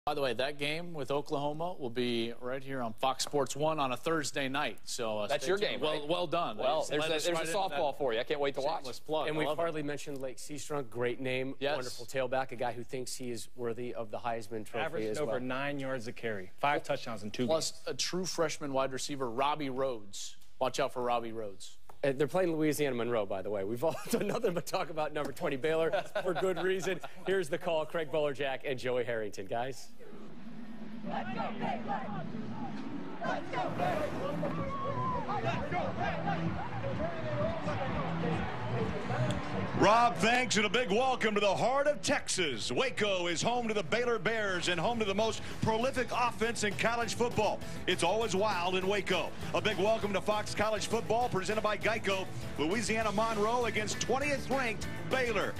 By the way, that game with Oklahoma will be right here on Fox Sports 1 on a Thursday night. So that's your game, right? Well done. Well, there's a softball for you. I can't wait to watch. Plug. And we've hardly mentioned Lake Seastrunk. Great name, wonderful tailback, a guy who thinks he is worthy of the Heisman Trophy Averaged as well. over 9 yards a carry, 5 touchdowns in 2 games. Plus a true freshman wide receiver, Robbie Rhodes. Watch out for Robbie Rhodes. They're playing Louisiana Monroe, by the way. We've all done nothing but talk about number 20 Baylor for good reason. Here's the call, Craig Bolerjack and Joey Harrington. Guys. Let's go, Baylor! Let's go, Baylor! Let's go, Baylor! Rob, thanks, and a big welcome to the heart of Texas. Waco is home to the Baylor Bears and home to the most prolific offense in college football. It's always wild in Waco. A big welcome to Fox College Football presented by Geico. Louisiana Monroe against 20th ranked Baylor.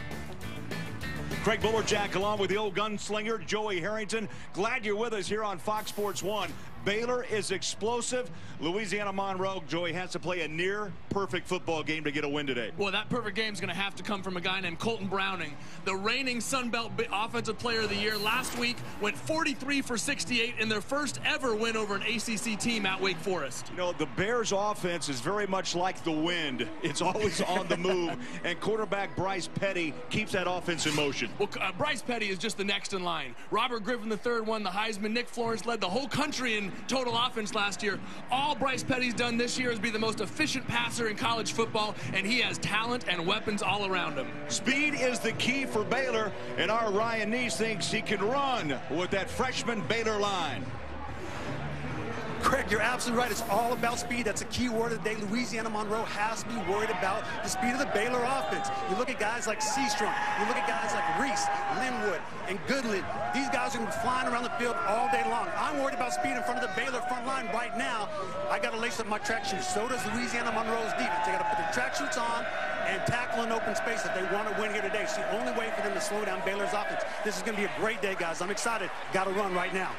Craig Bolerjack along with the old gunslinger Joey Harrington. Glad you're with us here on Fox Sports 1. Baylor is explosive. Louisiana Monroe, Joey, has to play a near-perfect football game to get a win today. Well, that perfect game is going to have to come from a guy named Colton Browning, the reigning Sun Belt Offensive Player of the Year. Last week, went 43 for 68 in their first ever win over an ACC team at Wake Forest. You know, the Bears' offense is very much like the wind. It's always on the move, and quarterback Bryce Petty keeps that offense in motion. Well, Bryce Petty is just the next in line. Robert Griffin III won the Heisman. Nick Florence led the whole country in total offense last year. All Bryce Petty's done this year is be the most efficient passer in college football, and he has talent and weapons all around him. Speed is the key for Baylor, and our Ryan Neese thinks he can run with that freshman Baylor line. Craig, you're absolutely right. It's all about speed. That's a key word of the day. Louisiana Monroe has to be worried about the speed of the Baylor offense. You look at guys like Seastrunk. You look at guys like Reese, Linwood, and Goodland. These guys are going to be flying around the field all day long. I'm worried about speed in front of the Baylor front line right now. I got to lace up my track shoes. So does Louisiana Monroe's defense. They got to put their track suits on and tackle in open space if they want to win here today. It's the only way for them to slow down Baylor's offense. This is going to be a great day, guys. I'm excited. Got to run right now.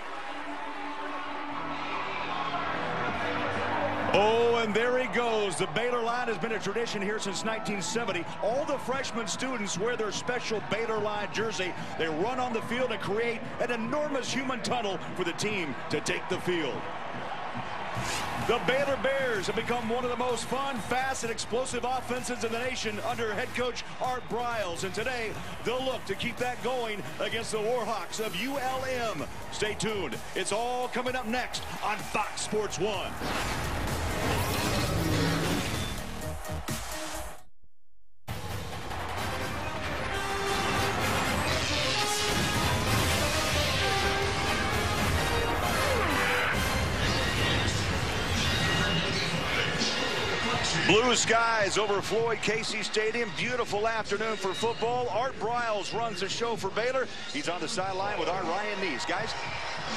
Oh, and there he goes. The Baylor line has been a tradition here since 1970. All the freshman students wear their special Baylor line jersey. They run on the field and create an enormous human tunnel for the team to take the field. The Baylor Bears have become one of the most fun, fast, and explosive offenses in the nation under head coach Art Briles. And today, they'll look to keep that going against the Warhawks of ULM. Stay tuned. It's all coming up next on Fox Sports 1. Blue skies over Floyd Casey Stadium. Beautiful afternoon for football. Art Briles runs the show for Baylor. He's on the sideline with our Ryan Neese. Guys?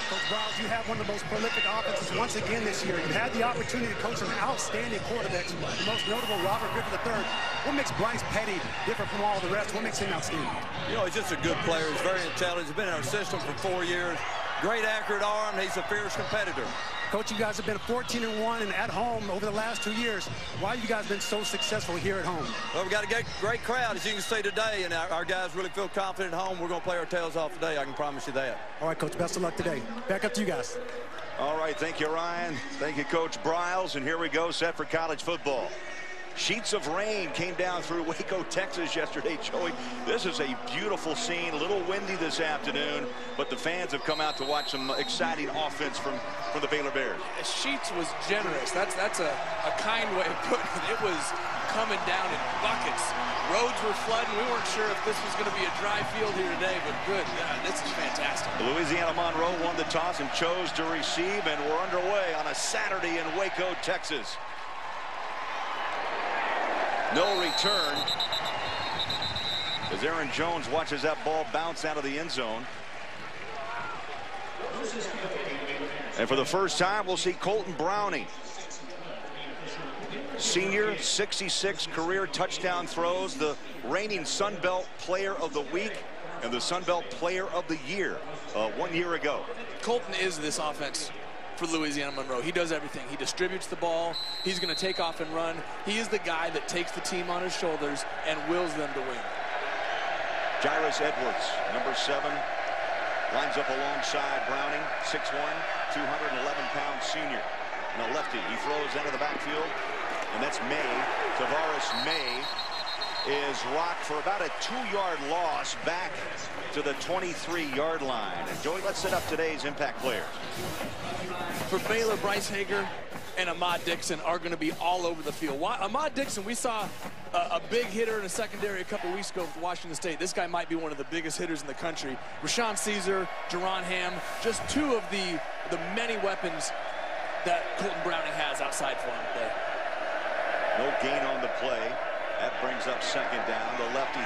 Coach Briles, you have one of the most prolific offenses once again this year. You had the opportunity to coach some outstanding quarterbacks, the most notable Robert Griffin III. What makes Bryce Petty different from all the rest? What makes him outstanding? You know, he's just a good player. He's very intelligent. He's been in our system for 4 years. Great accurate arm. He's a fierce competitor. Coach, you guys have been 14-1 and at home over the last 2 years. Why have you guys been so successful here at home? Well, we've got a great crowd, as you can see today, and our guys really feel confident at home. We're going to play our tails off today. I can promise you that. All right, Coach, best of luck today. Back up to you guys. All right, thank you, Ryan. Thank you, Coach Briles. And here we go, set for college football. Sheets of rain came down through Waco, Texas yesterday, Joey. This is a beautiful scene, a little windy this afternoon, but the fans have come out to watch some exciting offense from the Baylor Bears. Sheets was generous. That's a kind way of putting it. It was coming down in buckets. Roads were flooding. We weren't sure if this was going to be a dry field here today, but good. This is fantastic. Louisiana Monroe won the toss and chose to receive, and we're underway on a Saturday in Waco, Texas. No return as Aaron Jones watches that ball bounce out of the end zone. And for the first time, we'll see Colton Browning. Senior, 66 career touchdown throws, the reigning Sun Belt Player of the Week and the Sun Belt Player of the Year 1 year ago. Colton is this offense for Louisiana Monroe. He does everything. He distributes the ball. He's going to take off and run. He is the guy that takes the team on his shoulders and wills them to win. Jairus Edwards, number 7, Lines up alongside Browning, 6'1", 211-pound senior. And a lefty. He throws into the backfield, and that's May. Tavares May is rocked for about a 2-yard loss back to the 23-yard line. And Joey, let's set up today's impact players. For Baylor, Bryce Hager and Ahmad Dixon are going to be all over the field. Ahmad Dixon, we saw a big hitter in a secondary a couple weeks ago with Washington State. This guy might be one of the biggest hitters in the country. Rashawn Caesar, Jerron Ham, just two of the many weapons that Colton Browning has outside for him today. No gain on the play. That brings up second down. The lefty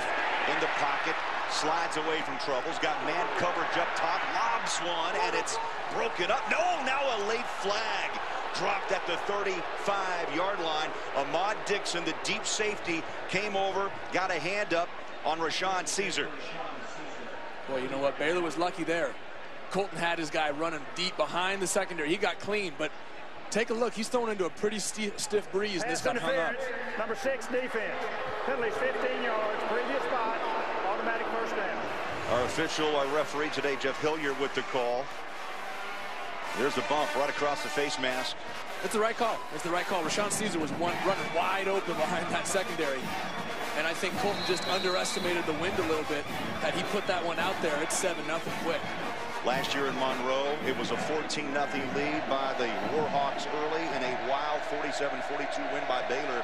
in the pocket, slides away from troubles, got man coverage up top, lobs one, and it's broken up. No, now a late flag. Dropped at the 35-yard line. Ahmad Dixon, the deep safety, came over, got a hand up on Rashawn Caesar. Well, you know what? Baylor was lucky there. Colton had his guy running deep behind the secondary. He got clean, but take a look. He's thrown into a pretty stiff breeze, and this got hung up. Number 6 defense. Penalties 15 yards. Previous spot. Automatic first down. Our official, our referee today, Jeff Hilliard, with the call. There's the bump right across the face mask. It's the right call. It's the right call. Rashawn Caesar was running wide open behind that secondary. And I think Colton just underestimated the wind a little bit. Had he put that one out there, it's 7-0 quick. Last year in Monroe, it was a 14-0 lead by the Warhawks early in a wild 47-42 win by Baylor.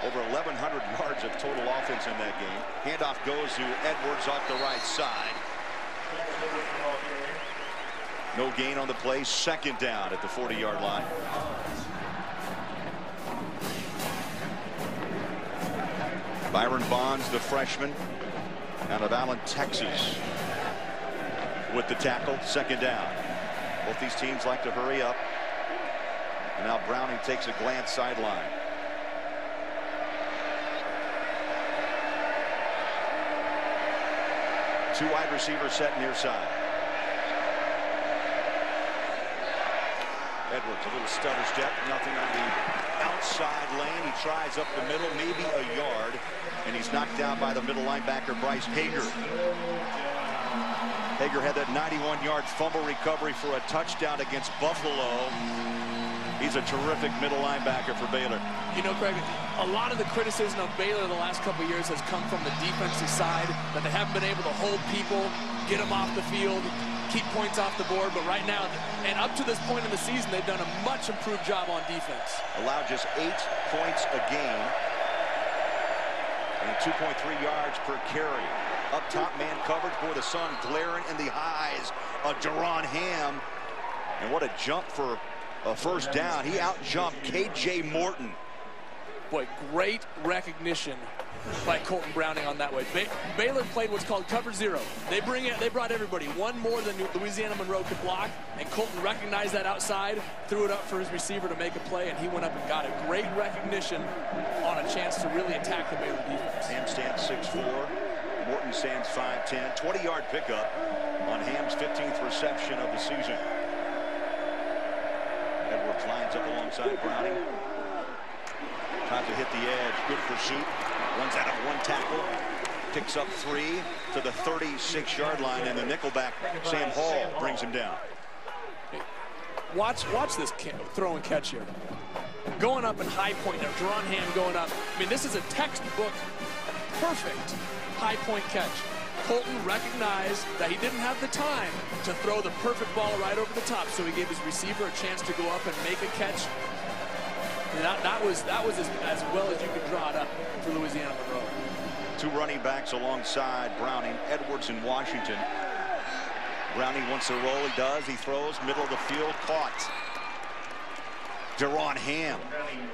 Over 1,100 yards of total offense in that game. Handoff goes to Edwards off the right side. No gain on the play. Second down at the 40-yard line. Byron Bonds, the freshman, out of Allen, Texas, with the tackle. Second down. Both these teams like to hurry up. And now Browning takes a glance sideline. Two wide receivers set near side. Edwards, a little stutter step, nothing on the outside lane. He tries up the middle, maybe a yard, and he's knocked down by the middle linebacker, Bryce Hager. Hager had that 91-yard fumble recovery for a touchdown against Buffalo. He's a terrific middle linebacker for Baylor. You know, Craig, a lot of the criticism of Baylor the last couple of years has come from the defensive side, that they haven't been able to hold people, get them off the field, keep points off the board. But right now, and up to this point in the season, they've done a much improved job on defense. Allowed just 8 points a game and 2.3 yards per carry. Up top, man coverage. Boy, the sun glaring in the eyes of Jerron Ham. And what a jump for a first down. He out-jumped K.J. Morton. Boy, great recognition by Colton Browning on that way. Baylor played what's called cover zero. They brought everybody, one more than Louisiana Monroe could block, and Colton recognized that outside, threw it up for his receiver to make a play, and he went up and got it. Great recognition on a chance to really attack the Baylor defense. Ham stands 6'4", Morton stands 5'10". 20-yard pickup on Ham's 15th reception of the season. Edwards lines up alongside Browning. Tries to hit the edge. Good pursuit. Runs out of one tackle. Picks up 3 to the 36-yard line, and the nickelback, Sam Hall, brings him down. Watch this throw and catch here. Going up in high point now. Jerron Ham going up. I mean, this is a textbook perfect high point catch. Colton recognized that he didn't have the time to throw the perfect ball right over the top, so he gave his receiver a chance to go up and make a catch. And that was as well as you could draw it up for Louisiana Monroe. 2 running backs alongside Browning, Edwards and Washington. Browning wants to roll. He does. He throws middle of the field, caught. Jerron Ham,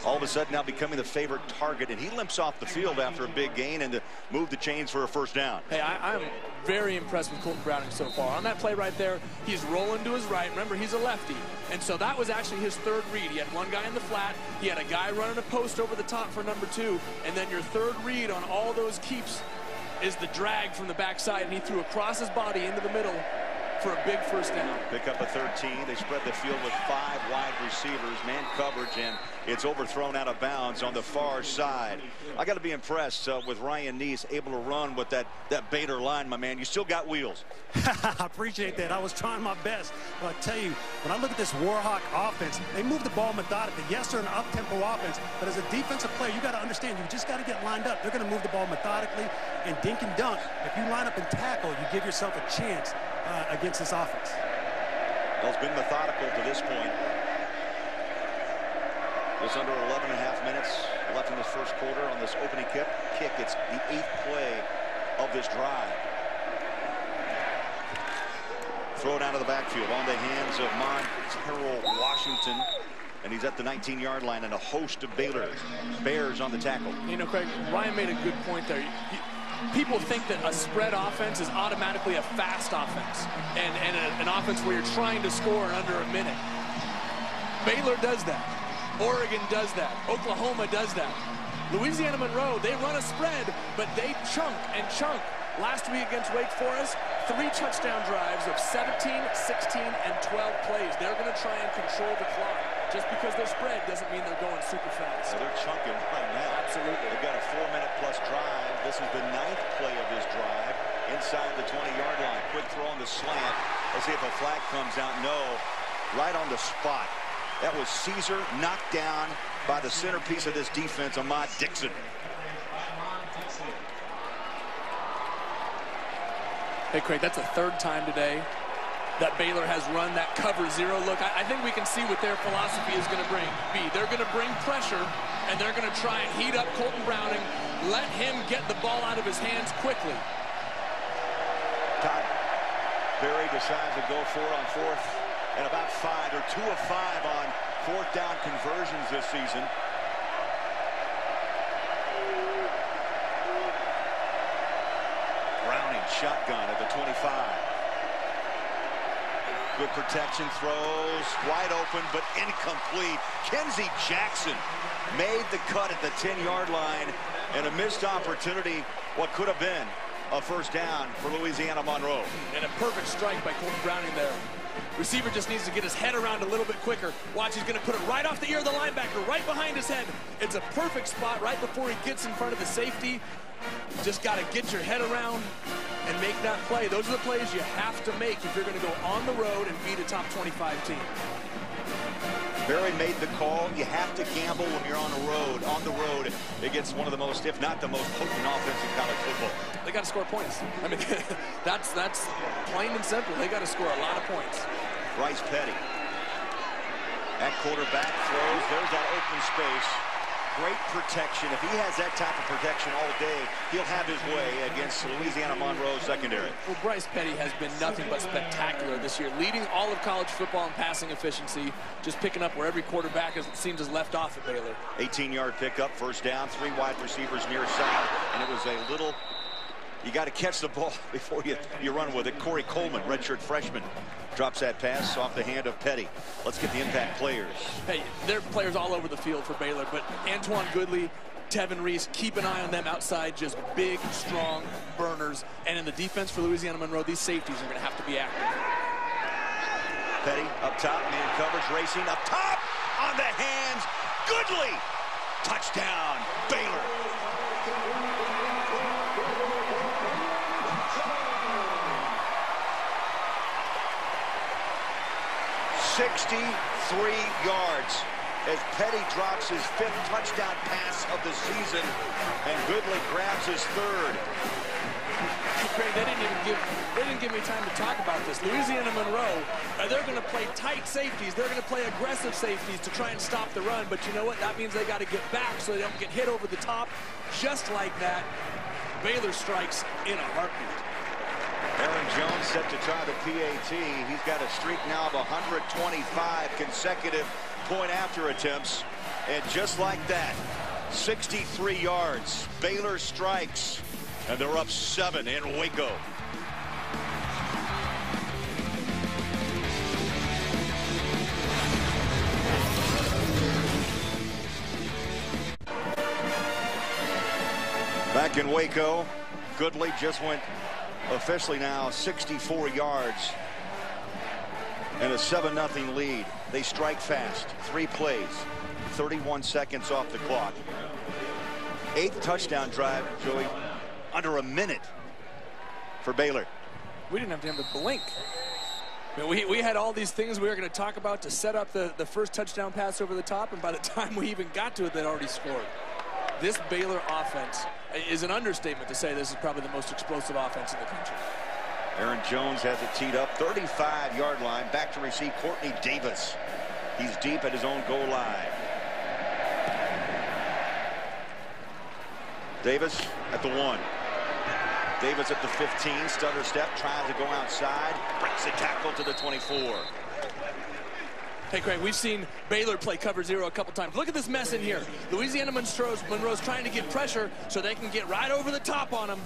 all of a sudden now becoming the favorite target, and he limps off the field after a big gain and to move the chains for a first down. Hey, I'm very impressed with Colton Browning so far. On that play right there, he's rolling to his right. Remember, he's a lefty, and so that was actually his third read. He had one guy in the flat, he had a guy running a post over the top for number 2, and then your third read on all those keeps is the drag from the backside, and he threw across his body into the middle for a big first down. Pick up a 13. They spread the field with 5 wide receivers, man coverage, and it's overthrown out of bounds on the far side. I got to be impressed with Ryan Neese able to run with that Baylor line, my man. You still got wheels. I appreciate that. I was trying my best. But I tell you, when I look at this Warhawk offense, they move the ball methodically. Yes, they're an up-tempo offense, but as a defensive player, you got to understand, you just got to get lined up. They're going to move the ball methodically and dink and dunk. If you line up and tackle, you give yourself a chance against this offense. Well, it's been methodical to this point. Just under 11 and a half minutes left in this first quarter on this opening kick. It's the 8th play of this drive. Throw it out of the backfield on the hands of Montero Washington. And he's at the 19-yard line, and a host of Baylor Bears on the tackle. You know, Craig, Ryan made a good point there. People think that a spread offense is automatically a fast offense and an offense where you're trying to score in under a minute. Baylor does that. Oregon does that. Oklahoma does that. Louisiana Monroe, they run a spread, but they chunk and chunk. Last week against Wake Forest, 3 touchdown drives of 17, 16, and 12 plays. They're going to try and control the clock. Just because they're spread doesn't mean they're going super fast. So they're chunking right now. Absolutely. They've got a 4-minute-plus drive. This is the 9th play of this drive inside the 20-yard line. Quick throw on the slant. Let's see if a flag comes out. No, right on the spot. That was Caesar, knocked down by the centerpiece of this defense, Ahmad Dixon. Hey, Craig, that's the 3rd time today that Baylor has run that cover 0 look. I think we can see what their philosophy is going to be. They're going to bring pressure, and they're going to try and heat up Colton Browning, let him get the ball out of his hands quickly. Todd Berry decides to go for it on 4th and about 5. They're 2 of 5 on 4th down conversions this season. Browning shotgun at the 25. Good protection, throws wide open but incomplete. Kenzie Jackson made the cut at the 10-yard line, and a missed opportunity, what could have been a first down for Louisiana Monroe. And a perfect strike by Colton Browning there. Receiver just needs to get his head around a little bit quicker. Watch, he's going to put it right off the ear of the linebacker, right behind his head. It's a perfect spot right before he gets in front of the safety. Just got to get your head around and make that play. Those are the plays you have to make if you're going to go on the road and beat a top 25 team. Berry made the call. You have to gamble when you're on the road against one of the most, if not the most potent offense in college football. They got to score points. I mean, that's plain and simple. They got to score a lot of points. Bryce Petty at quarterback throws. There's that open space. Great protection. If he has that type of protection all day, he'll have his way against Louisiana Monroe's secondary. Well, Bryce Petty has been nothing but spectacular this year, leading all of college football in passing efficiency, just picking up where every quarterback seems has left off at Baylor. 18-yard pickup, first down, 3 wide receivers near side, and it was a little, you got to catch the ball before you run with it. Corey Coleman, redshirt freshman, drops that pass off the hand of Petty. Let's get the impact players. Hey, there are players all over the field for Baylor, but Antoine Goodley, Tevin Reese, keep an eye on them outside, just big, strong burners. And in the defense for Louisiana Monroe, these safeties are going to have to be active. Petty up top, man coverage, racing up top, on the hands, Goodley. Touchdown, Baylor. $63 yards as Petty drops his 5th touchdown pass of the season, and Goodley grabs his 3rd. Craig, they didn't give me time to talk about this. Louisiana Monroe, they're going to play tight safeties. They're going to play aggressive safeties to try and stop the run. But you know what? That means they got to get back so they don't get hit over the top. Just like that, Baylor strikes in a heartbeat. Aaron Jones set to try the PAT. He's got a streak now of 125 consecutive point-after attempts. And just like that, 63 yards. Baylor strikes, and they're up 7 in Waco. Back in Waco, Goodley just went officially now 64 yards And a 7-0 lead. They strike fast. 3 plays. 31 seconds off the clock. 8th touchdown drive, Joey, under a minute for Baylor. We didn't have time to blink. I mean, we had all these things we were going to talk about to set up the first touchdown pass over the top, and by the time we even got to it, they'd already scored. This Baylor offense is an understatement to say this is probably the most explosive offense in the country. Aaron Jones has it teed up, 35-yard line. Back to receive Courtney Davis. He's deep at his own goal line. Davis at the 1. Davis at the 15. Stutter step, trying to go outside. Breaks a tackle to the 24. Hey, Craig, we've seen Baylor play cover 0 a couple times. Look at this mess in here. Louisiana Monroe's trying to get pressure so they can get right over the top on them.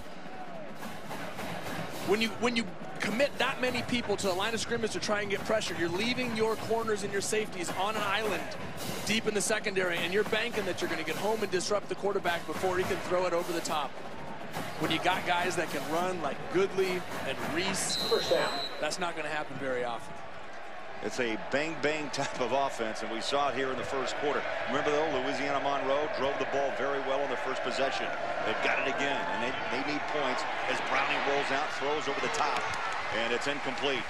When you commit that many people to the line of scrimmage to try and get pressure, you're leaving your corners and your safeties on an island deep in the secondary, and you're banking that you're going to get home and disrupt the quarterback before he can throw it over the top. When you got guys that can run like Goodley and Reese, that's not going to happen very often. It's a bang-bang type of offense, and we saw it here in the first quarter. Remember, though, Louisiana Monroe drove the ball very well on the first possession. They've got it again, and they need points as Browning rolls out, throws over the top, and it's incomplete.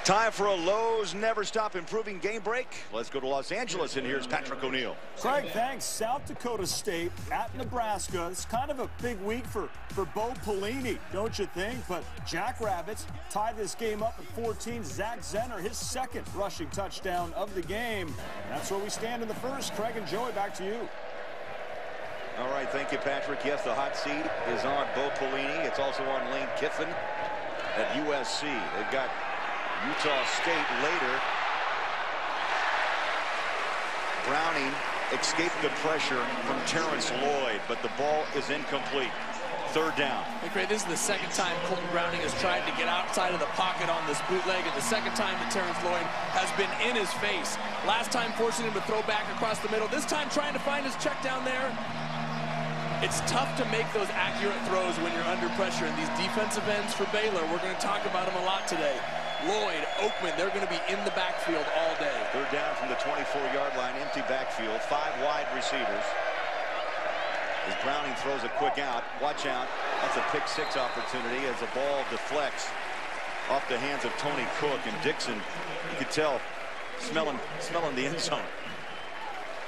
Time for a Lowe's Never Stop Improving game break. Let's go to Los Angeles, and here's Patrick O'Neill. Craig, thanks. South Dakota State at Nebraska. It's kind of a big week for Bo Pelini, don't you think? But Jackrabbits tie this game up at 14. Zach Zenner, his 2nd rushing touchdown of the game. That's where we stand in the first. Craig and Joey, back to you. All right, thank you, Patrick. Yes, the hot seat is on Bo Pelini. It's also on Lane Kiffin at USC. They've got Utah State later. Browning escaped the pressure from Terrence Lloyd, but the ball is incomplete. 3rd down. Hey, Craig, this is the 2nd time Colton Browning has tried to get outside of the pocket on this bootleg, and the 2nd time that Terrence Lloyd has been in his face. Last time forcing him to throw back across the middle. This time trying to find his check down there. It's tough to make those accurate throws when you're under pressure, and these defensive ends for Baylor, we're going to talk about them a lot today. Lloyd, Oakman, they're going to be in the backfield all day. 3rd down from the 24-yard line, empty backfield, 5 wide receivers. As Browning throws a quick out, watch out. That's a pick-6 opportunity as the ball deflects off the hands of Tony Cook, and Dixon, you could tell, smelling the end zone.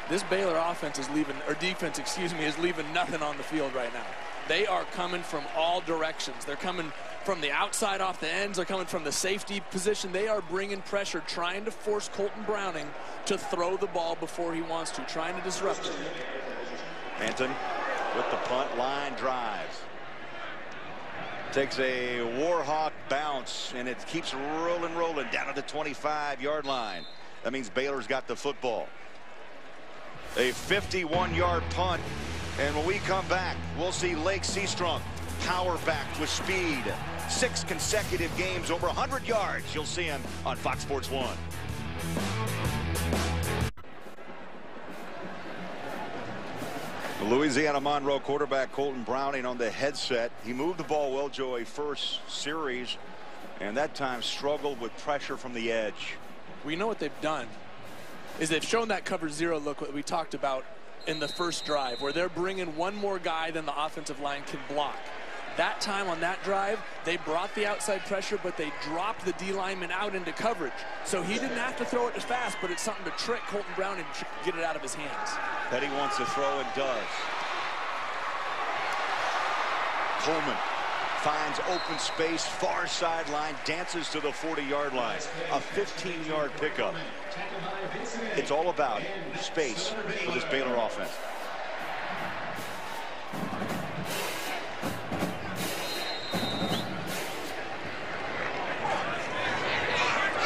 This Baylor offense is leaving, or defense, excuse me, is leaving nothing on the field right now. They are coming from all directions. They're coming from the outside off the ends. They're coming from the safety position. They are bringing pressure, trying to force Colton Browning to throw the ball before he wants to, trying to disrupt him. Anton with the punt, line drives. Takes a Warhawk bounce, and it keeps rolling down to the 25-yard line. That means Baylor's got the football. A 51-yard punt, and when we come back, we'll see Lake Seastrunk power back with speed. 6 consecutive games over 100 yards. You'll see him on Fox Sports 1. The Louisiana Monroe quarterback Colton Browning on the headset. He moved the ball well, Joey, first series, and that time struggled with pressure from the edge. We know what they've done is they've shown that cover 0 look what we talked about in the first drive, where they're bringing one more guy than the offensive line can block. That time on that drive, they brought the outside pressure, but they dropped the D lineman out into coverage. So he didn't have to throw it as fast, but it's something to trick Colton Browning and get it out of his hands. Petty wants to throw and does. Coleman finds open space, far sideline, dances to the 40-yard line. A 15-yard pickup. It's all about space for this Baylor offense.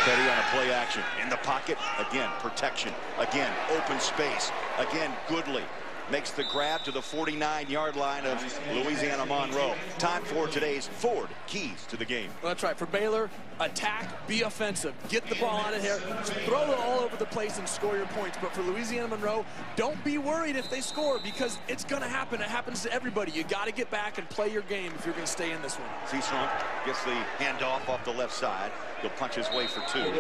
Petty on a play action. In the pocket. Again, protection. Again, open space. Again, Goodley. makes the grab to the 49-yard line of Louisiana Monroe. Time for today's Ford Keys to the game. Well, that's right. For Baylor, attack, be offensive. Get the ball out of here. Throw it all over the place and score your points. But for Louisiana Monroe, don't be worried if they score, because it's going to happen. It happens to everybody. You got to get back and play your game if you're going to stay in this one. Seastrunk gets the handoff off the left side. He'll punch his way for 2.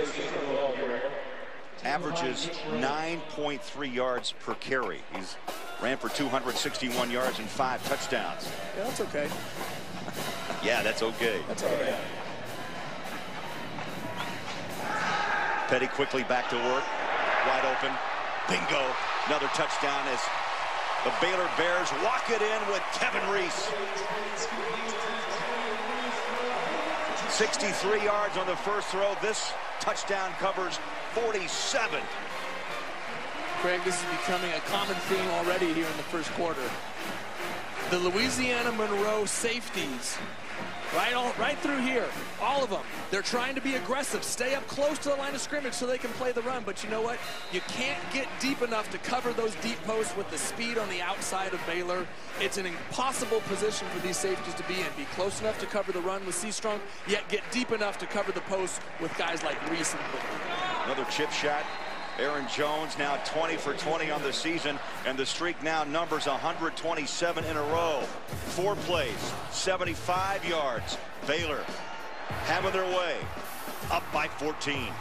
Averages 9.3 yards per carry. He's ran for 261 yards and 5 touchdowns. Yeah, that's okay. Yeah, that's okay. That's all right. Petty quickly back to work. Wide open. Bingo. Another touchdown as the Baylor Bears walk it in with Kevin Reese. 63 yards on the first throw. This touchdown covers 47. Craig, this is becoming a common theme already here in the first quarter. The Louisiana Monroe safeties, right through here, all of them, they're trying to be aggressive, stay up close to the line of scrimmage so they can play the run. But you know what? You can't get deep enough to cover those deep posts with the speed on the outside of Baylor. It's an impossible position for these safeties to be in. Be close enough to cover the run with Seastrunk, yet get deep enough to cover the posts with guys like Reese and Quickly. Another chip shot. Aaron Jones now 20 for 20 on the season, and the streak now numbers 127 in a row. 4 plays, 75 yards. Baylor having their way, up by 14.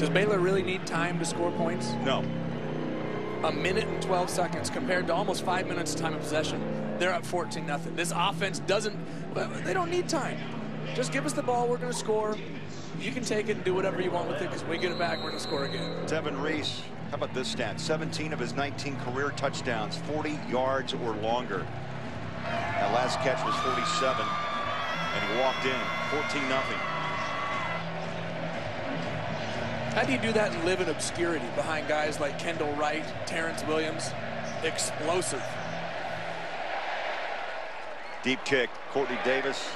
Does Baylor really need time to score points? No. A minute and 12 seconds compared to almost 5 minutes of time of possession. They're up 14-0. This offense they don't need time. Just give us the ball, we're going to score. You can take it and do whatever you want with it, because when we get it back, we're going to score again. Kevin Reese, how about this stat? 17 of his 19 career touchdowns, 40 yards or longer. That last catch was 47, and he walked in 14-0. How do you do that and live in obscurity behind guys like Kendall Wright, Terrence Williams? Explosive. Deep kick, Courtney Davis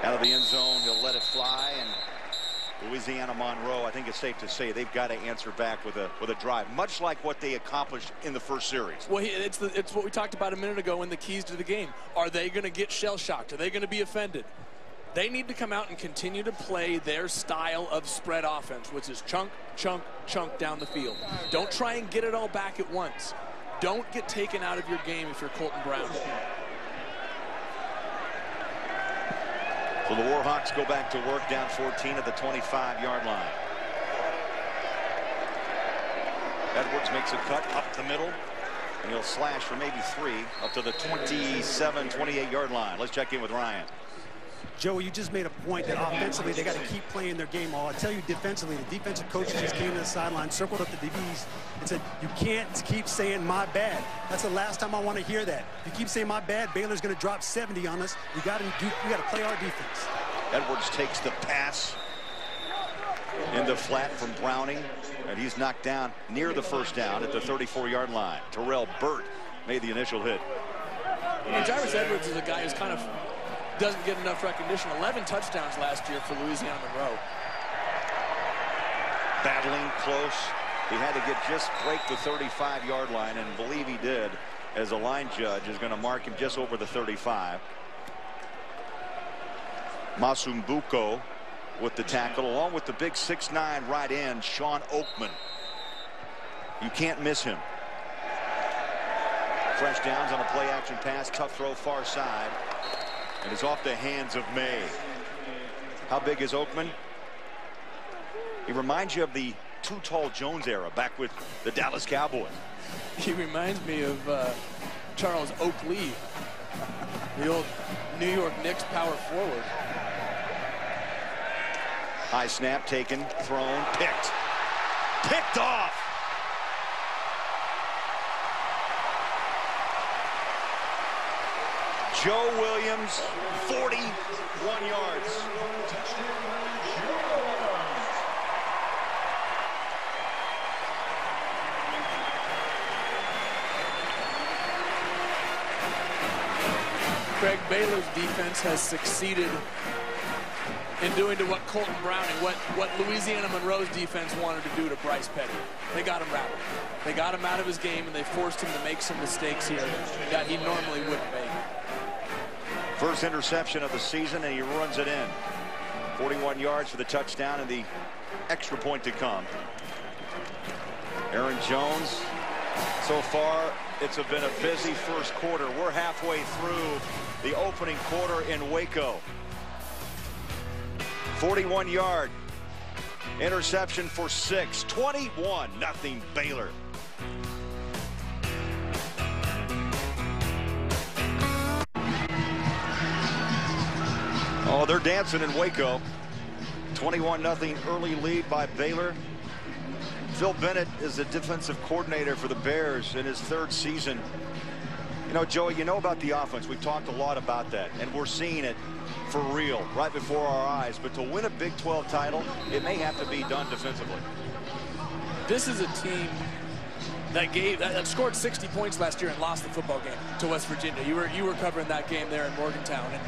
out of the end zone. He'll let it fly, and Louisiana Monroe, I think it's safe to say they've got to answer back with a drive, much like what they accomplished in the first series. Well, it's what we talked about a minute ago in the keys to the game. Are they going to get shell-shocked? Are they going to be offended? They need to come out and continue to play their style of spread offense, which is chunk, chunk, chunk down the field. Don't try and get it all back at once. Don't get taken out of your game if you're Colton Brown. So the Warhawks go back to work, down 14 at the 25-yard line. Edwards makes a cut up the middle, and he'll slash for maybe 3 up to the 27, 28-yard line. Let's check in with Ryan. Joey, you just made a point that offensively they got to keep playing their game. I'll tell you defensively, the defensive coaches just came to the sideline, circled up the DBs, and said, you can't keep saying my bad. That's the last time I want to hear that. If you keep saying my bad, Baylor's going to drop 70 on us. We got to play our defense. Edwards takes the pass in the flat from Browning, and he's knocked down near the first down at the 34-yard line. Terrell Burt made the initial hit. Jarvis Edwards is a guy who's kind of doesn't get enough recognition. 11 touchdowns last year for Louisiana Monroe. Battling close. He had to just break the 35-yard line, and believe he did, as a line judge is going to mark him just over the 35. Masumbuko with the tackle, along with the big 6'9" right end, Sean Oakman. You can't miss him. Fresh downs on a play-action pass, tough throw far side. And it's off the hands of May. How big is Oakman? He reminds you of the Too Tall Jones era back with the Dallas Cowboys. He reminds me of Charles Oakley, the old New York Knicks power forward. High snap taken, thrown, picked. Picked off. Joe Williams, 41 yards. Craig, Baylor's defense has succeeded in doing to what Colton Browning, what Louisiana Monroe's defense wanted to do to Bryce Petty. They got him rattled. They got him out of his game, and they forced him to make some mistakes here that he normally wouldn't make. First interception of the season, and he runs it in. 41 yards for the touchdown and the extra point to come. Aaron Jones, so far, it's been a busy first quarter. We're halfway through the opening quarter in Waco. 41-yard interception for 6. 21-0 Baylor. Oh, they're dancing in Waco. 21-0 early lead by Baylor. Phil Bennett is the defensive coordinator for the Bears in his 3rd season. You know, Joey, you know about the offense. We've talked a lot about that, and we're seeing it for real right before our eyes. But to win a Big 12 title, it may have to be done defensively. This is a team that scored 60 points last year and lost the football game to West Virginia. You were covering that game there in Morgantown. And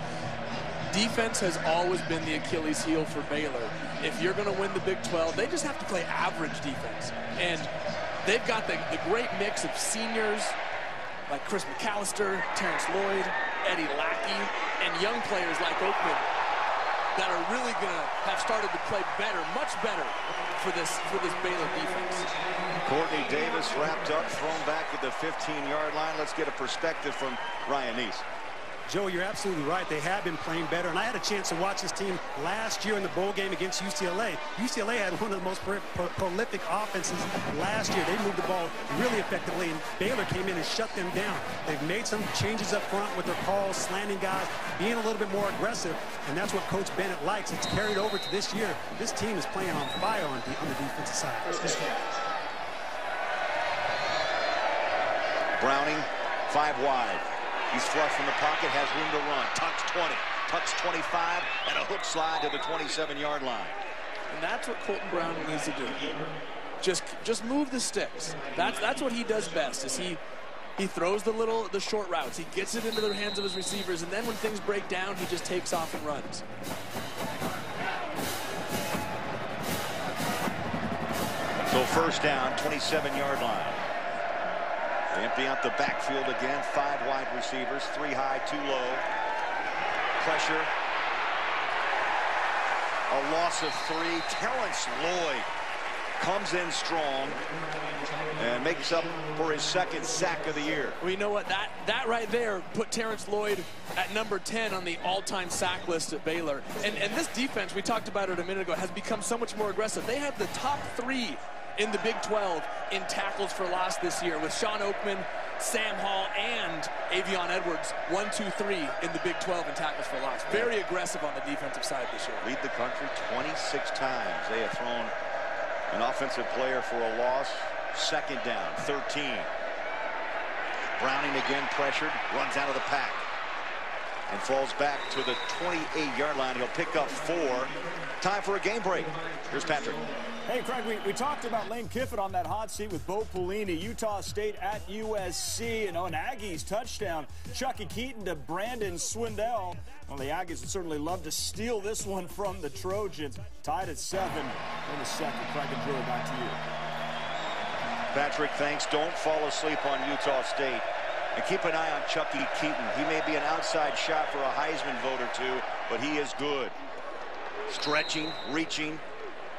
defense has always been the Achilles heel for Baylor. If you're going to win the Big 12, they just have to play average defense. And they've got the great mix of seniors like Chris McAllister, Terrence Lloyd, Eddie Lackey, and young players like Oakman that are really going to have started to play better, much better for this Baylor defense. Courtney Davis wrapped up, thrown back at the 15-yard line. Let's get a perspective from Ryan Neese. Joe, you're absolutely right. They have been playing better, and I had a chance to watch this team last year in the bowl game against UCLA. UCLA had one of the most prolific offenses last year. They moved the ball really effectively, and Baylor came in and shut them down. They've made some changes up front with their calls, slanting guys, being a little bit more aggressive, and that's what Coach Bennett likes. It's carried over to this year. This team is playing on fire on the defensive side. Browning, 5 wide. He's flush from the pocket, has room to run. Tucks 20, tucks 25, and a hook slide to the 27-yard line. And that's what Colton Browning needs to do. Just move the sticks. That's what he does best. Is he throws the short routes. He gets it into the hands of his receivers, and then when things break down, he just takes off and runs. So first down, 27-yard line. Empty out the backfield again. 5 wide receivers, 3 high, 2 low. Pressure. A loss of 3. Terrence Lloyd comes in strong and makes up for his 2nd sack of the year. Well, you know what? That right there put Terrence Lloyd at number 10 on the all-time sack list at Baylor. And this defense, we talked about it a minute ago, has become so much more aggressive. They have the top 3 in the Big 12 in tackles for loss this year, with Sean Oakman, Sam Hall, and Avion Edwards, 1, 2, 3 in the Big 12 in tackles for loss. Very aggressive on the defensive side this year. Lead the country 26 times. They have thrown an offensive player for a loss. 2nd down, 13. Browning again pressured, runs out of the pack, and falls back to the 28-yard line. He'll pick up 4. Time for a game break. Here's Patrick. Hey, Craig, we talked about Lane Kiffin on that hot seat with Bo Pelini. Utah State at USC. An Aggies touchdown. Chucky Keaton to Brandon Swindell. Well, the Aggies would certainly love to steal this one from the Trojans. Tied at 7 in the second. Craig and Joey, back to you. Patrick, thanks. Don't fall asleep on Utah State. And keep an eye on Chucky Keaton. He may be an outside shot for a Heisman vote or 2, but he is good. Stretching, reaching.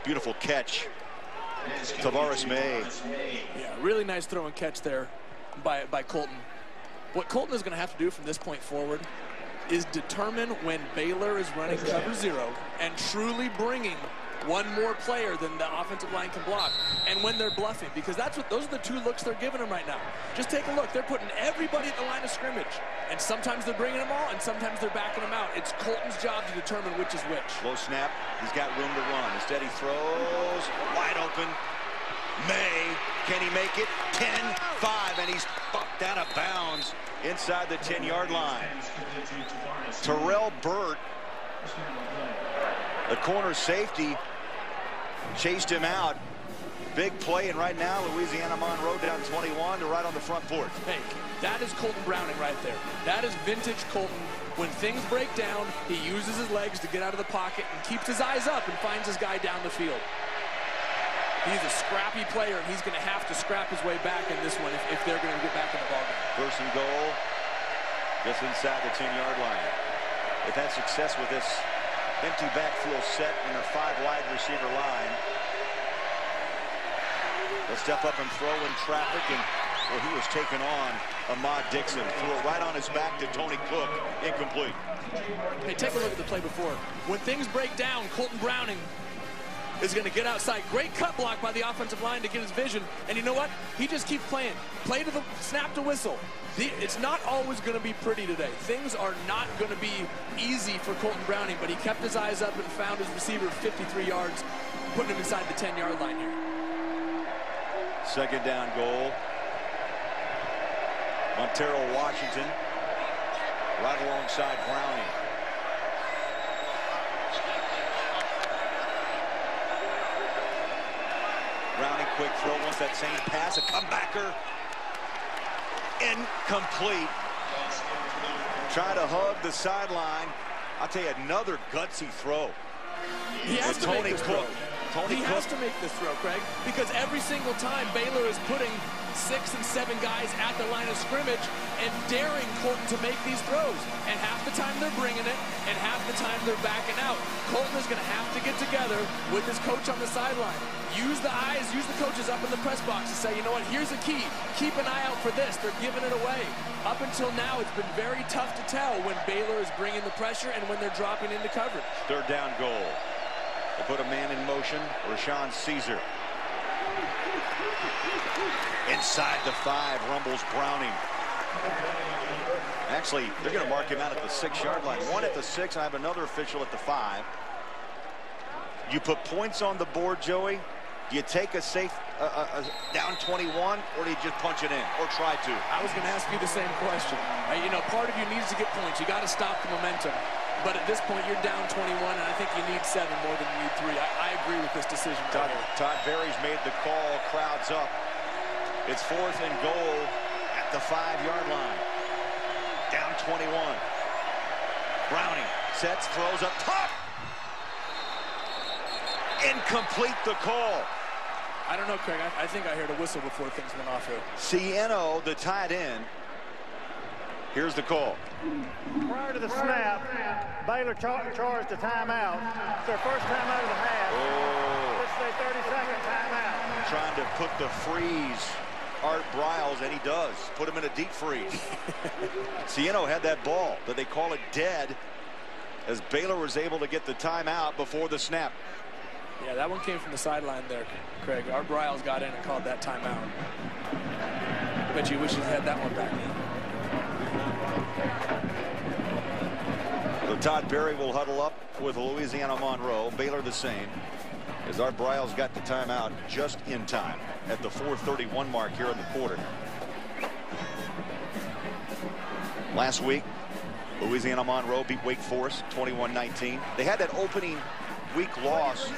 Beautiful catch. Tavares May. Yeah, really nice throw and catch there by Colton. What Colton is going to have to do from this point forward is determine when Baylor is running cover 0 and truly bringing one more player than the offensive line can block, and when they're bluffing, because those are the 2 looks they're giving him right now. Just take a look. They're putting everybody at the line of scrimmage, and sometimes they're bringing them all, and sometimes they're backing them out. It's Colton's job to determine which is which. Low snap. He's got room to run. Instead, he throws wide open. May, can he make it? 10-5, and he's bumped out of bounds inside the 10-yard line. Terrell Burt, the corner safety, chased him out. big play, and right now Louisiana Monroe down 21 to right on the front porch. Hey, that is Colton Browning right there. That is vintage Colton. When things break down, he uses his legs to get out of the pocket and keeps his eyes up and finds his guy down the field. He's a scrappy player, and he's going to have to scrap his way back in this one if they're going to get back in the ballgame. First and goal, just inside the 10-yard line. They've had success with this empty backfield set and a 5-wide receiver line. They'll step up and throw in traffic, and well, he was taken on. Ahmad Dixon threw it right on his back to Tony Cook. Incomplete. Hey, take a look at the play before. When things break down, Colton Browning is going to get outside. Great cut block by the offensive line to get his vision. And you know what? He just keeps playing. Play to the snap to whistle. It's not always going to be pretty today. Things are not going to be easy for Colton Browning, but he kept his eyes up and found his receiver 53 yards, putting him inside the 10-yard line here. Second down goal. Montero Washington right alongside Browning. Browning, quick throw, wants that same pass, a comebacker. Incomplete. Trying to hug the sideline. I'll tell you, another gutsy throw. He has to make this throw. He has to make this throw, Craig, because every single time Baylor is putting 6 and 7 guys at the line of scrimmage and daring Colton to make these throws. And half the time they're bringing it, and half the time they're backing out. Colton is going to have to get together with his coach on the sideline. Use the eyes, use the coaches up in the press box to say, you know what, here's a key. Keep an eye out for this. They're giving it away. Up until now, it's been very tough to tell when Baylor is bringing the pressure and when they're dropping into coverage. Third down goal. They put a man in motion, Rashawn Caesar. Inside the 5, rumbles Browning. Actually, they're going to mark him out at the 6-yard line. One at the 6, and I have another official at the 5. You put points on the board, Joey. Do you take a safe down 21, or do you just punch it in, or try to? I was going to ask you the same question. You know, part of you needs to get points. You got to stop the momentum. But at this point, you're down 21, and I think you need 7 more than you need 3. I agree with this decision. Todd Berry's made the call. Crowd's up. It's 4th and goal at the 5-yard line. Down 21. Browning sets, throws up top. Incomplete the call. I don't know, Craig. I think I heard a whistle before things went off here. Cieno, the tight end. Here's the call. Prior to the snap, Baylor charged a timeout. It's their first timeout of the half. Oh. This is a 30-second timeout. Trying to put the freeze, Art Briles, and he does. Put him in a deep freeze. Cieno had that ball, but they call it dead as Baylor was able to get the timeout before the snap. Yeah, that one came from the sideline there, Craig. Art Briles got in and called that timeout. I bet you wish he had that one back. So Todd Berry will huddle up with Louisiana Monroe. Baylor the same, as Art Briles got the timeout just in time at the 4:31 mark here in the quarter. Last week, Louisiana Monroe beat Wake Forest 21-19. They had that opening week loss. 4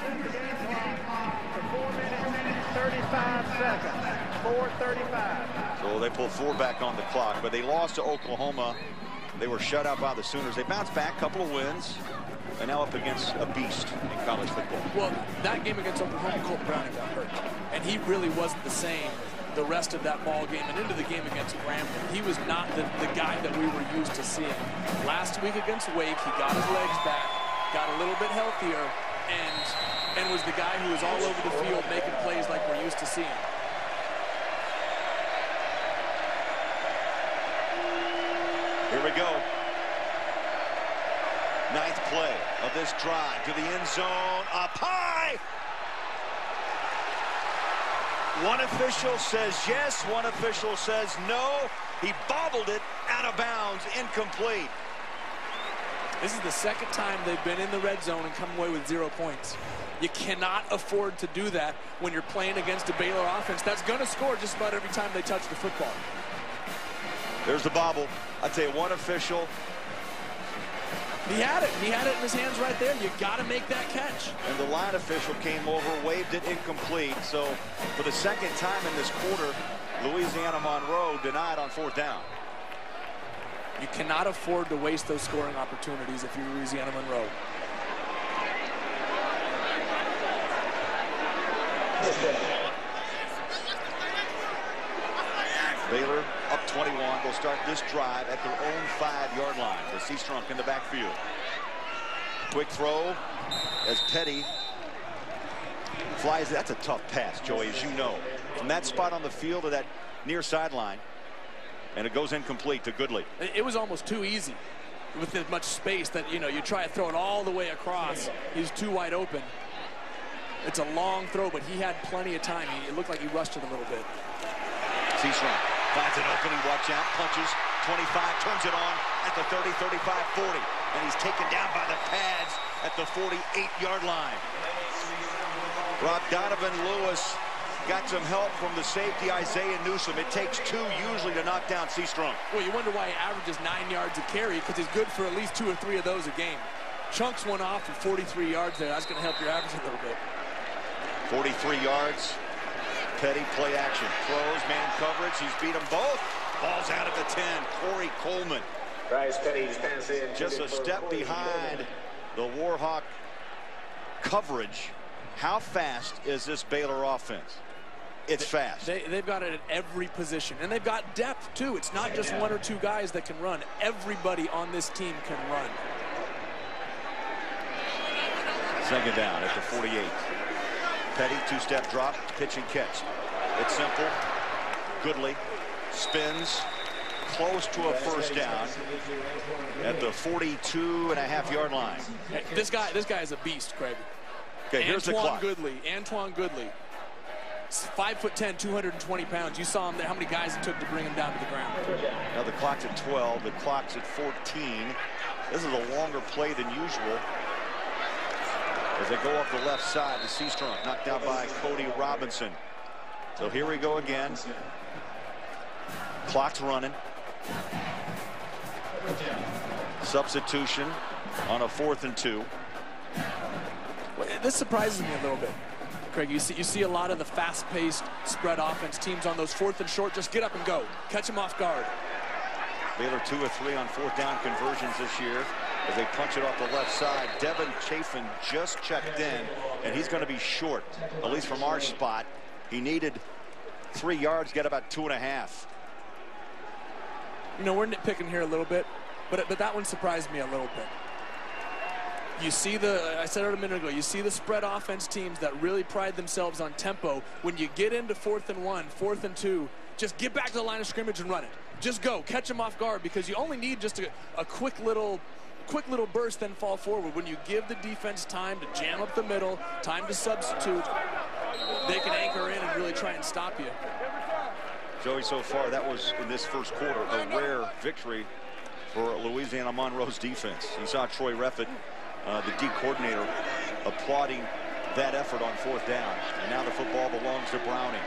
minutes, 35 seconds. 4:35. So they pulled 4 back on the clock, but they lost to Oklahoma. They were shut out by the Sooners. They bounced back, couple of wins, and now up against a beast in college football. Well, that game against Oklahoma, Colton Browning got hurt, and he really wasn't the same the rest of that ball game and into the game against Grambling. He was not the guy that we were used to seeing. Last week against Wake, he got his legs back, got a little bit healthier, and was the guy who was all over the field making plays like we're used to seeing. Here we go. 9th play of this drive to the end zone. Up high. One official says yes. One official says no. He bobbled it out of bounds. Incomplete. This is the second time they've been in the red zone and come away with 0 points. You cannot afford to do that when you're playing against a Baylor offense that's going to score just about every time they touch the football. There's the bobble. I tell you, one official He had it. He had it in his hands right there. You got to make that catch. And the line official came over, waved it incomplete. So for the second time in this quarter, Louisiana Monroe denied on 4th down. You cannot afford to waste those scoring opportunities if you're Louisiana Monroe. Baylor up 21. They'll start this drive at their own 5-yard line. The Seastrunk in the backfield. Quick throw as Petty flies. That's a tough pass, Joey, as you know. From that spot on the field to that near sideline. And it goes incomplete to Goodley. It was almost too easy with as much space that, you know, you try to throw it all the way across. He's too wide open. It's a long throw, but he had plenty of time. It looked like he rushed it a little bit. Seastrunk finds an opening, watch out, punches, 25, turns it on at the 30, 35, 40. And he's taken down by the pads at the 48-yard line. Rob Donovan Lewis got some help from the safety, Isaiah Newsom. It takes 2 usually to knock down Seastrunk. Well, you wonder why he averages 9 yards a carry, because he's good for at least 2 or 3 of those a game. Chunks one off for 43 yards there. That's going to help your average a little bit. 43 yards. Petty play action. Throws, man coverage. He's beat them both. Ball's out at the 10. Corey Coleman. Just a step behind the Warhawk coverage. How fast is this Baylor offense? It's fast. They've got it at every position. And they've got depth, too. It's not just 1 or 2 guys that can run. Everybody on this team can run. Second down at the 48. Petty, 2-step drop, pitch and catch. It's simple. Goodley spins close to a first down at the 42.5-yard line. This guy is a beast, Craig. Okay, here's the clock. Antoine Goodley. 5'10", 220 pounds. You saw him there. How many guys it took to bring him down to the ground? Now the clock's at 12. The clock's at 14. This is a longer play than usual. As they go up the left side, the Seastrunk knocked down by Cody Robinson. So here we go again. Clock's running. Substitution on a 4th and 2. Well, this surprises me a little bit, Craig. You see a lot of the fast-paced spread offense teams on those 4th and short. Just get up and go. Catch them off guard. Baylor 2 of 3 on 4th down conversions this year as they punch it off the left side. Devin Chafin just checked in, and he's going to be short, at least from our spot. He needed 3 yards, get about 2.5. You know, we're nitpicking here a little bit, but that one surprised me a little bit. You see I said it a minute ago, you see the spread offense teams that really pride themselves on tempo. When you get into 4th and 1, 4th and 2, just get back to the line of scrimmage and run it. Just go, catch them off guard, because you only need just a quick little burst, then fall forward. When you give the defense time to jam up the middle, time to substitute, they can anchor in and really try and stop you. Joey, so far that was in this first quarter a rare victory for Louisiana Monroe's defense. You saw Troy Reffett, the D coordinator, applauding that effort on 4th down. And now the football belongs to Browning.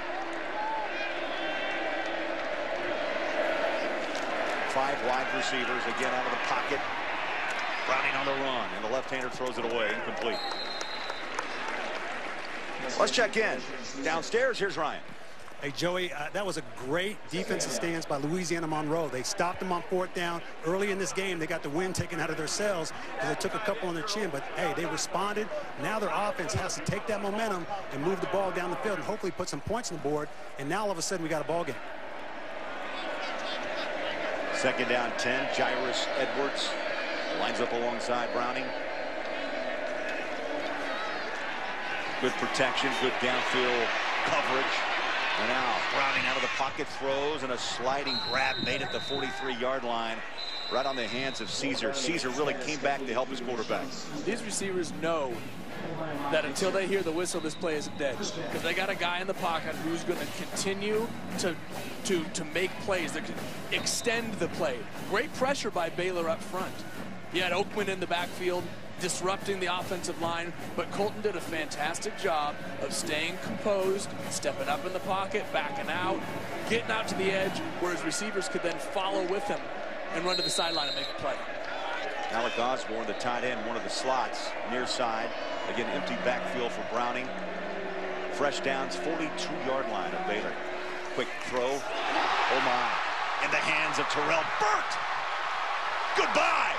5 wide receivers again out of the pocket. Browning on the run, and the left-hander throws it away, incomplete. Let's check in. Downstairs, here's Ryan. Hey, Joey, that was a great defensive stance by Louisiana Monroe. They stopped them on 4th down. Early in this game, they got the wind taken out of their sails because they took a couple on their chin. But, hey, they responded. Now their offense has to take that momentum and move the ball down the field and hopefully put some points on the board. And now all of a sudden we got a ball game. Second down 10. Jairus Edwards lines up alongside Browning. Good protection, good downfield coverage. And now Browning out of the pocket, throws, and a sliding grab made at the 43-yard line, right on the hands of Caesar. Caesar really came back to help his quarterback. These receivers know that until they hear the whistle, this play isn't dead, because they got a guy in the pocket who's going to continue to make plays that can extend the play. Great pressure by Baylor up front. He had Oakman in the backfield, disrupting the offensive line, but Colton did a fantastic job of staying composed, stepping up in the pocket, backing out, getting out to the edge, where his receivers could then follow with him and run to the sideline and make a play. Alec Osborne, the tight end, one of the slots near side. Again, empty backfield for Browning. Fresh downs, 42-yard line of Baylor. Quick throw. Oh my. In the hands of Terrell Burt. Goodbye.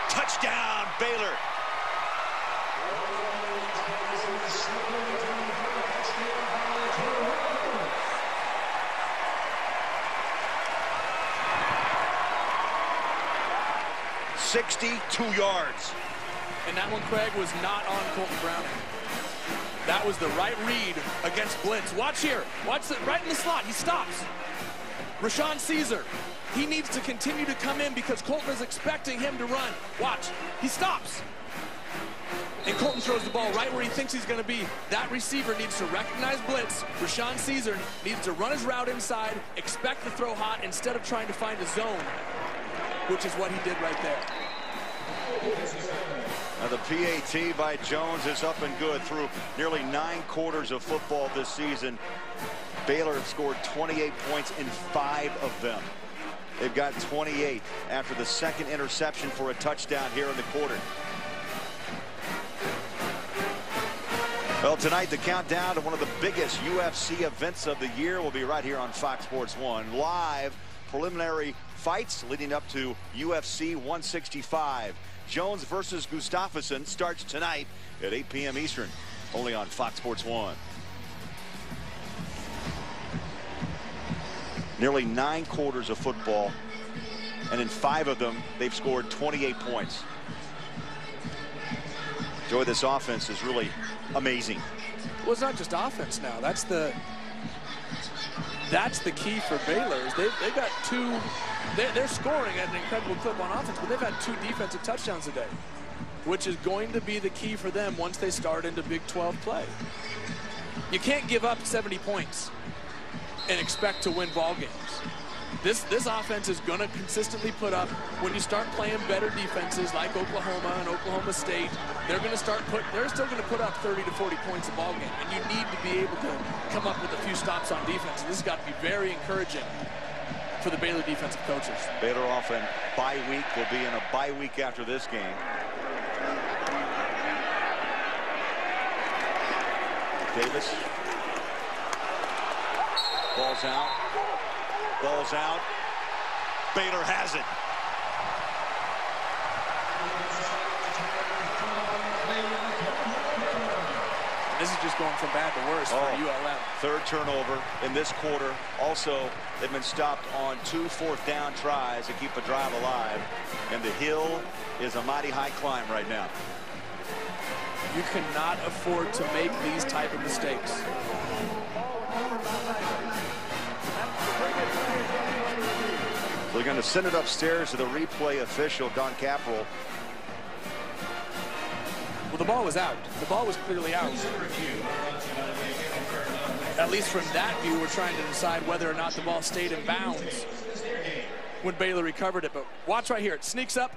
Touchdown, Baylor. $62 yards. And that one, Craig, was not on Colton Browning. That was the right read against blitz. Watch here. Watch it right in the slot. He stops. Rashawn Caesar. He needs to continue to come in because Colton is expecting him to run. Watch. He stops. And Colton throws the ball right where he thinks he's going to be. That receiver needs to recognize blitz. Rashawn Caesar needs to run his route inside, expect the throw hot instead of trying to find a zone, which is what he did right there. Now the PAT by Jones is up and good through nearly 9 quarters of football this season. Baylor have scored 28 points in 5 of them. They've got 28 after the second interception for a touchdown here in the quarter. Well, tonight the countdown to one of the biggest UFC events of the year will be right here on Fox Sports 1. Live preliminary fights leading up to UFC 165. Jones versus Gustafsson starts tonight at 8 p.m. Eastern, only on Fox Sports 1. Nearly 9 quarters of football, and in 5 of them, they've scored 28 points. Joey, this offense is really amazing. Well, it's not just offense now. That's the key for Baylor. They've got 2. They're scoring at an incredible clip on offense, but they've had 2 defensive touchdowns today, which is going to be the key for them once they start into Big 12 play. You can't give up 70 points and expect to win ball games. This offense is going to consistently put up, when you start playing better defenses like Oklahoma and Oklahoma State, they're still going to put up 30 to 40 points a ball game, and you need to be able to come up with a few stops on defense. And this has got to be very encouraging for the Baylor defensive coaches. Baylor off in bye week. They'll be in a bye week after this game. Davis. Ball's out. Ball's out. Baylor has it. This is just going from bad to worse for ULM. 3rd turnover in this quarter. Also, they've been stopped on 2 4th down tries to keep the drive alive. And the hill is a mighty high climb right now. You cannot afford to make these type of mistakes. They're going to send it upstairs to the replay official, Don Capral. Well, the ball was out. The ball was clearly out. At least from that view, we're trying to decide whether or not the ball stayed in bounds when Baylor recovered it. But watch right here. It sneaks up.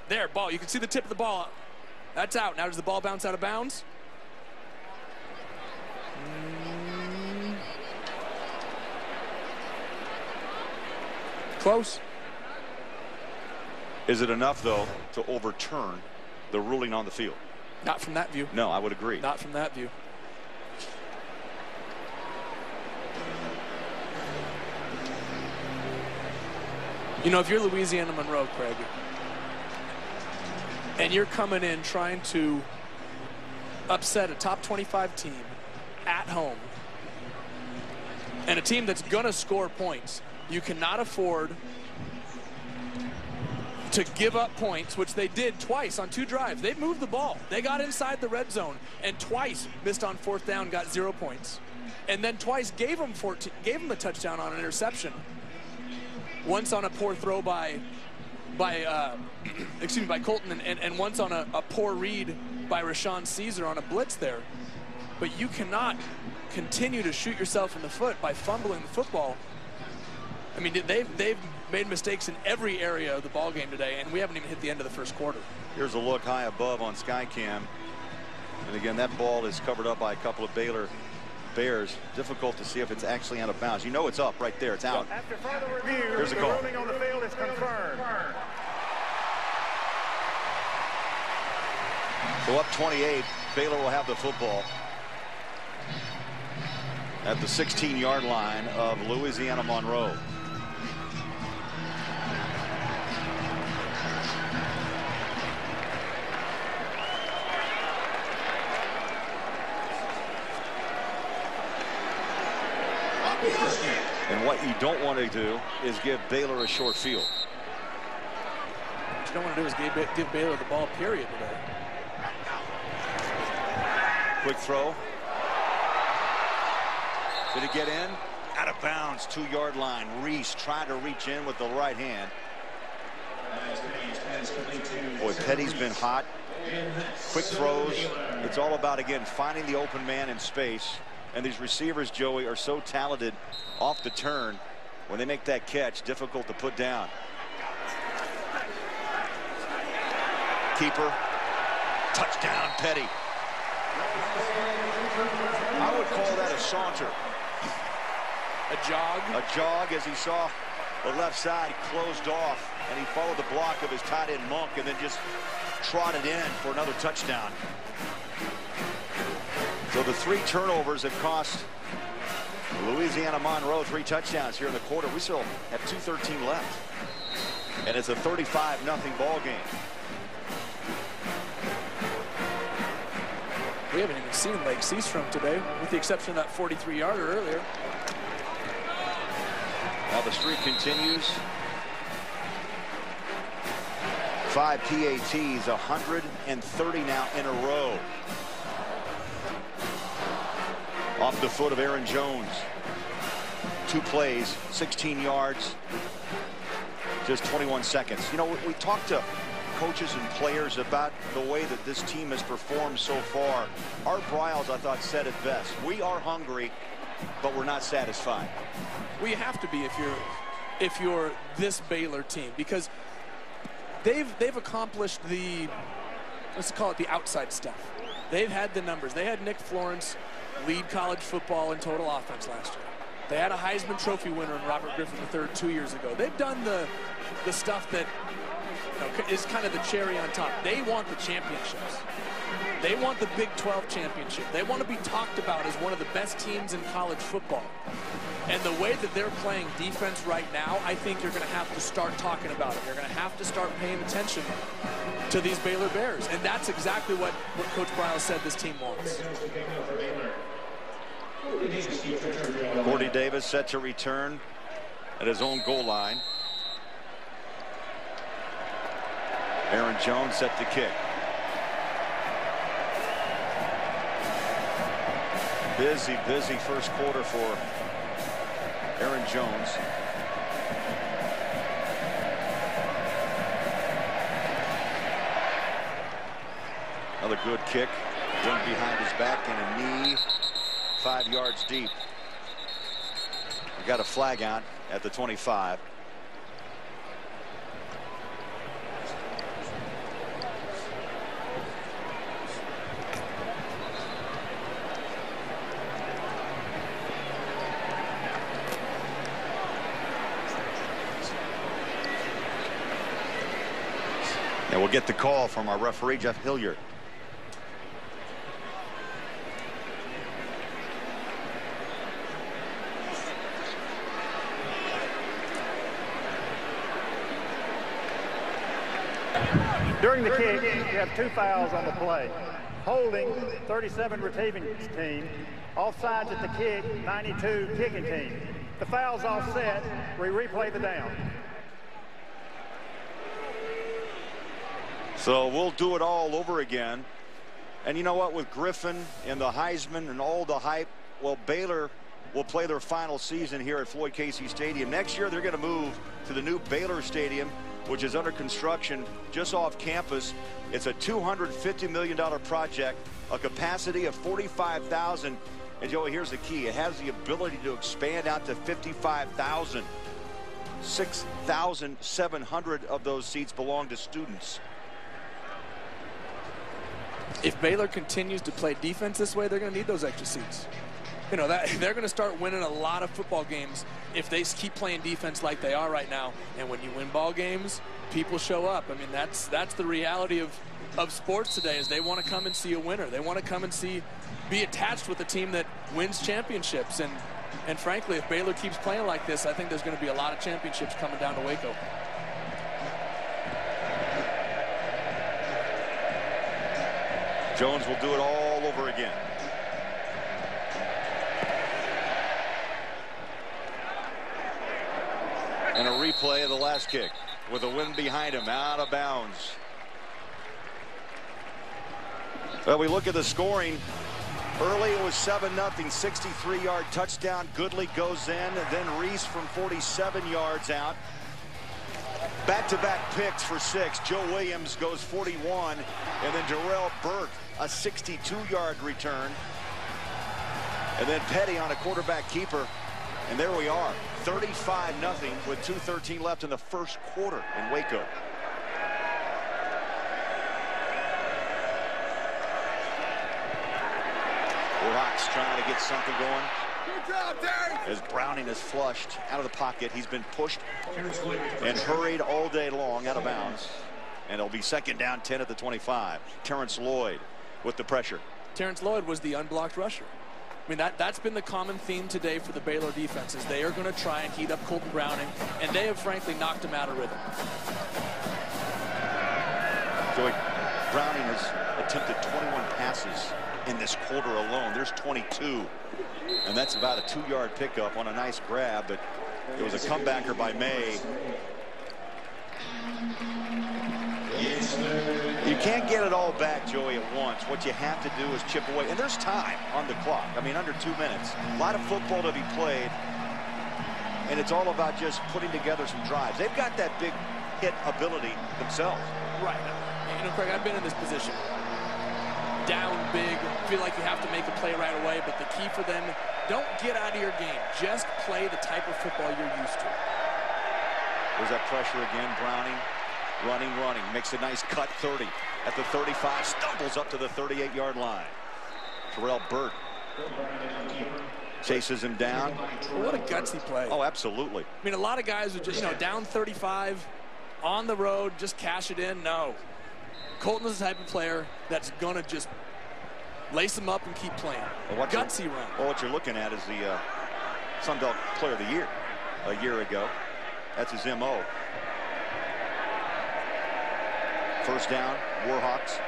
There, ball. You can see the tip of the ball. That's out. Now does the ball bounce out of bounds? Close. Is it enough, though, to overturn the ruling on the field? Not from that view. No, I would agree. Not from that view. You know, if you're Louisiana Monroe, Craig, and you're coming in trying to upset a top 25 team at home, and a team that's going to score points, you cannot afford to give up points, which they did twice on 2 drives. They moved the ball. They got inside the red zone and twice missed on 4th down, got 0 points. And then twice gave them a touchdown on an interception. Once on a poor throw by Colton, and once on a poor read by Rashawn Caesar on a blitz there. But you cannot continue to shoot yourself in the foot by fumbling the football. I mean, they've made mistakes in every area of the ball game today, and we haven't even hit the end of the first quarter. Here's a look high above on Skycam. And again, that ball is covered up by a couple of Baylor Bears. Difficult to see if it's actually out of bounds. You know it's up right there. It's out. After further review, here's a the call. ruling on the field is confirmed. So up 28, Baylor will have the football at the 16-yard line of Louisiana Monroe. And what you don't want to do is give Baylor a short field. What you don't want to do is give Baylor the ball, period, today. Quick throw. Did it get in? Out of bounds, 2-yard line. Reese tried to reach in with the right hand. Boy, Petty's been hot. Quick throws. It's all about, again, finding the open man in space. And these receivers, Joey, are so talented off the turn. When they make that catch, difficult to put down. Keeper. Touchdown, Petty. I would call that a saunter. A jog? A jog as he saw the left side closed off, and he followed the block of his tight end Monk and then just trotted in for another touchdown. So the 3 turnovers have cost Louisiana Monroe 3 touchdowns here in the quarter. We still have 2:13 left. And it's a 35-0 ball game. We haven't even seen Lake Seastrom today, with the exception of that 43-yarder earlier. Now the streak continues. 5 PATs, 130 now in a row. Off the foot of Aaron Jones. 2 plays, 16 yards, just 21 seconds. You know, we talked to coaches and players about the way that this team has performed so far. Art Briles, I thought, said it best. We are hungry, but we're not satisfied. Well, you have to be if you're this Baylor team, because they've accomplished the, let's call it the outside stuff. They've had the numbers. They had Nick Florence lead college football in total offense last year. They had a Heisman Trophy winner in Robert Griffin III 2 years ago. They've done the stuff that, you know, is kind of the cherry on top. They want the championships. They want the Big 12 championship. They want to be talked about as one of the best teams in college football. And the way that they're playing defense right now, I think you're going to have to start talking about it. You're going to have to start paying attention to these Baylor Bears. And that's exactly what Coach Briles said this team wants. Cordy Davis set to return at his own goal line. Aaron Jones set to kick. Busy first quarter for Aaron Jones. Another good kick. One behind his back and a knee 5 yards deep. We got a flag out at the 25. And we'll get the call from our referee, Jeff Hilliard. During the kick, you have 2 fouls on the play. Holding, 37 receiving team. Offsides at the kick, 92 kicking team. The foul's offset. We replay the down. So we'll do it all over again. And you know what, with Griffin and the Heisman and all the hype, well, Baylor will play their final season here at Floyd Casey Stadium. Next year, they're going to move to the new Baylor Stadium, which is under construction just off campus. It's a $250 million project, a capacity of 45,000. And Joey, here's the key. It has the ability to expand out to 55,000. 6,700 of those seats belong to students. If Baylor continues to play defense this way, they're going to need those extra seats. you know, that they're going to start winning a lot of football games if they keep playing defense like they are right now. And when you win ball games, people show up. I mean, that's the reality of sports today, is they want to come and see a winner. They want to come and be attached with a team that wins championships. And frankly, if Baylor keeps playing like this, I think there's going to be a lot of championships coming down to Waco. Jones will do it all over again. And a replay of the last kick with a wind behind him, out of bounds. Well, we look at the scoring. Early it was 7-0, 63-yard touchdown. Goodley goes in, and then Reese from 47 yards out. Back-to-back picks for 6. Joe Williams goes 41, and then Darrell Burt, a 62-yard return. And then Petty on a quarterback keeper. And there we are, 35-0 with 2:13 left in the first quarter in Waco. Warhawks trying to get something going. Good job, Terry. As Browning is flushed out of the pocket, he's been pushed and hurried all day long out of bounds. And it'll be second down, 10 at the 25. Terrence Lloyd with the pressure. Terrence Lloyd was the unblocked rusher. I mean, that's been the common theme today for the Baylor defense, is they are going to try and heat up Colton Browning, and they have frankly knocked him out of rhythm. Joey, Browning has attempted 21 passes in this quarter alone. There's 22, and that's about a 2-yard pickup on a nice grab, but it was a comebacker by May. You can't get it all back, Joey, at once. What you have to do is chip away. And there's time on the clock. I mean, under 2 minutes. A lot of football to be played. And it's all about just putting together some drives. They've got that big hit ability themselves. Right. You know, Craig, I've been in this position. Down big. Feel like you have to make a play right away. But the key for them, don't get out of your game. Just play the type of football you're used to. There's that pressure again. Browning. Running, makes a nice cut, 30 at the 35, stumbles up to the 38-yard line. Terrell Burt chases him down. What a gutsy play. Oh, absolutely. I mean, a lot of guys are just, you know, down 35 on the road, just cash it in. No. Colton is the type of player that's going to just lace him up and keep playing. Well, gutsy run. Well, what you're looking at is the Sun Belt Player of the Year a year ago. That's his M.O. First down, Warhawks.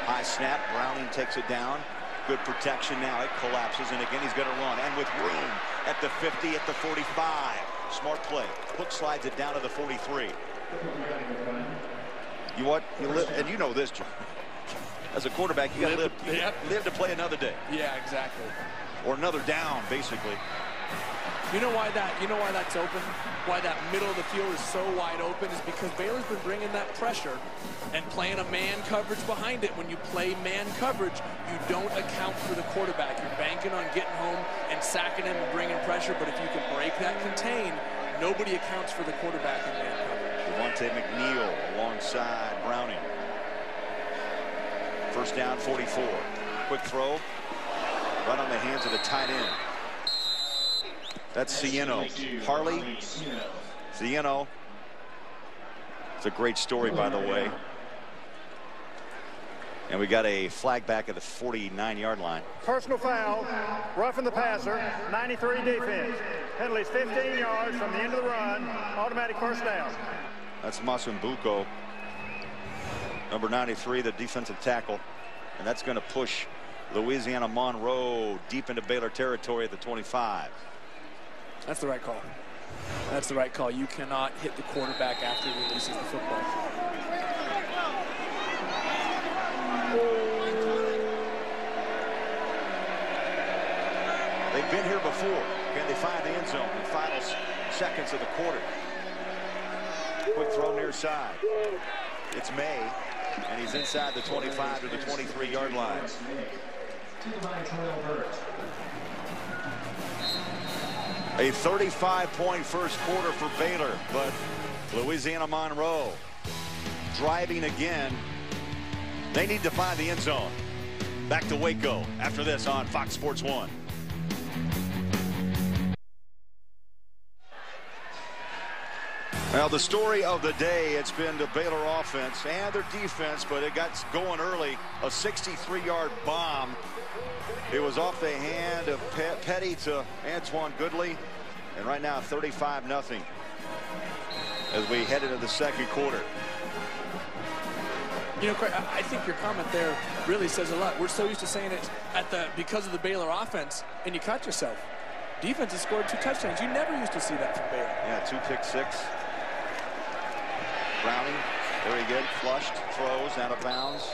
High snap, Browning takes it down. Good protection now, it collapses, and again he's going to run. And with room at the 50, at the 45. Smart play. Hook slides it down to the 43. You what? You live, and you know this, John. As a quarterback, you got to live to play another day. Yeah, exactly. Or another down, basically. You know why that's open? Why that middle of the field is so wide open is because Baylor's been bringing that pressure and playing a man coverage behind it. When you play man coverage, you don't account for the quarterback. You're banking on getting home and sacking him and bringing pressure, but if you can break that contain, nobody accounts for the quarterback in man coverage. Devontae McNeil alongside Browning. First down, 44. Quick throw. Right on the hands of the tight end. That's Cieno. Harley, Cieno. It's a great story, by the way. And we got a flag back at the 49-yard line. Personal foul, roughing the passer, 93 defense. Penalties 15 yards from the end of the run, automatic first down. That's Masumbuko, number 93, the defensive tackle. And that's going to push Louisiana Monroe deep into Baylor territory at the 25. That's the right call. That's the right call. You cannot hit the quarterback after he releases the football. They've been here before. Can they find the end zone in the final seconds of the quarter? Quick throw near side. It's May, and he's inside the 25 to the 23-yard line. A 35-point first quarter for Baylor, but Louisiana Monroe driving again. They need to find the end zone. Back to Waco after this on Fox Sports 1. Well, the story of the day, it's been the Baylor offense and their defense, but it got going early. A 63-yard bomb. It was off the hand of Petty to Antoine Goodley. And right now, 35-0 as we head into the second quarter. You know, Craig, I think your comment there really says a lot. We're so used to saying it because of the Baylor offense, and you caught yourself. Defense has scored 2 touchdowns. You never used to see that from Baylor. Yeah, 2 pick six. Browning, very good, flushed, throws out of bounds.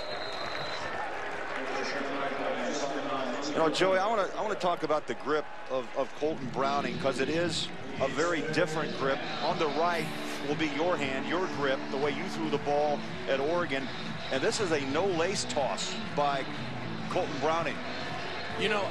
You know, Joey, I want to talk about the grip of Colton Browning, because it is a very different grip. On the right will be your hand, your grip, the way you threw the ball at Oregon. And this is a no-lace toss by Colton Browning. You know,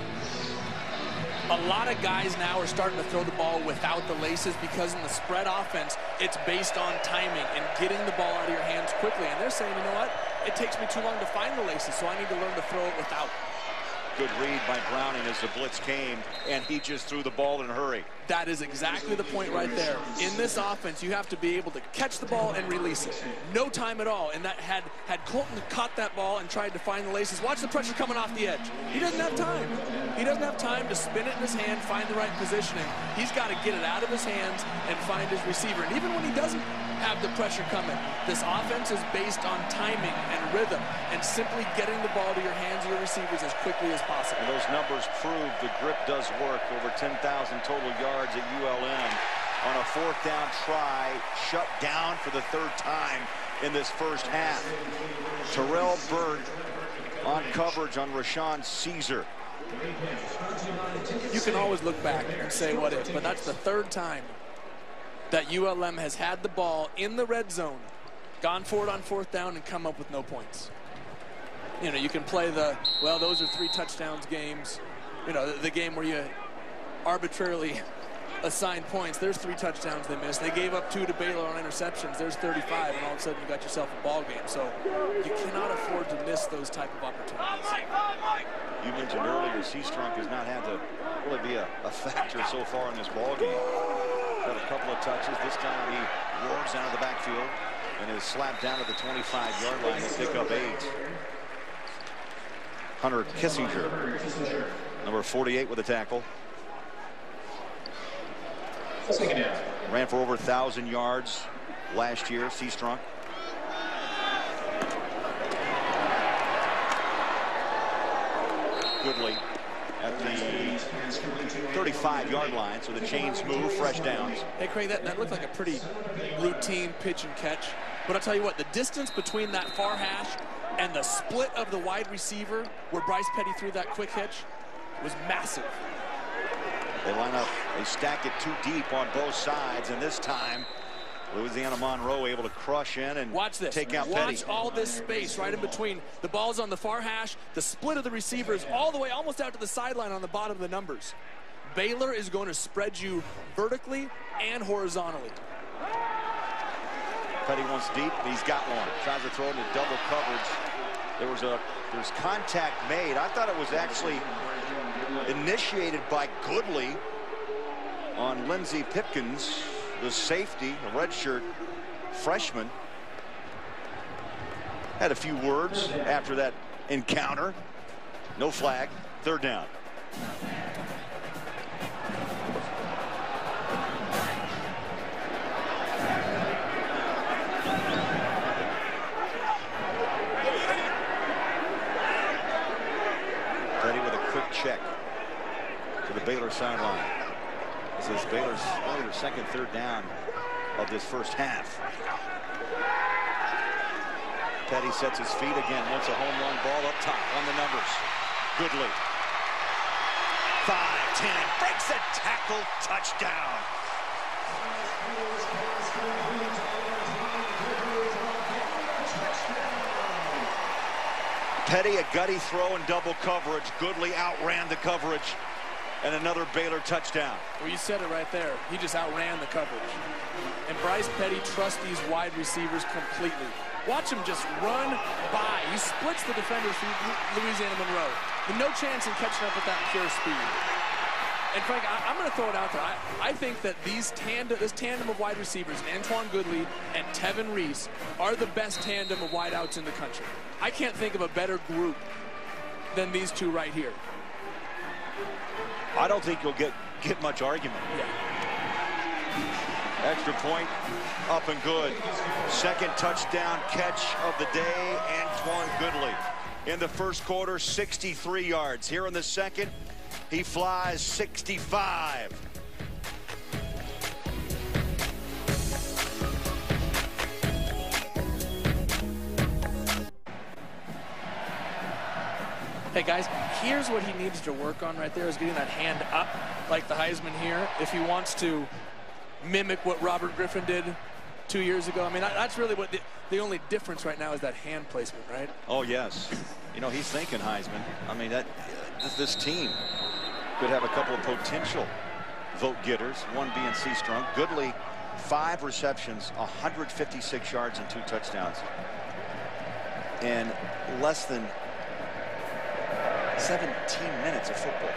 a lot of guys now are starting to throw the ball without the laces, because in the spread offense, it's based on timing and getting the ball out of your hands quickly. And they're saying, you know what? It takes me too long to find the laces, so I need to learn to throw it without. Good read by Browning as the blitz came, and he just threw the ball in a hurry. That is exactly the point right there. In this offense, you have to be able to catch the ball and release it. No time at all. And that had Colton caught that ball and tried to find the laces, watch the pressure coming off the edge. He doesn't have time. He doesn't have time to spin it in his hand, find the right positioning. He's got to get it out of his hands and find his receiver. And even when he doesn't have the pressure coming, this offense is based on timing and rhythm and simply getting the ball to your hands of your receivers as quickly as possible. And those numbers prove the grip does work. Over 10,000 total yards at ULM on a 4th down try, shut down for the 3rd time in this first half. Terrell Burt on coverage on Rashawn Caesar. You can always look back and say what if, but that's the 3rd time that ULM has had the ball in the red zone, gone for it on 4th down, and come up with no points. You know, you can play well, those are 3 touchdowns games. You know, the game where you arbitrarily assign points. There's 3 touchdowns they missed. They gave up 2 to Baylor on interceptions. There's 35, and all of a sudden you got yourself a ball game. So you cannot afford to miss those type of opportunities. You mentioned earlier, Seastrunk has not had to really be a factor so far in this ball game. Got a couple of touches. This time he roars out of the backfield and is slapped down at the 25-yard line to pick up 8. Hunter Kissinger, number 48, with a tackle. Ran for over 1,000 yards last year, Seastrunk. Goodley at the 35-yard line, so the chains move, fresh downs. Hey, Craig, that looked like a pretty routine pitch and catch. But I'll tell you what, the distance between that far hash and the split of the wide receiver where Bryce Petty threw that quick hitch was massive. They line up, they stack it too deep on both sides, and this time Louisiana Monroe able to crush in and watch this. Take out Watch Petty. all this space right in between. The ball's on the far hash, the split of the receivers all the way almost out to the sideline on the bottom of the numbers. Baylor is going to spread you vertically and horizontally. Petty wants deep, he's got one. Tries to throw it into double coverage. There's contact made. I thought it was actually initiated by Goodley on Lindsey Pipkins, the safety, the redshirt freshman. Had a few words after that encounter. No flag, 3rd down. Petty with a quick check to the Baylor sideline. This is Baylor's 2nd, 3rd down of this first half. Petty sets his feet again, wants a home run ball up top on the numbers. Goodley. 5-10, breaks a tackle, touchdown. Petty, a gutty throw in double coverage. Goodley outran the coverage, and another Baylor touchdown. Well, you said it right there. He just outran the coverage. And Bryce Petty trusts these wide receivers completely. Watch him just run by. He splits the defenders from Louisiana Monroe. With no chance in catching up with that pure speed. And Frank, I'm going to throw it out there. I think that this tandem of wide receivers, Antoine Goodley and Tevin Reese, are the best tandem of wideouts in the country. I can't think of a better group than these two right here. I don't think you'll get much argument. Yeah. Extra point, up and good. Second touchdown catch of the day, Antoine Goodley. In the first quarter, 63 yards. Here in the second, he flies 65. Hey guys, here's what he needs to work on right there, is getting that hand up like the Heisman here if he wants to mimic what Robert Griffin did 2 years ago. I mean, that's really what the only difference right now is that hand placement, right? Oh, yes. You know, he's thinking Heisman. I mean, this team could have a couple of potential vote getters, one being C-Strunk. Goodley, 5 receptions, 156 yards and 2 touchdowns. And less than 17 minutes of football.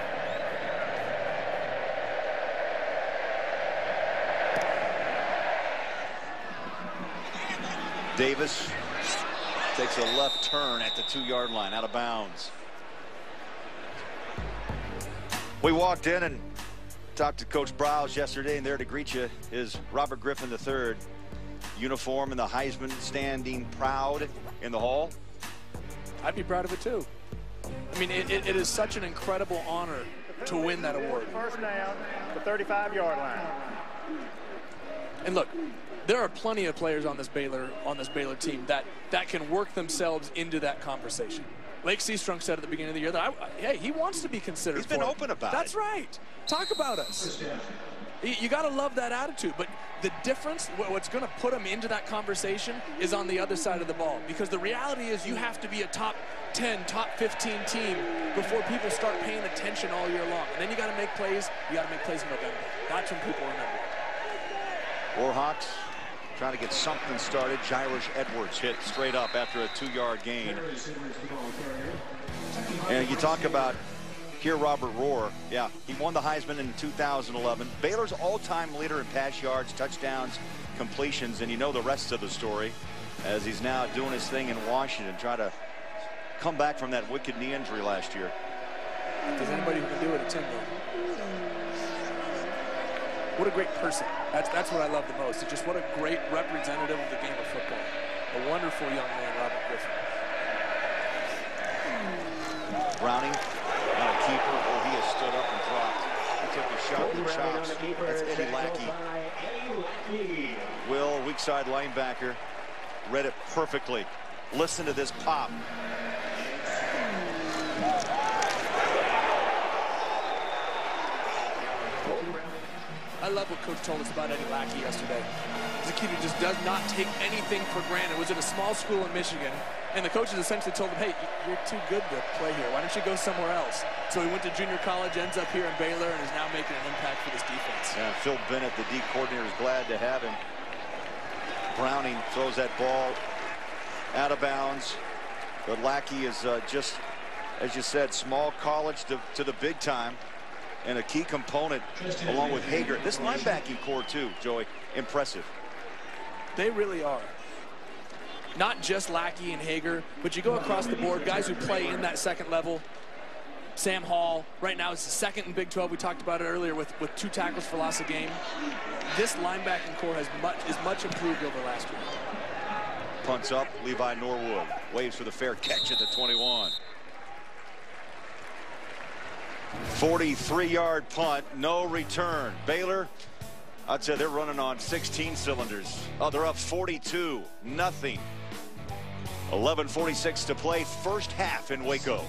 Davis takes a left turn at the 2-yard line, out of bounds. We walked in and talked to Coach Browse yesterday, and there to greet you is Robert Griffin III. Uniform and the Heisman standing proud in the hall. I'd be proud of it too. I mean, it is such an incredible honor to win that award. First down, the 35-yard line. And look, there are plenty of players on this Baylor team that can work themselves into that conversation. Lake Seastrunk said at the beginning of the year that hey, he wants to be considered. He's been open about it. That's right. Talk about us. You got to love that attitude. But the difference, what's going to put him into that conversation, is on the other side of the ball. Because the reality is, you have to be a top 10, top 15 team before people start paying attention all year long. And then you got to make plays. You got to make plays in November. That's when people remember. Warhawks trying to get something started. Jairish Edwards hit straight up after a 2-yard gain. And you talk about here, Robert Rohr. Yeah, he won the Heisman in 2011. Baylor's all-time leader in pass yards, touchdowns, completions, and you know the rest of the story as he's now doing his thing in Washington, trying to come back from that wicked knee injury last year. If there's anybody who can do it, it's him, though. What a great person. That's what I love the most. It's just what a great representative of the game of football. A wonderful young man, Robert Griffin. Browning, not a keeper. Oh, he has stood up and dropped. He took a shot with the chops. That's Eddie Lackey. Will, weak side linebacker, read it perfectly. Listen to this pop. I love what Coach told us about Eddie Lackey yesterday. He's a kid who just does not take anything for granted. Was at a small school in Michigan, and the coaches essentially told him, hey, you're too good to play here. Why don't you go somewhere else? So he went to junior college, ends up here in Baylor, and is now making an impact for this defense. Yeah, Phil Bennett, the D coordinator, is glad to have him. Browning throws that ball out of bounds. But Lackey is just, as you said, small college to the big time. And a key component along with Hager. This linebacking core too, Joey, impressive. They really are. Not just Lackey and Hager, but you go across the board, guys who play in that second level. Sam Hall, right now is the second in Big 12. We talked about it earlier with 2 tackles for loss of game. This linebacking core is much improved over last year. Punts up, Levi Norwood waves for the fair catch at the 21. 43-yard punt, no return. Baylor, I'd say they're running on 16 cylinders. Oh, they're up 42-0. 11:46 to play, first half in Waco.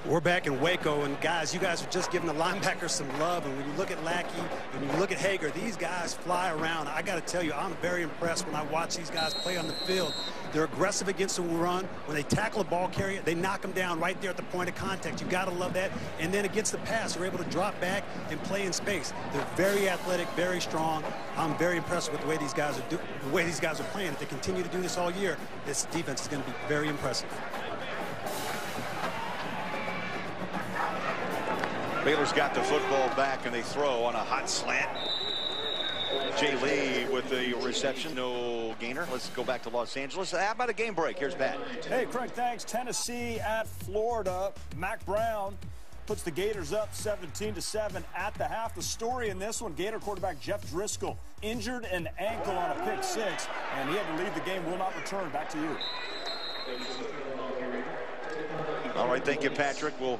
We're back in Waco, and guys, you guys are just giving the linebackers some love. And when you look at Lackey and you look at Hager, these guys fly around. I got to tell you, I'm very impressed when I watch these guys play on the field. They're aggressive against the run. When they tackle a ball carrier, they knock them down right there at the point of contact. You got to love that. And then against the pass, they're able to drop back and play in space. They're very athletic, very strong. I'm very impressed with the way these guys are playing. If they continue to do this all year, this defense is going to be very impressive. Baylor's got the football back, and they throw on a hot slant. Jay Lee with the reception, no gainer. Let's go back to Los Angeles. How about a game break? Here's Pat. Hey, Craig, thanks. Tennessee at Florida. Mac Brown puts the Gators up 17-7 at the half. The story in this one, Gator quarterback Jeff Driscoll injured an ankle on a pick six, and he had to leave the game, will not return. Back to you. All right, thank you, Patrick. We'll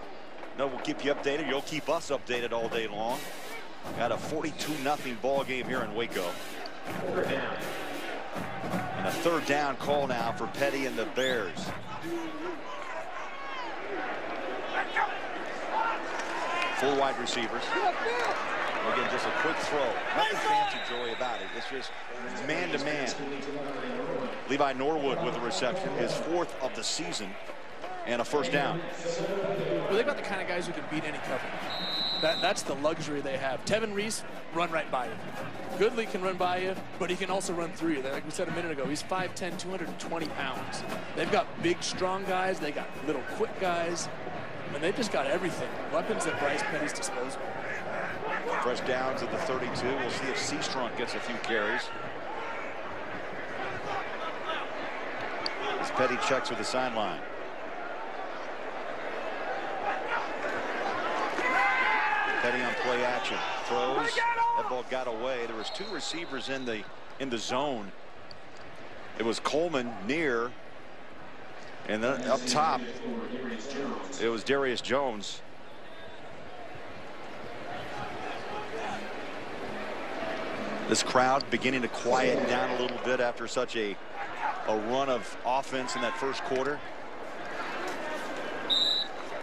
keep you updated. You'll keep us updated all day long. Got a 42-0 ball game here in Waco. And a third down call now for Petty and the Bears. Full wide receivers. Again, just a quick throw. Nothing fancy, Joey, about it. It's just man-to-man. Levi Norwood with the reception, his 4th of the season, and a first down. Well, they've got the kind of guys who can beat any cover. That's the luxury they have. Tevin Reese, run right by you. Goodley can run by you, but he can also run through you. Like we said a minute ago, he's 5'10", 220 pounds. They've got big, strong guys. They got little, quick guys. And they've just got everything. Weapons at Bryce Petty's disposal. Fresh downs at the 32. We'll see if Seastrunk gets a few carries. As Petty checks with the sideline. Petty on play action. Throws. That ball got away. There was 2 receivers in the zone. It was Coleman near. And then up top, it was Darius Jones. This crowd beginning to quiet down a little bit after such a run of offense in that first quarter.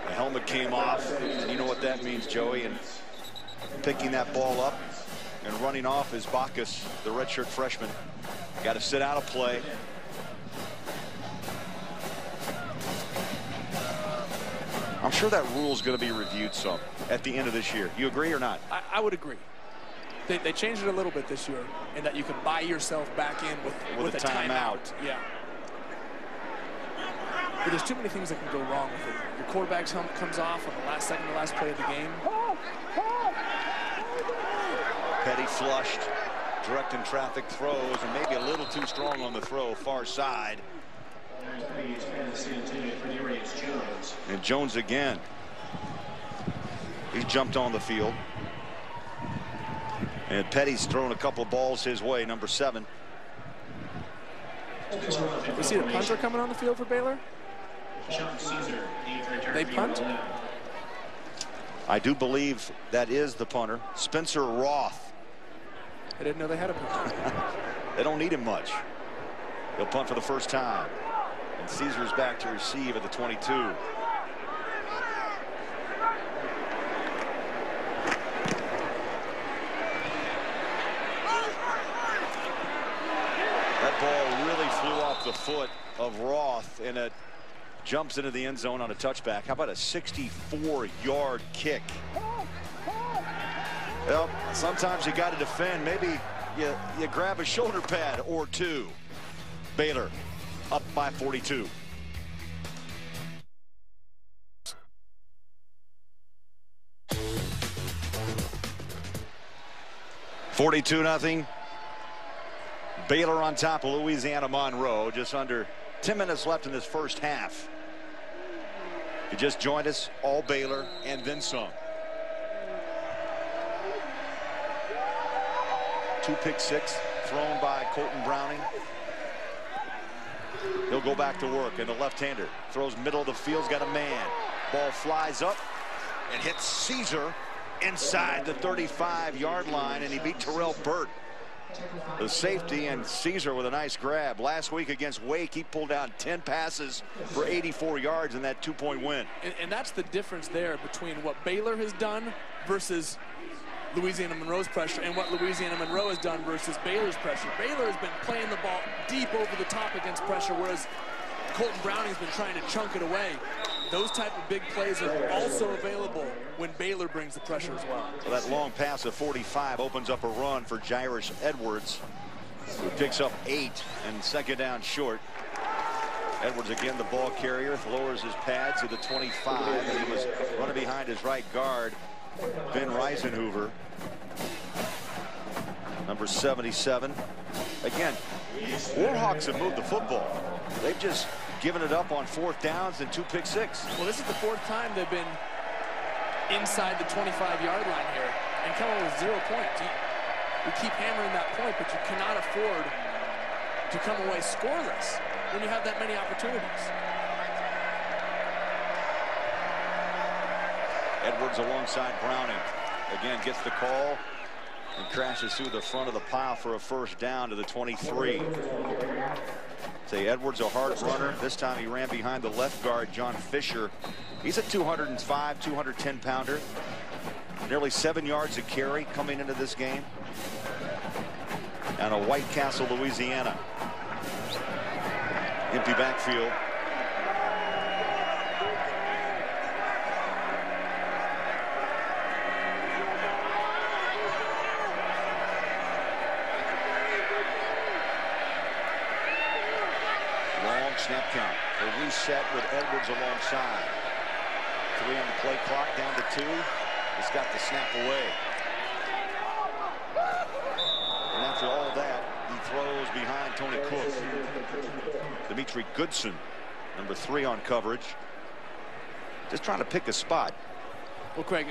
The helmet came off, and you know what that means, Joey. And picking that ball up and running off is Bacchus, the redshirt freshman. Got to sit out of play. I'm sure that rule is going to be reviewed some at the end of this year. You agree or not? I would agree. They changed it a little bit this year in that you can buy yourself back in with a timeout. Yeah. But there's too many things that can go wrong with it. Your quarterback's helmet comes off on the last second, the last play of the game. Petty flushed, directing traffic, throws, and maybe a little too strong on the throw, far side. And Jones again. He's jumped on the field. And Petty's thrown a couple of balls his way, number 7. You see the punter coming on the field for Baylor? They punt? I do believe that is the punter, Spencer Roth. I didn't know they had a punter. They don't need him much. He'll punt for the first time. And Caesar's back to receive at the 22. That ball really flew off the foot of Roth, and it jumps into the end zone on a touchback. How about a 64-yard kick? Well, sometimes you got to defend. Maybe you grab a shoulder pad or two. Baylor up by 42. $42-0. Baylor on top of Louisiana Monroe. Just under 10 minutes left in this first half. You just joined us, all Baylor and then some. 2 pick six thrown by Colton Browning. He'll go back to work, and the left-hander throws middle of the field. He's got a man. Ball flies up and hits Caesar inside the 35-yard line, and he beat Terrell Burt the safety, and Caesar with a nice grab. Last week against Wake, he pulled down 10 passes for 84 yards in that 2-point win. And that's the difference there between what Baylor has done versus Louisiana Monroe's pressure and what Louisiana Monroe has done versus Baylor's pressure. Baylor has been playing the ball deep over the top against pressure, whereas Colton Browning's been trying to chunk it away. Those type of big plays are also available when Baylor brings the pressure as well. Well, that long pass of 45 opens up a run for Jairus Edwards, who picks up 8 and second down short. Edwards again the ball carrier, lowers his pads to the 25, and he was running behind his right guard, Ben Reisenhoover, number 77. Again, Warhawks have moved the football. They've just given it up on 4th downs and 2 pick six. Well, this is the 4th time they've been inside the 25-yard line here and come up with 0 points. We keep hammering that point, but you cannot afford to come away scoreless when you have that many opportunities. Edwards alongside Browning. Again, gets the call and crashes through the front of the pile for a first down to the 23. Say Edwards a hard runner. This time he ran behind the left guard, John Fisher. He's a 205, 210 pounder. Nearly 7 yards a carry coming into this game. Down to White Castle, Louisiana. Empty backfield. Snap count. A reset with Edwards alongside. 3 on the play clock, down to 2. He's got the snap away. And after all that, he throws behind Tony Cook. Dimitri Goodson, number 3 on coverage. Just trying to pick a spot. Well, Craig,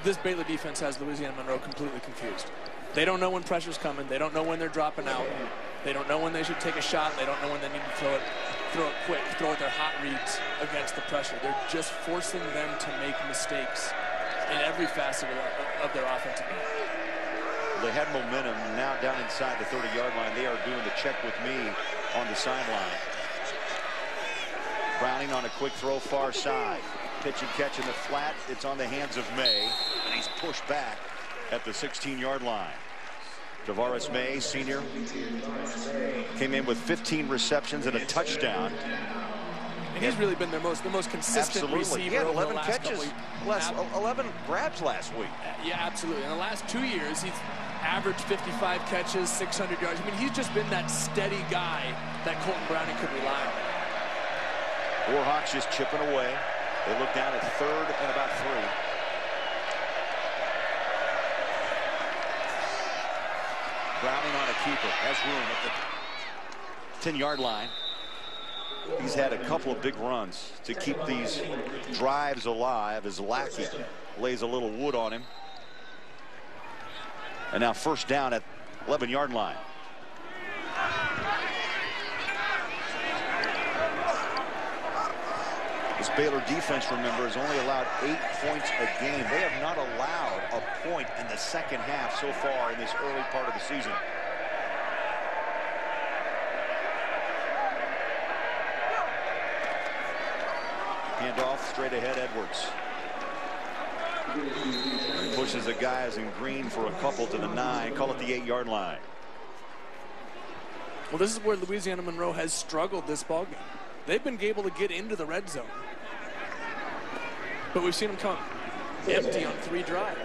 this Baylor defense has Louisiana Monroe completely confused. They don't know when pressure's coming. They don't know when they're dropping out. They don't know when they should take a shot. They don't know when they need to throw it quick, throw it their hot reads against the pressure. They're just forcing them to make mistakes in every facet of their offensive game. They had momentum. Now down inside the 30-yard line, they are doing the check with me on the sideline. Browning on a quick throw far side. Pitch and catch in the flat. It's on the hands of May, and he's pushed back at the 16-yard line. Tavares May, senior, came in with 15 receptions and a touchdown. And he's really been the most consistent receiver. He had 11 catches, 11 grabs last week. Yeah, absolutely. In the last 2 years, he's averaged 55 catches, 600 yards. I mean, he's just been that steady guy that Colton Browning could rely on. Warhawks just chipping away. They look down at 3rd and about 3. Browning on a keeper, has room at the 10-yard line. He's had a couple of big runs to keep these drives alive as Lackey lays a little wood on him. And now first down at 11-yard line. This Baylor defense, remember, has only allowed 8 points a game. They have not allowed a point in the second half so far in this early part of the season. Handoff straight ahead, Edwards. He pushes the guys in green for a couple to the 9. Call it the 8-yard line. Well, this is where Louisiana Monroe has struggled this ballgame. They've been able to get into the red zone, but we've seen them come empty on 3 drives.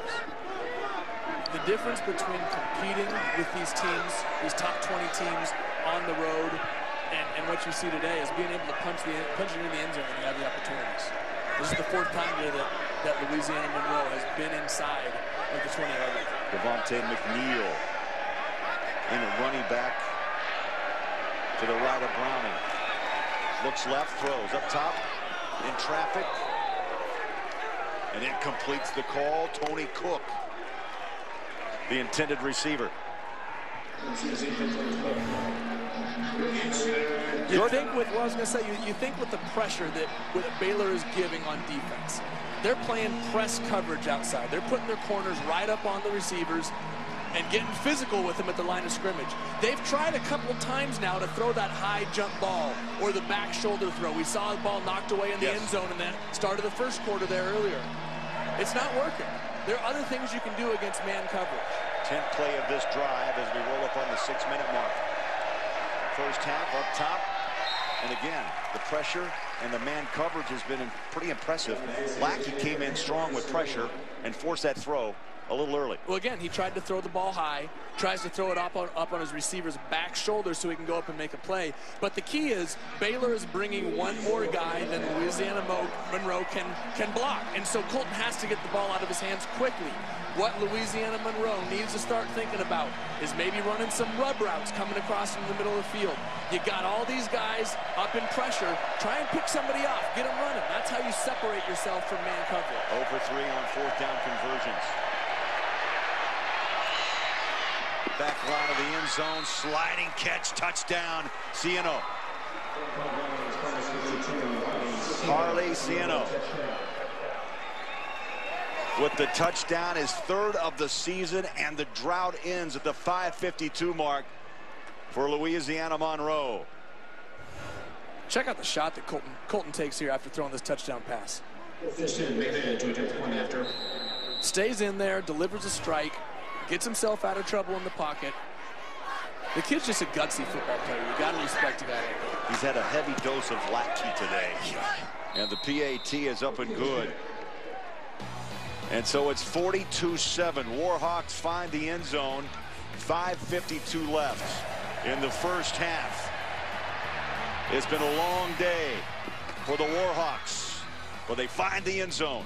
The difference between competing with these teams, these top 20 teams on the road, and what you see today is being able to punch it in the end zone when you have the opportunities. This is the 4th time today that Louisiana Monroe has been inside of the 20-yard line. Devontae McNeil in a running back to the right of Browning. Looks left, throws up top, in traffic, and it completes the call. Tony Cook, the intended receiver. You think with, well, I was going to say, you think with the pressure that Baylor is giving on defense, they're playing press coverage outside. They're putting their corners right up on the receivers. and getting physical with him at the line of scrimmage. They've tried a couple times now to throw that high jump ball or the back shoulder throw. We saw the ball knocked away in the end zone in the start of the first quarter there earlier. It's not working. There are other things you can do against man coverage. 10th play of this drive as we roll up on the 6-minute mark. First half up top. And again, the pressure and the man coverage has been pretty impressive. Lackey came in strong with pressure and forced that throw a little early. Well, again, he tried to throw the ball high, tries to throw it up on his receiver's back shoulder so he can go up and make a play. But the key is Baylor is bringing one more guy than Louisiana Monroe can block. And so Colton has to get the ball out of his hands quickly. What Louisiana Monroe needs to start thinking about is maybe running some rub routes coming across in the middle of the field. You got all these guys up in pressure. Try and pick somebody off. Get them running. That's how you separate yourself from man coverage. 0 for 3 on 4th down conversions. Back line of the end zone. Sliding catch. Touchdown. Ciano. Harley Ciano. With the touchdown, his 3rd of the season, and the drought ends at the 5:52 mark for Louisiana Monroe. Check out the shot that Colton takes here after throwing this touchdown pass. Stays in there, delivers a strike, gets himself out of trouble in the pocket. The kid's just a gutsy football player. You got to respect a guy like that. He's had a heavy dose of lackey today. And the PAT is up and good. And so it's 42-7. Warhawks find the end zone. 5:52 left in the first half. It's been a long day for the Warhawks, but they find the end zone.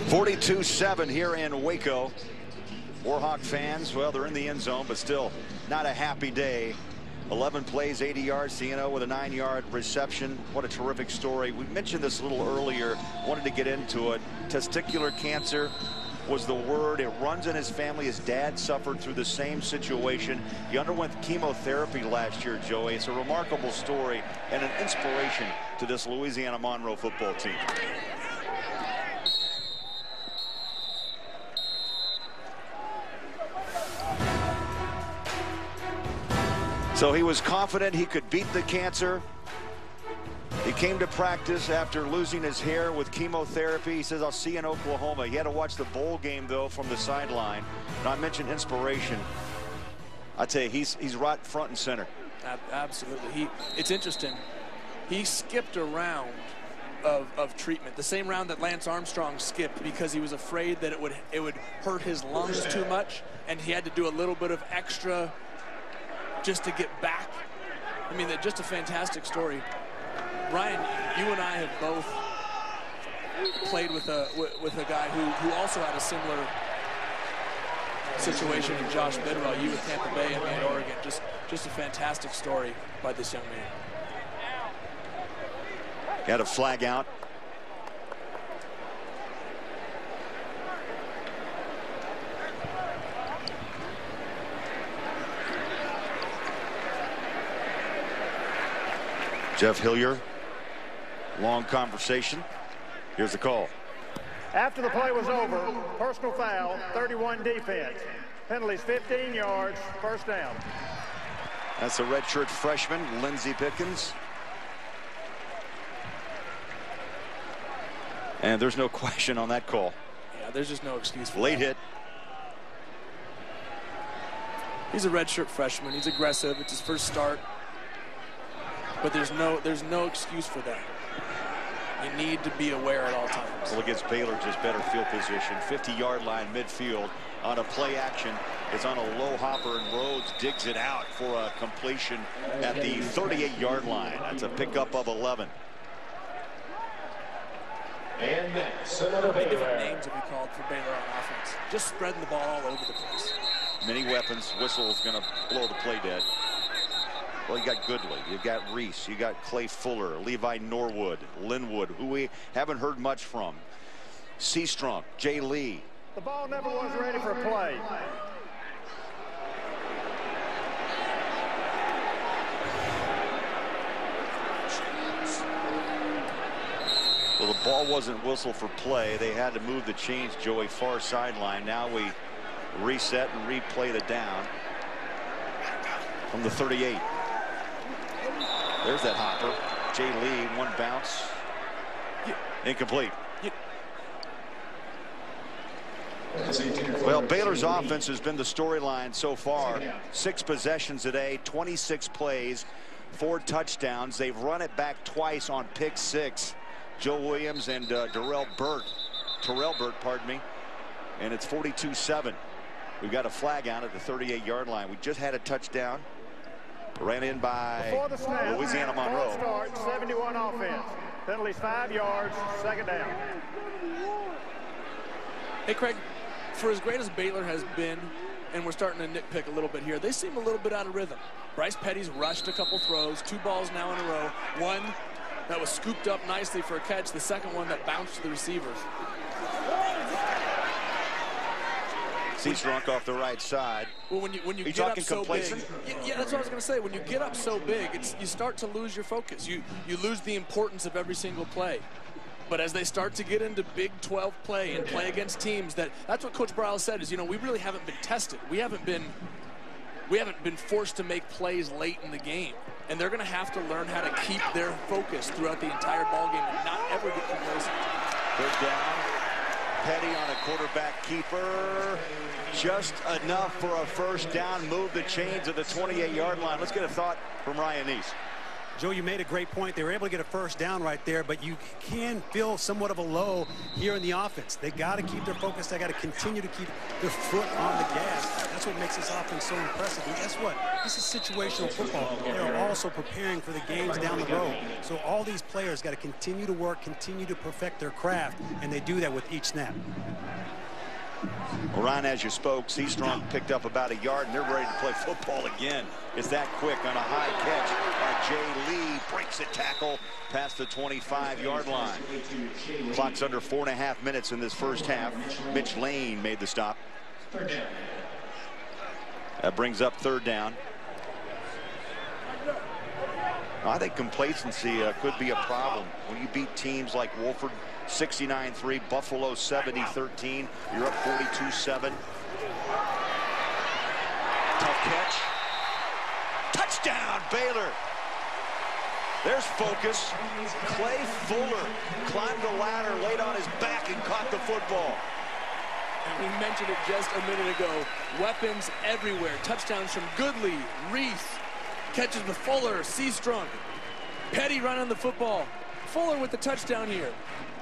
(42-7) here in Waco. Warhawk fans, well, they're in the end zone, but still not a happy day. 11 plays, 80 yards. Ciano with a 9-yard reception. What a terrific story. We mentioned this a little earlier. Wanted to get into it. Testicular cancer was the word. It runs in his family. His dad suffered through the same situation. He underwent chemotherapy last year, Joey. It's a remarkable story and an inspiration to this Louisiana Monroe football team. So he was confident he could beat the cancer. He came to practice after losing his hair with chemotherapy. He says, I'll see you in Oklahoma. He had to watch the bowl game, though, from the sideline. And I mentioned inspiration. I tell you, he's right front and center. Absolutely. It's interesting. He skipped a round of treatment, the same round that Lance Armstrong skipped, because he was afraid that it would hurt his lungs too much, and he had to do a little bit of extra just to get back. I mean, just a fantastic story. Ryan, you and I have both played with a guy who also had a similar situation in Josh Bidwell. You with Tampa Bay and me in Oregon. Just a fantastic story by this young man. Got a flag out. Jeff Hillier, long conversation. Here's the call. After the play was over, personal foul, 31 defense. Penalties 15 yards, first down. That's a redshirt freshman, Lindsey Pickens. And there's no question on that call. Yeah, there's just no excuse for late that. Hit. He's a redshirt freshman. He's aggressive. It's his first start. But there's no excuse for that. You need to be aware at all times. Well, against Baylor, just better field position. 50-yard line midfield on a play action. It's on a low hopper, and Rhodes digs it out for a completion at the 38-yard line. That's a pickup of 11. And how many different names have we called for Baylor on offense? Just spreading the ball all over the place. Many weapons. Whistle's going to blow the play dead. Well, you got Goodley, you got Reese, you got Clay Fuller, Levi Norwood, Linwood, who we haven't heard much from. Seastrunk, Jay Lee. The ball never was ready for play. Well, the ball wasn't whistled for play. They had to move the chains, Joey, far sideline. Now we reset and replay the down from the 38. There's that hopper. Jay Lee, one bounce. Incomplete. Well, Baylor's offense has been the storyline so far. 6 possessions today, 26 plays, 4 touchdowns. They've run it back twice on pick 6. Joe Williams and Terrell Burt, pardon me. And it's 42-7. We've got a flag out at the 38-yard line. We just had a touchdown. Ran in by Louisiana Monroe. Start, 71 offense. Penalties 5 yards, second down. Hey, Craig, for as great as Baylor has been, and we're starting to nitpick a little bit here, they seem a little bit out of rhythm. Bryce Petty's rushed a couple throws, 2 balls now in a row. One that was scooped up nicely for a catch, the second one that bounced to the receivers. Seastrunk off the right side. Well, when you get up so big, yeah, that's what I was going to say. When you get up so big, you start to lose your focus. You lose the importance of every single play. But as they start to get into Big 12 play and play against teams that's what Coach Bryles said is, we really haven't been tested. We haven't been forced to make plays late in the game. And they're going to have to learn how to keep their focus throughout the entire ballgame and not ever get complacent. Third down. Petty on a quarterback keeper. Just enough for a first down. Move the chains at the 28-yard line. Let's get a thought from Ryan Neese. Joe, you made a great point. They were able to get a first down right there, but you can feel somewhat of a low here in the offense. They got to keep their focus. They got to continue to keep their foot on the gas. That's what makes this offense so impressive. And guess what? This is situational football. They're also preparing for the games down the road. So all these players got to continue to work, continue to perfect their craft, and they do that with each snap. Well, Ryan, as you spoke, Seastrunk picked up about a yard, and they're ready to play football again. It's that quick on a high catch by Jay Lee. Breaks a tackle past the 25-yard line. Clock's under 4.5 minutes in this first half. Mitch Lane made the stop. That brings up third down. I think complacency could be a problem when you beat teams like Wolford 69-3, Buffalo 70-13. You're up 42-7. Tough catch. Touchdown, Baylor. There's focus. Clay Fuller climbed the ladder, laid on his back, and caught the football. We mentioned it just a minute ago. Weapons everywhere. Touchdowns from Goodley, Reese, catches with Fuller, Seastrunk, Petty running the football. Fuller with the touchdown here.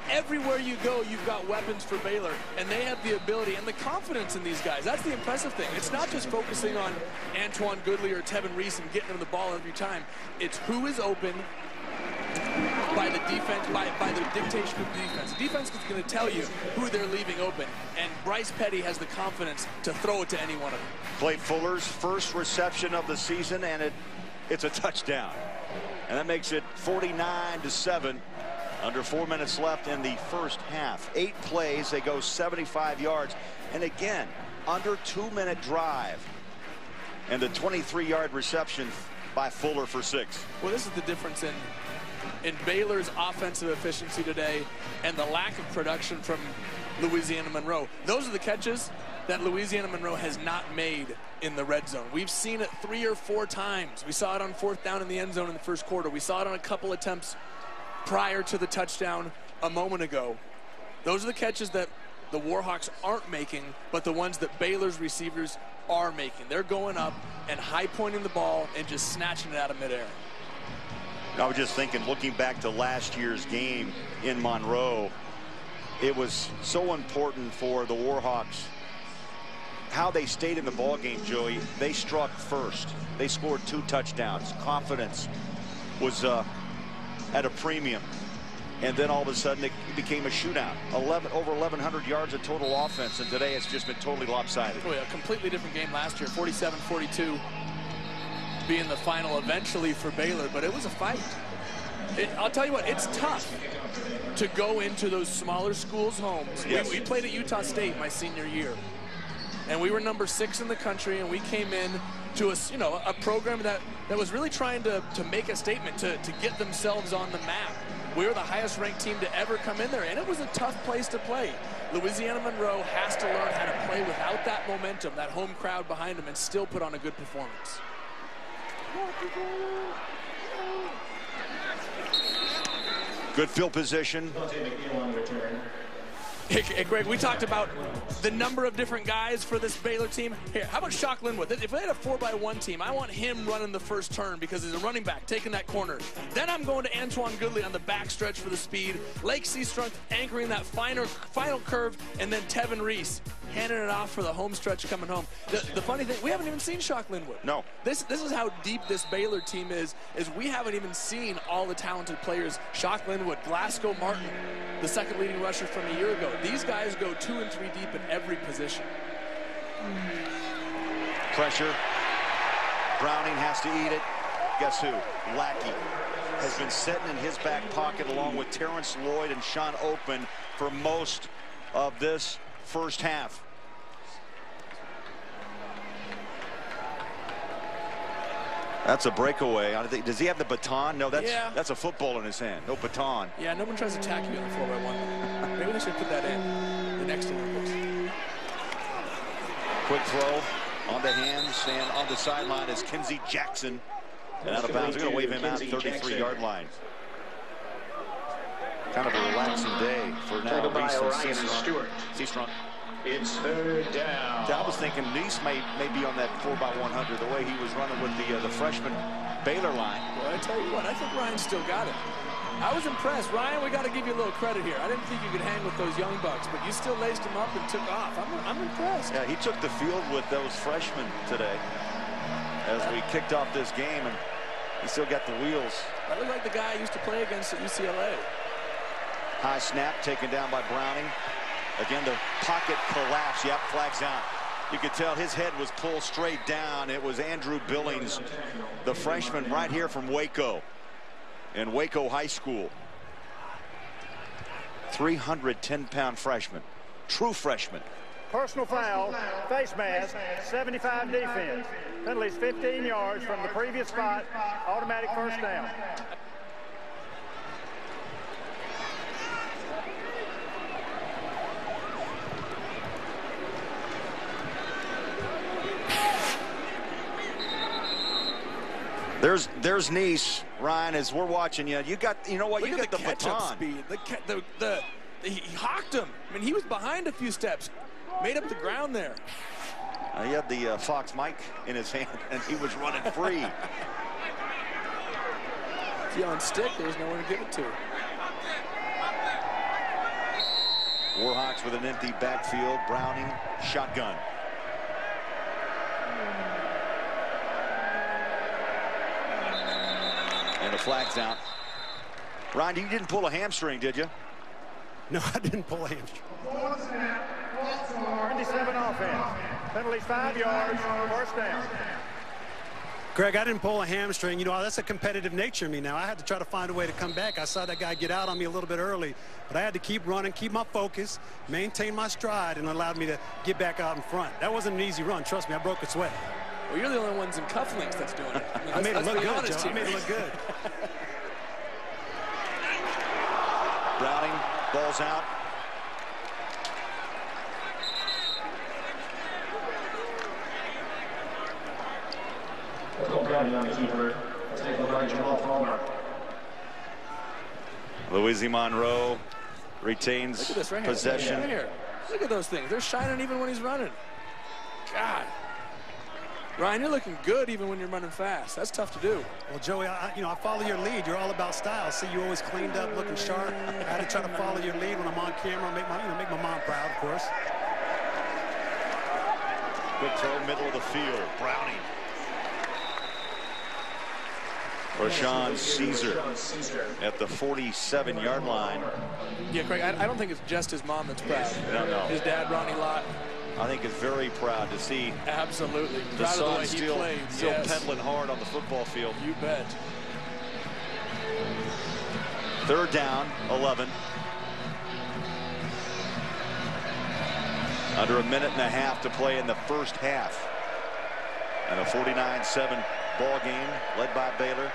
Everywhere you go, you've got weapons for Baylor, and they have the ability and the confidence in these guys. That's the impressive thing. It's not just focusing on Antoine Goodley or Tevin Reese and getting them the ball every time. It's who is open by the defense, by the dictation of the defense. The defense is going to tell you who they're leaving open, and Bryce Petty has the confidence to throw it to any one of them. Clay Fuller's first reception of the season, and it's a touchdown. And that makes it 49-7. Under 4 minutes left in the first half. 8 plays, they go 75 yards. And again, under 2-minute drive. And the 23-yard reception by Fuller for 6. Well, this is the difference in Baylor's offensive efficiency today and the lack of production from Louisiana Monroe. Those are the catches that Louisiana Monroe has not made in the red zone. We've seen it 3 or 4 times. We saw it on 4th down in the end zone in the first quarter. We saw it on a couple attempts prior to the touchdown a moment ago. Those are the catches that the Warhawks aren't making, but the ones that Baylor's receivers are making. They're going up and high pointing the ball and just snatching it out of midair. I was just thinking, looking back to last year's game in Monroe, it was so important for the Warhawks how they stayed in the ball game, Joey. They struck first. They scored 2 touchdowns. Confidence was at a premium, and then all of a sudden it became a shootout. Over 1,100 yards of total offense, and today it's just been totally lopsided. Oh, yeah, a completely different game last year. 47-42 being the final eventually for Baylor, but it was a fight. I'll tell you what, it's tough to go into those smaller schools' homes. Yes. We played at Utah State my senior year, and we were number 6 in the country, and we came in to a program that was really trying to make a statement, to get themselves on the map. We were the highest ranked team to ever come in there, and it was a tough place to play. Louisiana Monroe has to learn how to play without that momentum, that home crowd behind them, and still put on a good performance. Good field position. Hey, Greg, we talked about the number of different guys for this Baylor team. Here, how about Shock Linwood? If we had a 4x1 team, I want him running the first turn because he's a running back, taking that corner. Then I'm going to Antoine Goodley on the backstretch for the speed. Lake Seastrunk anchoring that final curve, and then Tevin Reese handing it off for the home stretch coming home. The funny thing, we haven't even seen Shock Linwood. No. This is how deep this Baylor team is we haven't even seen all the talented players. Shock Linwood, Glasgow Martin, the second leading rusher from a year ago. These guys go 2 and 3 deep in every position. Pressure. Browning has to eat it. Guess who? Lackey has been sitting in his back pocket along with Terrence Lloyd and Sean Oakman for most of this first half. That's a breakaway. I think, does he have the baton? No, that's a football in his hand. No baton. Yeah, no one tries to attack you on the 4x1. Maybe they should put that in the next one. Quick throw on the hands and on the sideline is Kinsey Jackson. And out of bounds. They're going to wave him out 33-yard line. Kind of a relaxing day for now. Seastrunk. It's third down. I was thinking Nice may be on that 4x100 the way he was running with the freshman Baylor line. Well, I tell you what, I think Ryan still got it. I was impressed. Ryan, we got to give you a little credit here. I didn't think you could hang with those young bucks, but you still laced them up and took off. I'm impressed. Yeah, he took the field with those freshmen today as we kicked off this game, and he still got the wheels. That looked like the guy I used to play against at UCLA. High snap taken down by Browning. Again, the pocket collapse. Yep, flags out. You could tell his head was pulled straight down. It was Andrew Billings, the freshman right here from Waco, in Waco High School. 310-pound freshman, true freshman. Personal foul, face mask, 75 defense. Penalties 15 yards from the previous spot, automatic first down. There's Nice, Ryan, as we're watching you. You know what? You got the baton. Speed. He hawked him. I mean, he was behind a few steps, made up the ground there. He had the Fox mic in his hand, and he was running free. If he on stick, there was nowhere to give it to. Warhawks with an empty backfield. Browning, shotgun. And the flag's out. Ryan, you didn't pull a hamstring, did you? No, I didn't pull a hamstring. 27 offense. Penalties 5 yards, first down. Greg, I didn't pull a hamstring. You know, that's a competitive nature in me now. I had to try to find a way to come back. I saw that guy get out on me a little bit early, but I had to keep running, keep my focus, maintain my stride, and allowed me to get back out in front. That wasn't an easy run. Trust me, I broke a sweat. Well, you're the only ones in cufflinks that's doing it. I made it look good, Joe. I made it look good. Browning, ball's out. Louisiana Monroe retains Look at this right possession. Right here. Look at those things. They're shining even when he's running. God. Ryan, you're looking good even when you're running fast. That's tough to do. Well, Joey, I follow your lead. You're all about style. See, you always cleaned up, looking sharp. I had to try to follow your lead when I'm on camera, make my mom proud, of course. Quick throw, middle of the field. Browning. Rashawn Caesar at the 47-yard line. Yeah, Craig, I don't think it's just his mom that's proud. No. His dad, Ronnie Lott. I think is very proud to see absolutely the son still pedaling hard on the football field. You bet. Third down, 11. Under a minute and a half to play in the first half. And a 49-7 ball game led by Baylor.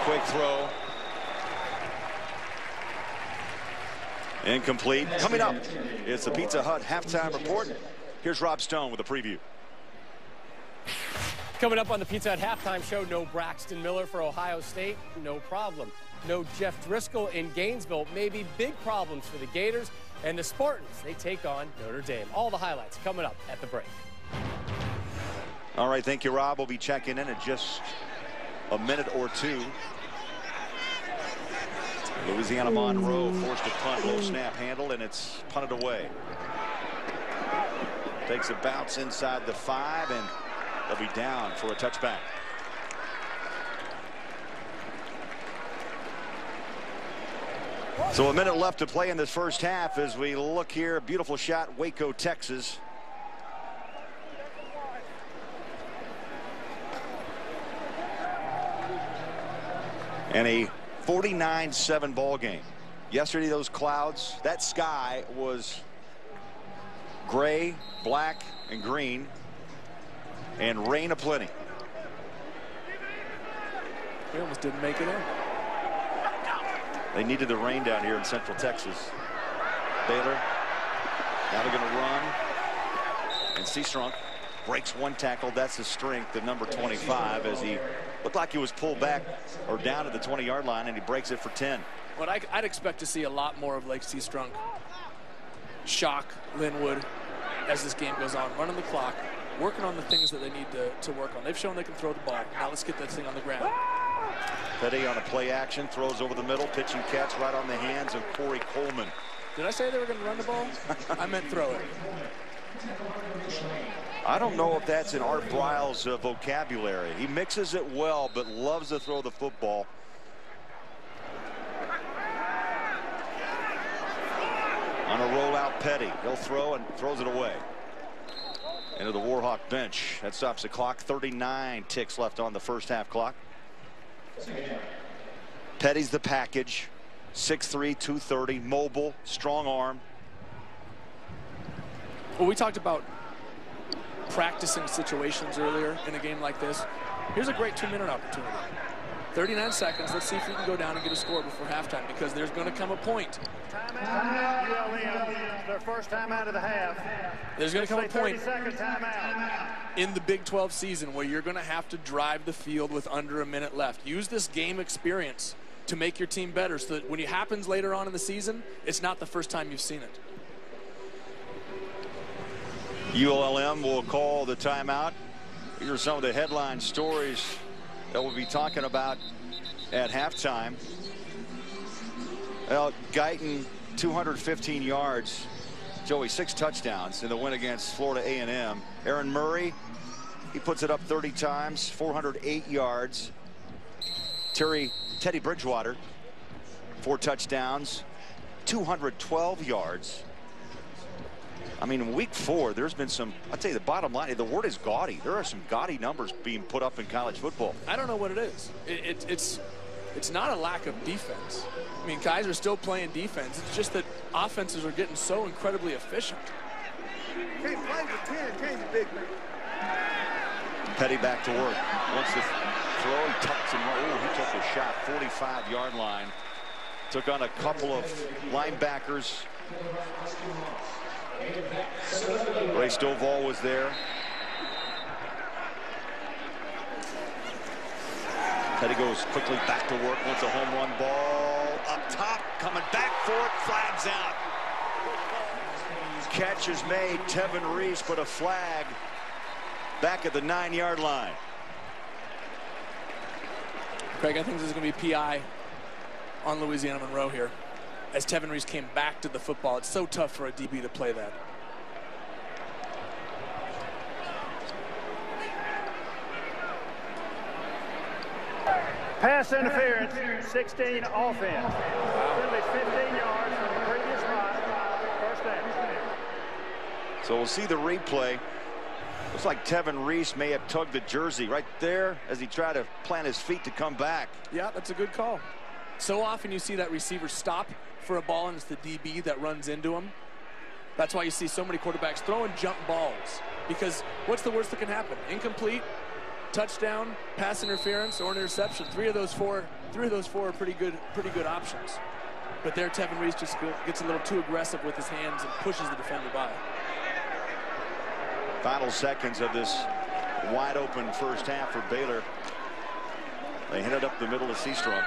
Quick throw. Incomplete. Coming up, it's the Pizza Hut halftime report. Here's Rob Stone with a preview. Coming up on the Pizza Hut halftime show, no Braxton Miller for Ohio State, no problem. No Jeff Driscoll in Gainesville, maybe big problems for the Gators. And the Spartans, they take on Notre Dame. All the highlights coming up at the break. All right, thank you, Rob. We'll be checking in just a minute or two. Louisiana Monroe forced to punt, low snap handle, and it's punted away. Takes a bounce inside the 5, and they'll be down for a touchback. So a minute left to play in this first half as we look here. Beautiful shot, Waco, Texas. And a 49-7 ball game. Yesterday, those clouds, that sky was gray, black, and green, and rain aplenty. We almost didn't make it in. They needed the rain down here in Central Texas. Baylor, now they're going to run. And Seastrunk breaks one tackle. That's the strength of number 25, as he looked like he was pulled back or down to the 20-yard line, and he breaks it for 10. But I'd expect to see a lot more of Lake Seastrunk shock Linwood as this game goes on, running the clock, working on the things that they need to work on. They've shown they can throw the ball. Now let's get that thing on the ground. Petty on a play action, throws over the middle, pitch and catch right on the hands of Corey Coleman. Did I say they were going to run the ball? I meant throw it. I don't know if that's in Art Briles' vocabulary. He mixes it well, but loves to throw the football. On a rollout, Petty. He'll throw and throws it away. Into the Warhawk bench. That stops the clock. 39 ticks left on the first half clock. Petty's the package. 6'3", 230, mobile, strong arm. Well, we talked about practicing situations earlier in a game like this. Here's a great 2-minute opportunity. 39 seconds. Let's see if we can go down and get a score before halftime, because there's going to come a point. Timeout, ULM, their first time out of the half. There's going to come a point 30-second timeout in the Big 12 season where you're going to have to drive the field with under a minute left. Use this game experience to make your team better, so that when it happens later on in the season, it's not the first time you've seen it. ULM will call the timeout. Here are some of the headline stories that we'll be talking about at halftime. Well, Guyton, 215 yards. Joey, 6 touchdowns in the win against Florida A&M. Aaron Murray, he puts it up 30 times, 408 yards. Teddy Bridgewater, 4 touchdowns, 212 yards. I mean, in week 4, there's been some, I'll tell you the bottom line, the word is gaudy. There are some gaudy numbers being put up in college football. I don't know what it is. It's not a lack of defense. I mean, guys are still playing defense. It's just that offenses are getting so incredibly efficient. Can't play with 10, can you, big man? Petty back to work. Wants to throw, he tucks and runs. Oh, he took a shot, 45-yard line. Took on a couple of linebackers. Ray Stovall was there. Petty goes quickly back to work. Wants a home run ball up top, coming back for it, flags out. Catch is made. Tevin Reese put a flag back at the 9-yard line. Craig, I think this is going to be PI on Louisiana Monroe here. As Tevin Reese came back to the football, it's so tough for a DB to play that. Pass interference, 16 offense. Penalty 15 yards from the previous spot. First down. So we'll see the replay. Looks like Tevin Reese may have tugged the jersey right there as he tried to plant his feet to come back. Yeah, that's a good call. So often you see that receiver stop for a ball, and it's the DB that runs into him. That's why you see so many quarterbacks throwing jump balls, because what's the worst that can happen? Incomplete, touchdown, pass interference, or an interception. Three of those four are pretty good options. But there, Tevin Reese just gets a little too aggressive with his hands and pushes the defender by. Final seconds of this wide open first half for Baylor. They hit it up the middle to Seastrunk.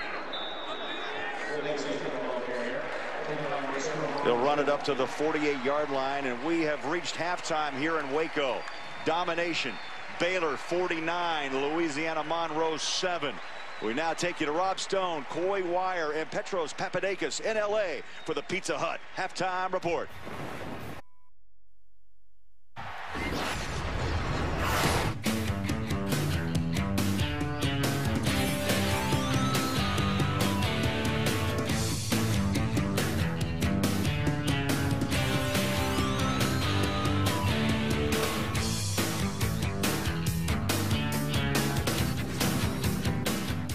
They'll run it up to the 48-yard line, and we have reached halftime here in Waco. Domination. Baylor 49, Louisiana Monroe 7. We now take you to Rob Stone, Coy Wire, and Petros Papadakis in LA for the Pizza Hut halftime report.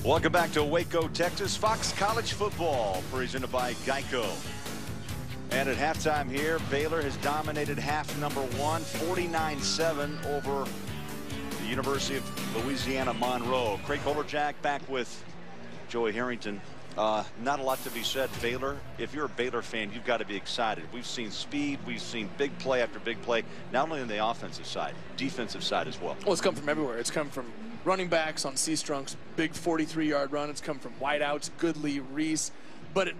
Welcome back to Waco, Texas. Fox College Football presented by Geico. And at halftime here, Baylor has dominated half number one, 49-7 over the University of Louisiana Monroe. Craig Bolerjack back with Joey Harrington. Not a lot to be said. Baylor, if you're a Baylor fan, you've got to be excited. We've seen speed. We've seen big play after big play, not only on the offensive side, defensive side as well. Well, it's come from everywhere. It's come from running backs on Seastrunk's big 43-yard run. It's come from wideouts, Goodley, Reese. But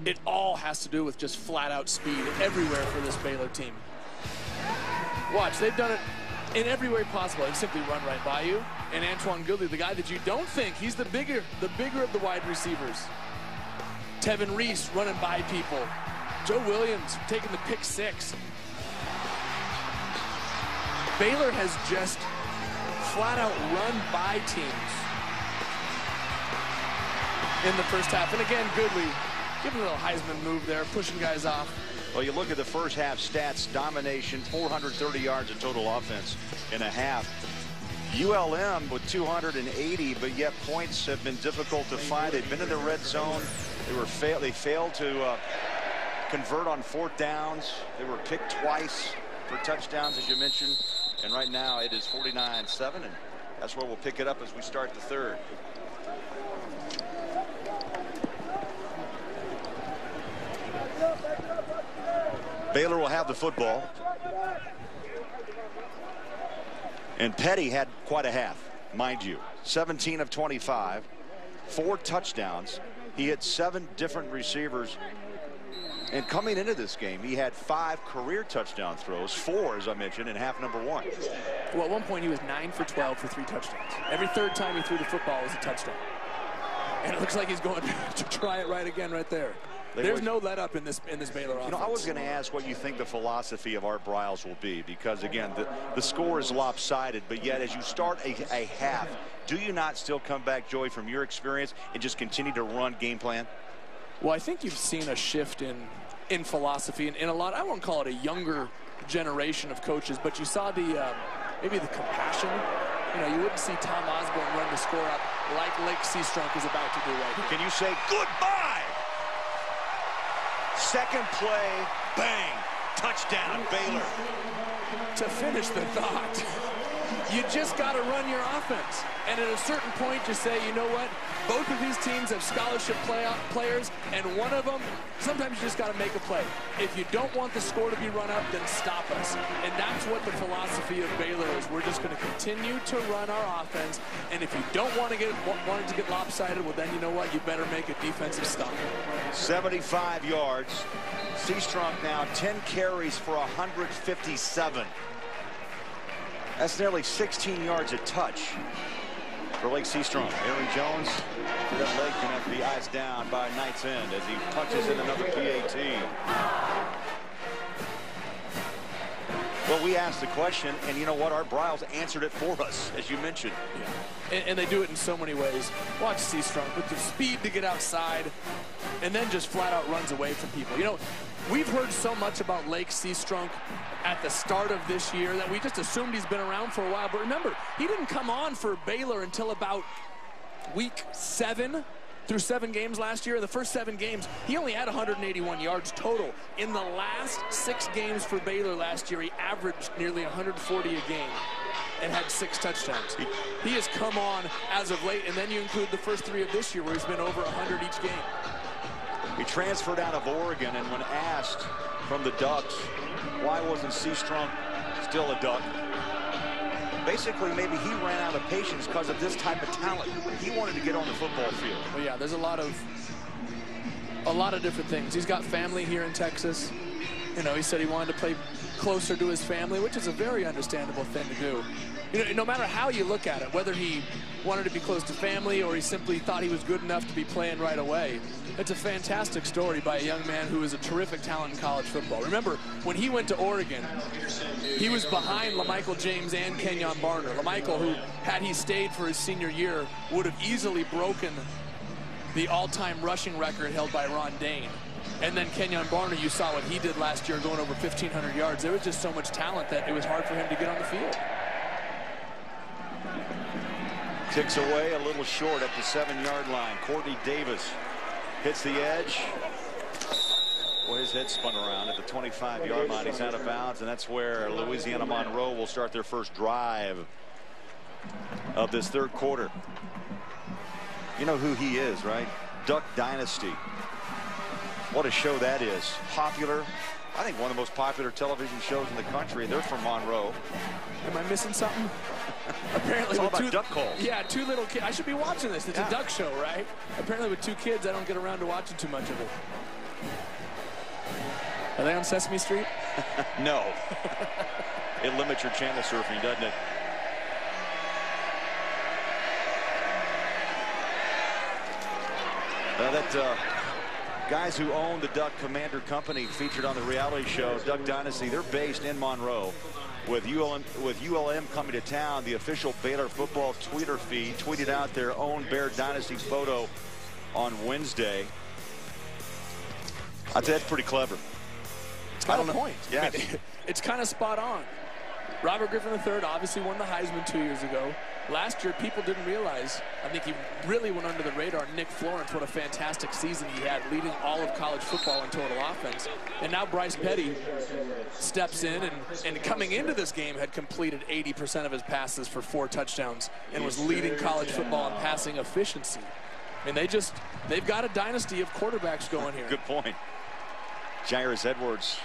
it all has to do with just flat-out speed everywhere for this Baylor team. Watch, they've done it in every way possible. They simply run right by you. And Antoine Goodley, the guy that you don't think, he's the bigger of the wide receivers. Tevin Reese running by people. Joe Williams taking the pick six. Baylor has just flat out run by teams in the first half. And again, Goodley giving a little Heisman move there, pushing guys off. Well, you look at the first half stats, domination, 430 yards of total offense in a half. ULM with 280, but yet points have been difficult to find. They've been in the red zone. They failed to convert on fourth downs. They were picked twice for touchdowns, as you mentioned. And right now it is 49-7, and that's where we'll pick it up as we start the third. Baylor will have the football. And Petty had quite a half, mind you. 17 of 25, 4 touchdowns. He hit 7 different receivers. And coming into this game, he had 5 career touchdown throws, 4, as I mentioned, in half number one. Well, at one point, he was 9 for 12 for 3 touchdowns. Every third time he threw the football was a touchdown. And it looks like he's going to try it right again right there. There's no let up in this Baylor offense. You know, I was going to ask what you think the philosophy of Art Briles will be, because again, the score is lopsided, but yet as you start a half, do you not still come back, Joey, from your experience and just continue to run game plan? Well, I think you've seen a shift in philosophy and in a lot, I won't call it a younger generation of coaches, but you saw maybe the compassion. You know, you wouldn't see Tom Osborne run the score up like Lake Seastrunk is about to do right here. Can you say goodbye? Second play, bang, touchdown, Baylor. To finish the thought, you just got to run your offense. And at a certain point, you say, you know what? Both of these teams have scholarship players, and one of them, sometimes you just got to make a play. If you don't want the score to be run up, then stop us. And that's what the philosophy of Baylor is. We're just going to continue to run our offense, and if you don't want it to get lopsided, well, then you know what? You better make a defensive stop. 75 yards. Seastrunk now 10 carries for 157. That's nearly 16 yards a touch for Lake Seastrunk. Aaron Jones, that leg can have to be iced down by Knight's End as he punches in another PAT. Well, we asked the question, and you know what? Art Briles answered it for us, as you mentioned. Yeah. And they do it in so many ways. Watch Seastrunk with the speed to get outside, and then just flat out runs away from people. You know, we've heard so much about Lake Seastrunk at the start of this year that we just assumed he's been around for a while. But remember, he didn't come on for Baylor until about week 7. through 7 games last year. The first 7 games, he only had 181 yards total. In the last 6 games for Baylor last year, he averaged nearly 140 a game and had 6 touchdowns. He has come on as of late, and then you include the first 3 of this year where he's been over 100 each game. He transferred out of Oregon, and when asked from the Ducks why wasn't Seastrunk still a Duck, basically maybe he ran out of patience because of this type of talent. He wanted to get on the football field. Well, yeah, there's a lot of different things. He's got family here in Texas. You know, he said he wanted to play closer to his family, which is a very understandable thing to do. You know, no matter how you look at it, whether he wanted to be close to family or he simply thought he was good enough to be playing right away, it's a fantastic story by a young man who is a terrific talent in college football. Remember, when he went to Oregon, he was behind LaMichael James and Kenyon Barner. LaMichael, who, had he stayed for his senior year, would have easily broken the all-time rushing record held by Ron Dane. And then Kenyon Barner, you saw what he did last year, going over 1,500 yards. There was just so much talent that it was hard for him to get on the field. Ticks away a little short at the 7-yard line. Courtney Davis hits the edge. Well, his head spun around at the 25-yard line. He's out of bounds, and that's where Louisiana Monroe will start their first drive of this 3rd quarter. You know who he is, right? Duck Dynasty. What a show that is. Popular. I think one of the most popular television shows in the country. They're from Monroe. Am I missing something? Apparently, it's all about duck calls. Yeah, 2 little kids. I should be watching this. It's a duck show, right? Apparently, with 2 kids, I don't get around to watching too much of it. Are they on Sesame Street? No. It limits your channel surfing, doesn't it? Guys who own the Duck Commander Company featured on the reality show Duck Dynasty, they're based in Monroe. With ULM coming to town, the official Baylor football Twitter feed tweeted out their own Bear Dynasty photo on Wednesday. I'd say that's pretty clever. It's got a point. Yes. I mean, it's kind of spot on. Robert Griffin III obviously won the Heisman 2 years ago. Last year, people didn't realize, I think he really went under the radar, Nick Florence, what a fantastic season he had, leading all of college football in total offense. And now Bryce Petty steps in and coming into this game had completed 80% of his passes for 4 touchdowns and was leading college football in passing efficiency. I mean, they've got a dynasty of quarterbacks going here. Good point. Jairus Edwards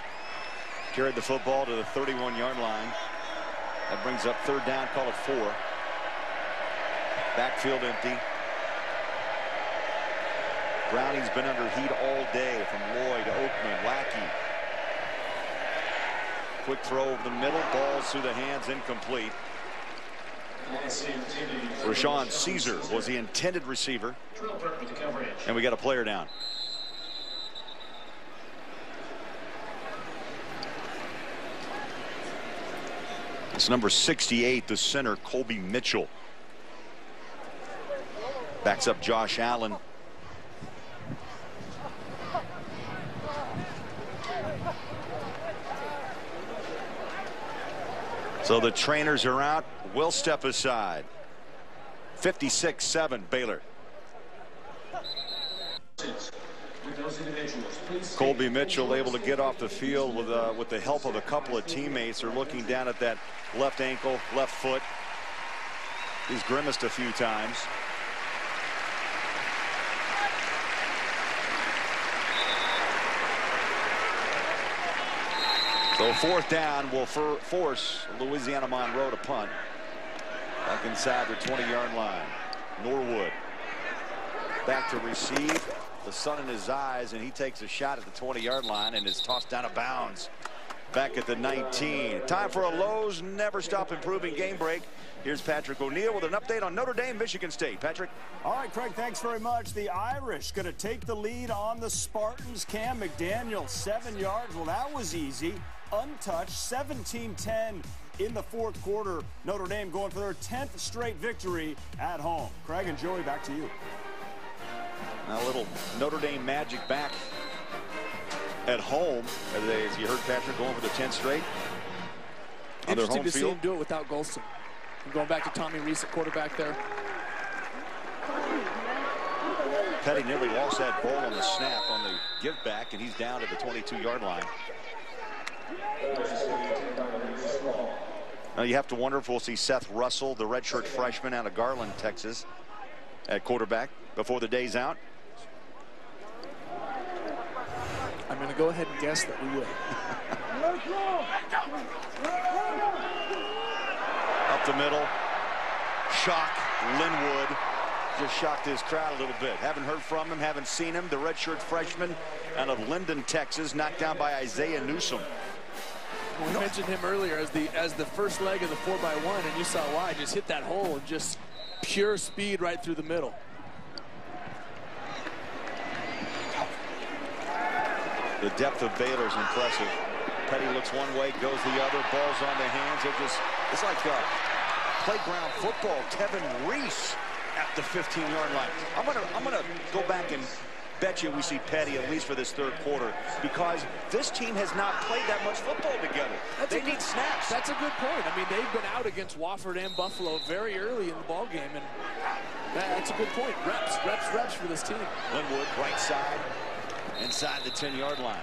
carried the football to the 31-yard line. That brings up 3rd down, call it 4. Backfield empty. Browning's been under heat all day from Lloyd, Oakman, Lackey. Quick throw over the middle, balls through the hands, incomplete. Rashawn Caesar was the intended receiver. And we got a player down. It's number 68, the center, Colby Mitchell. Backs up Josh Allen. So the trainers are out. We'll step aside. 56-7 Baylor. Colby Mitchell able to get off the field with the help of a couple of teammates. They're looking down at that left ankle, left foot. He's grimaced a few times. So 4th down will force Louisiana Monroe to punt. Back inside the 20-yard line. Norwood back to receive. The sun in his eyes, and he takes a shot at the 20-yard line and is tossed down of bounds back at the 19. Time for a Lowe's Never Stop Improving game break. Here's Patrick O'Neill with an update on Notre Dame, Michigan State. Patrick. All right, Craig, thanks very much. The Irish going to take the lead on the Spartans. Cam McDaniel, 7 yards. Well, that was easy. Untouched, 17-10 in the 4th quarter. Notre Dame going for their 10th straight victory at home. Craig and Joey, back to you. Now a little Notre Dame magic back at home. As you heard Patrick going for the 10th straight. Interesting to see him do it without Golston. I'm going back to Tommy Rees at quarterback there. Petty nearly lost that ball on the snap on the give back, and he's down to the 22-yard line. Now you have to wonder if we'll see Seth Russell, the redshirt freshman out of Garland, Texas, at quarterback before the day's out. I'm going to go ahead and guess that we will. Up the middle. Shock. Linwood just shocked his crowd a little bit. Haven't heard from him, haven't seen him. The redshirt freshman out of Linden, Texas, knocked down by Isaiah Newsom. We mentioned him earlier as the first leg of the 4x1, and you saw why. Just hit that hole and just pure speed right through the middle. The depth of Baylor is impressive. Petty looks one way, goes the other. Ball's on the hands. It's like playground football. Kevin Reese at the 15-yard line. I'm gonna go back and bet you we see Petty at least for this third quarter, because this team has not played that much football together. They need snaps. That's a good point. I mean, they've been out against Wofford and Buffalo very early in the ball game, and that's a good point. Reps for this team. Linwood, right side, inside the 10-yard line.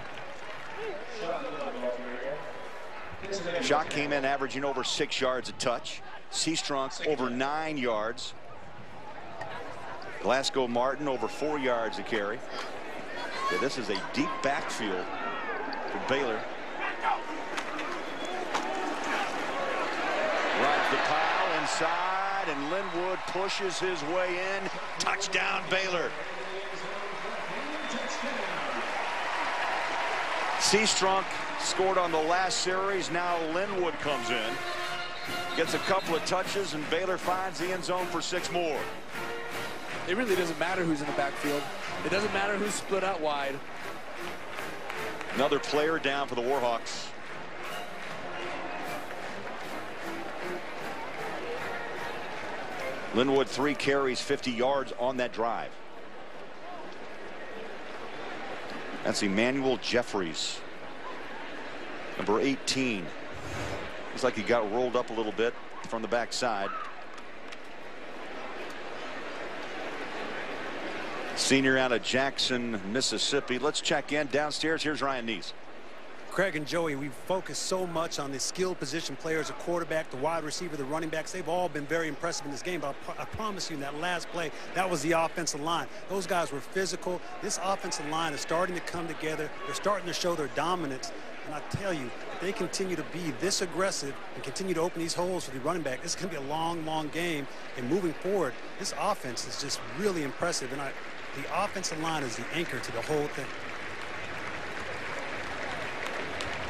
Shock came in averaging over 6 yards a touch. Seastrunk over 9 yards. Glasgow Martin over 4 yards a carry. Yeah, this is a deep backfield for Baylor. Rides the pile inside, and Linwood pushes his way in. Touchdown, Baylor. Seastrunk scored on the last series. Now Linwood comes in. Gets a couple of touches, and Baylor finds the end zone for 6 more. It really doesn't matter who's in the backfield. It doesn't matter who's split out wide. Another player down for the Warhawks. Linwood 3 carries, 50 yards on that drive. That's Emmanuel Jeffries, number 18. Looks like he got rolled up a little bit from the backside. Senior out of Jackson, Mississippi. Let's check in downstairs. Here's Ryan Neese. Craig and Joey, we've focused so much on the skilled position players, the quarterback, the wide receiver, the running backs. They've all been very impressive in this game, but I promise you, in that last play, that was the offensive line. Those guys were physical. This offensive line is starting to come together. They're starting to show their dominance. And I tell you, if they continue to be this aggressive and continue to open these holes for the running back, this is going to be a long, long game. And moving forward, this offense is just really impressive. And the offensive line is the anchor to the whole thing.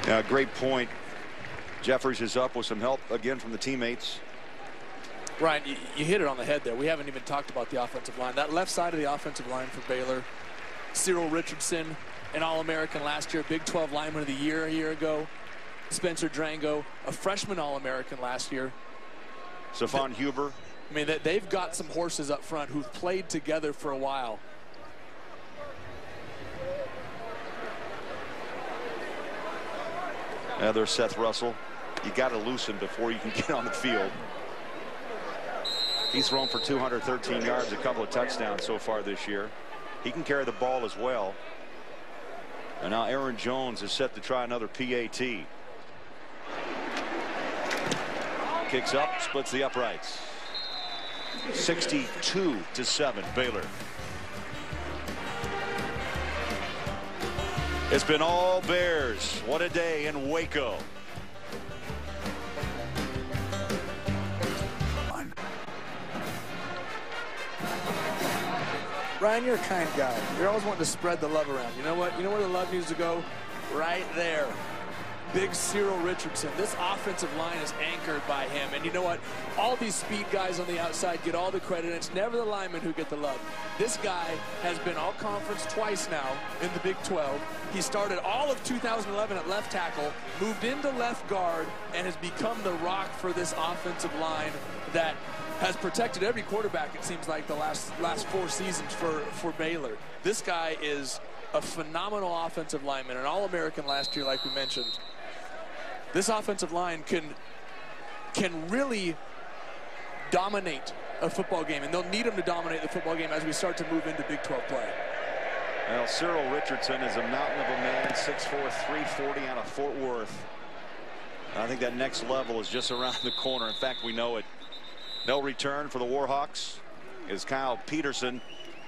Yeah, great point. Jeffers is up with some help again from the teammates. Ryan, you hit it on the head there. We haven't even talked about the offensive line. That left side of the offensive line for Baylor, Cyril Richardson, an All-American last year, Big 12 Lineman of the Year a year ago. Spencer Drango, a freshman All-American last year. Stephon Huber. I mean, they've got some horses up front who've played together for a while. There's Seth Russell. You got to loosen before you can get on the field. He's thrown for 213 yards, a couple of touchdowns so far this year. He can carry the ball as well. And now Aaron Jones is set to try another PAT. Kicks up, splits the uprights. 62-7 Baylor. It's been all Bears. What a day in Waco. Ryan, you're a kind guy. You're always wanting to spread the love around. You know what? You know where the love needs to go? Right there. Big Cyril Richardson. This offensive line is anchored by him. And you know what? All these speed guys on the outside get all the credit. It's never the linemen who get the love. This guy has been all conference twice now in the Big 12. He started all of 2011 at left tackle, moved into left guard, and has become the rock for this offensive line that has protected every quarterback, it seems like, the last 4 seasons for Baylor. This guy is a phenomenal offensive lineman, an All-American last year, like we mentioned. This offensive line can really dominate a football game, and they'll need him to dominate the football game as we start to move into Big 12 play. Well, Cyril Richardson is a mountain of a man, 6'4", 340 out of Fort Worth. I think that next level is just around the corner. In fact, we know it. No return for the Warhawks is Kyle Peterson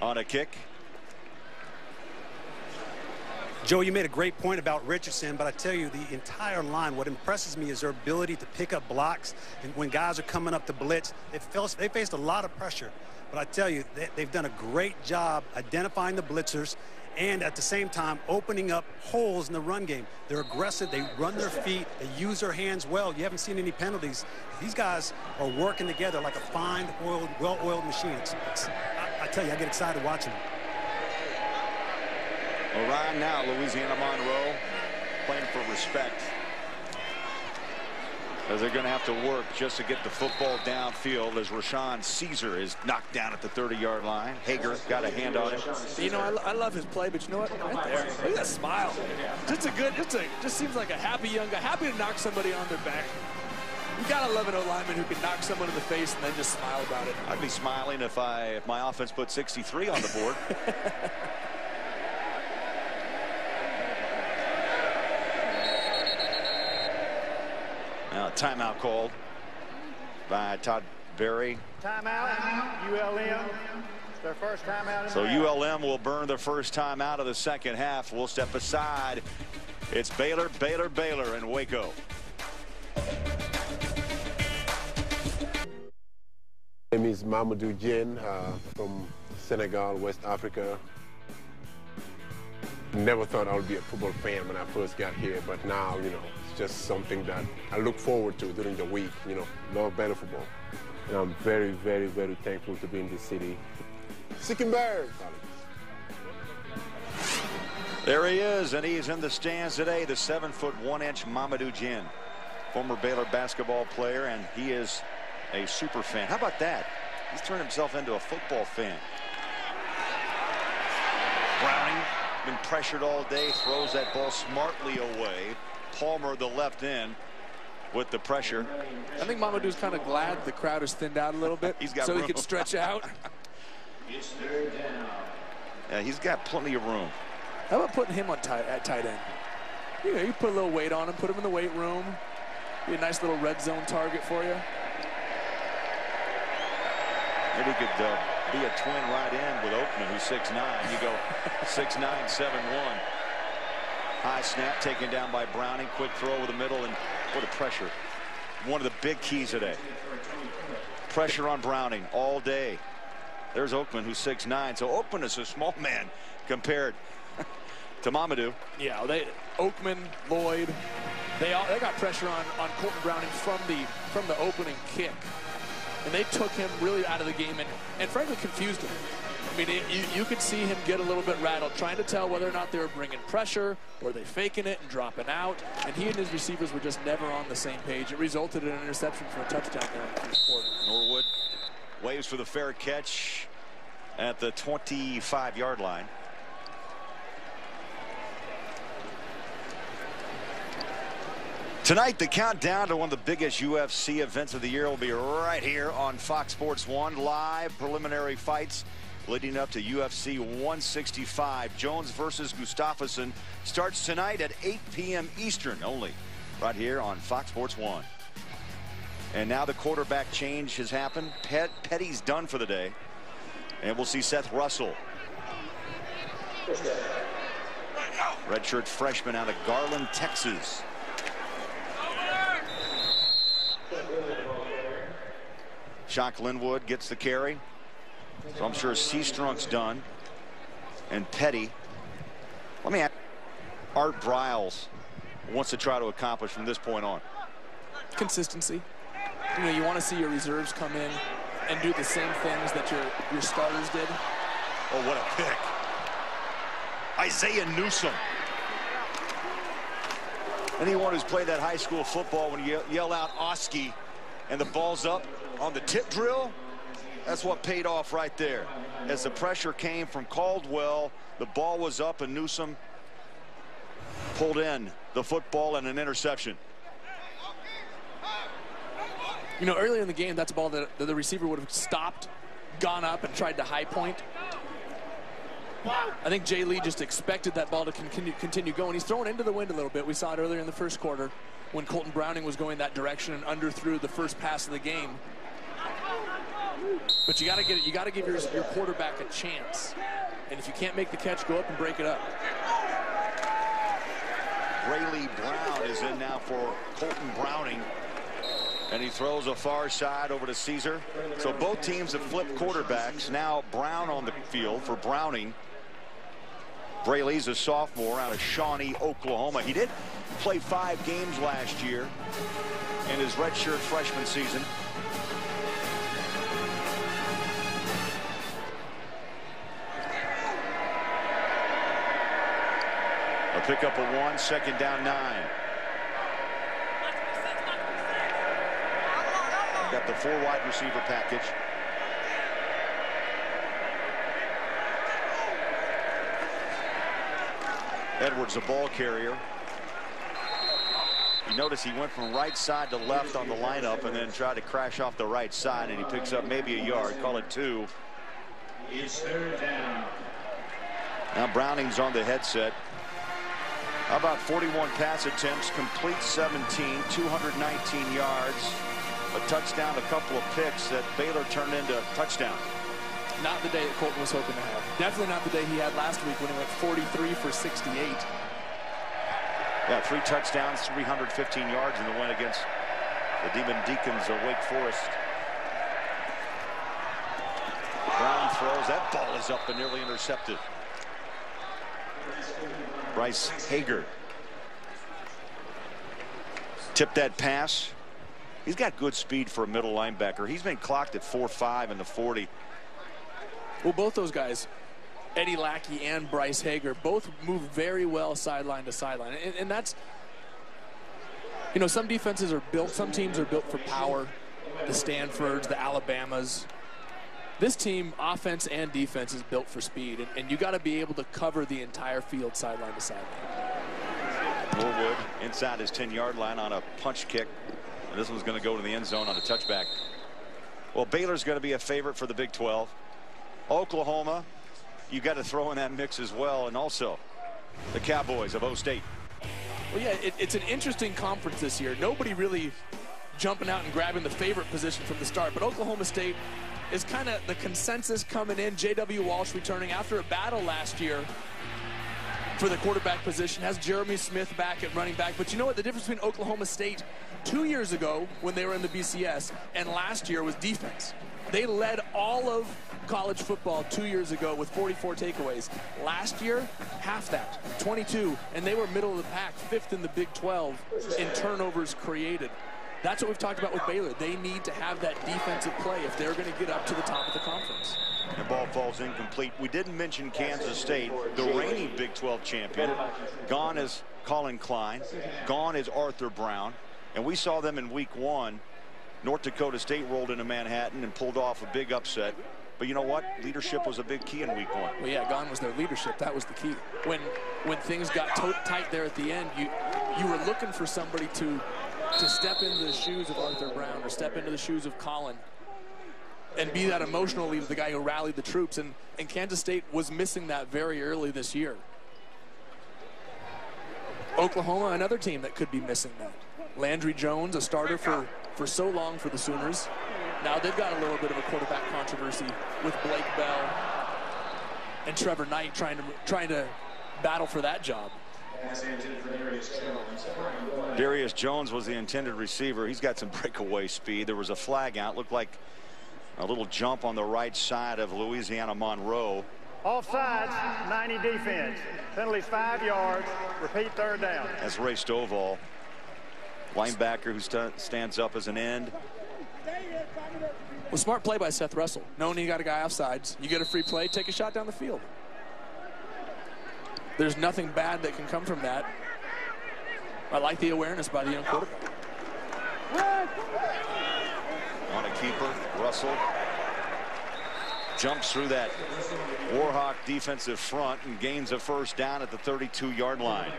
on a kick. Joe, you made a great point about Richardson, but I tell you, the entire line, what impresses me is their ability to pick up blocks. And when guys are coming up to blitz, they faced a lot of pressure. But I tell you, they've done a great job identifying the blitzers and at the same time opening up holes in the run game. They're aggressive. They run their feet. They use their hands well. You haven't seen any penalties. These guys are working together like a fine, well-oiled machine. I tell you, I get excited watching them. Well, right now, Louisiana Monroe playing for respect, as they're going to have to work just to get the football downfield as Rashawn Caesar is knocked down at the 30-yard line. Hager got a hand on him. You know, I love his play, but you know what? Right there, look at that smile. Just seems like a happy young guy, happy to knock somebody on their back. You gotta love an O-lineman who can knock someone in the face and then just smile about it. I'd be smiling if my offense put 63 on the board. Now, timeout called by Todd Berry. Timeout, ULM. It's their first timeout in So the half. ULM will burn the first time out of the second half. We'll step aside. It's Baylor, and Waco. My name is Mamadou Dieng from Senegal, West Africa. Never thought I would be a football fan when I first got here, but now, you know, it's just something that I look forward to during the week, you know, love Baylor football. And I'm very, very, very thankful to be in this city. Sick Bears! There he is, and he's in the stands today, the 7-foot 1-inch Mamadou Dieng, former Baylor basketball player, and he is a super fan. How about that? He's turned himself into a football fan. Browning, been pressured all day, throws that ball smartly away. Palmer, the left end, with the pressure. I think Mamadou's kind of glad the crowd is thinned out a little bit so room. He can stretch out. Yeah, he's got plenty of room. How about putting him on at tight end? You know, you put a little weight on him, put him in the weight room. Be a nice little red zone target for you. Maybe he could be a twin right end with Oakman, who's 6'9". You go 6'9", 7'1". High snap taken down by Browning. Quick throw over the middle, and what a pressure. One of the big keys today. Pressure on Browning all day. There's Oakman, who's 6'9". So Oakman is a small man compared to Mamadou. Yeah, Oakman, Lloyd, they got pressure on Colton Browning from the opening kick. And they took him really out of the game and frankly confused him. I mean, you could see him get a little bit rattled, trying to tell whether or not they were bringing pressure or they faking it and dropping out. And he and his receivers were just never on the same page. It resulted in an interception for a touchdown there in the first quarter. Norwood waves for the fair catch at the 25-yard line. Tonight, the countdown to one of the biggest UFC events of the year will be right here on Fox Sports 1. Live preliminary fights leading up to UFC 165. Jones versus Gustafsson starts tonight at 8 p.m. Eastern, only right here on Fox Sports 1. And now the quarterback change has happened. Petty's done for the day. And we'll see Seth Russell, redshirt freshman out of Garland, Texas. Shock Linwood gets the carry. So I'm sure Seastrunk's done. And Petty. Let me ask, Art Briles wants to try to accomplish from this point on? Consistency. You know, you want to see your reserves come in and do the same things that your starters did. Oh, what a pick. Isaiah Newsom. Anyone who's played that high school football, when you yell out Oski and the ball's up on the tip drill, that's what paid off right there. As the pressure came from Caldwell, the ball was up and Newsom pulled in the football and an interception. You know, earlier in the game, that's a ball that the receiver would have stopped, gone up, and tried to high point. I think Jay Lee just expected that ball to continue going. He's thrown into the wind a little bit. We saw it earlier in the first quarter when Colton Browning was going that direction and underthrew the first pass of the game. But you got to give your quarterback a chance. And if you can't make the catch, go up and break it up. Rayleigh Brown is in now for Colton Browning. And he throws a far side over to Caesar. So both teams have flipped quarterbacks. Now Brown on the field for Browning. Brayley's a sophomore out of Shawnee, Oklahoma. He did play 5 games last year in his redshirt freshman season. A pickup of 1, 2nd down 9. Got the 4 wide receiver package. Edwards, the ball carrier. You notice he went from right side to left on the lineup and then tried to crash off the right side, and he picks up maybe a yard. Call it 2. It's 3rd down. Now Browning's on the headset. How about 41 pass attempts, complete 17, 219 yards, a touchdown, a couple of picks that Baylor turned into touchdowns. Not the day that Colton was hoping to have. Definitely not the day he had last week when he went 43 for 68. Yeah, 3 touchdowns, 315 yards in the win against the Demon Deacons of Wake Forest. Brown throws. That ball is up and nearly intercepted. Bryce Hager tipped that pass. He's got good speed for a middle linebacker. He's been clocked at 4.5 in the 40. Well, both those guys, Eddie Lackey and Bryce Hager, both move very well sideline to sideline. And that's, you know, some defenses are built, some teams are built for power. The Stanfords, the Alabamas. This team, offense and defense, is built for speed. And you got to be able to cover the entire field sideline to sideline. Norwood inside his 10-yard line on a punch kick. And this one's going to go to the end zone on a touchback. Well, Baylor's going to be a favorite for the Big 12. Oklahoma, you got to throw in that mix as well, and also the Cowboys of O-State. Well, yeah, it's an interesting conference this year. Nobody really jumping out and grabbing the favorite position from the start, but Oklahoma State is kind of the consensus coming in. J.W. Walsh returning after a battle last year for the quarterback position, has Jeremy Smith back at running back. But you know what? The difference between Oklahoma State 2 years ago when they were in the BCS and last year was defense. They led all of college football 2 years ago with 44 takeaways. Last year, half that, 22, and they were middle of the pack, 5th in the Big 12 in turnovers created. That's what we've talked about with Baylor. They need to have that defensive play if they're going to get up to the top of the conference. The ball falls incomplete. We didn't mention Kansas State, the reigning Big 12 champion. Gone is Colin Klein. Gone is Arthur Brown. And we saw them in week 1. North Dakota State rolled into Manhattan and pulled off a big upset. But you know what? Leadership was a big key in week 1. Well, yeah, gone was their leadership. That was the key. When things got tight there at the end, you were looking for somebody to step into the shoes of Arthur Brown or step into the shoes of Colin and be that emotional leader, the guy who rallied the troops. And Kansas State was missing that very early this year. Oklahoma, another team that could be missing that. Landry Jones, a starter for so long for the Sooners. Now they've got a little bit of a quarterback controversy with Blake Bell and Trevor Knight trying to battle for that job. Darius Jones was the intended receiver. He's got some breakaway speed. There was a flag out. Looked like a little jump on the right side of Louisiana Monroe. Offsides, 90 defense. Penalties 5 yards. Repeat 3rd down. That's Ray Stovall, linebacker who stands up as an end. Well, smart play by Seth Russell. Knowing you got a guy offsides, you get a free play, take a shot down the field. There's nothing bad that can come from that. I like the awareness by the young quarterback. On a keeper, Russell jumps through that Warhawk defensive front and gains a 1st down at the 32-yard line.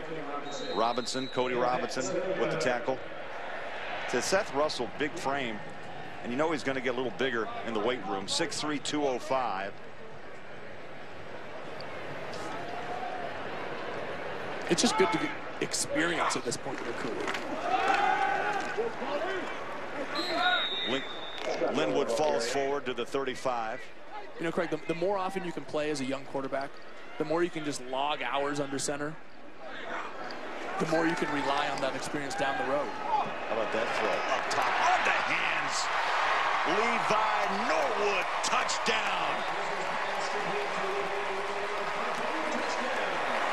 Robinson, Cody Robinson with the tackle. To Seth Russell, big frame. And you know he's going to get a little bigger in the weight room. 6'3", 205. It's just good to get experience at this point in your career. Linwood falls forward to the 35. You know, Craig, the more often you can play as a young quarterback, the more you can just log hours under center, the more you can rely on that experience down the road. How about that throw? Up top, on the hands. Levi Norwood, touchdown.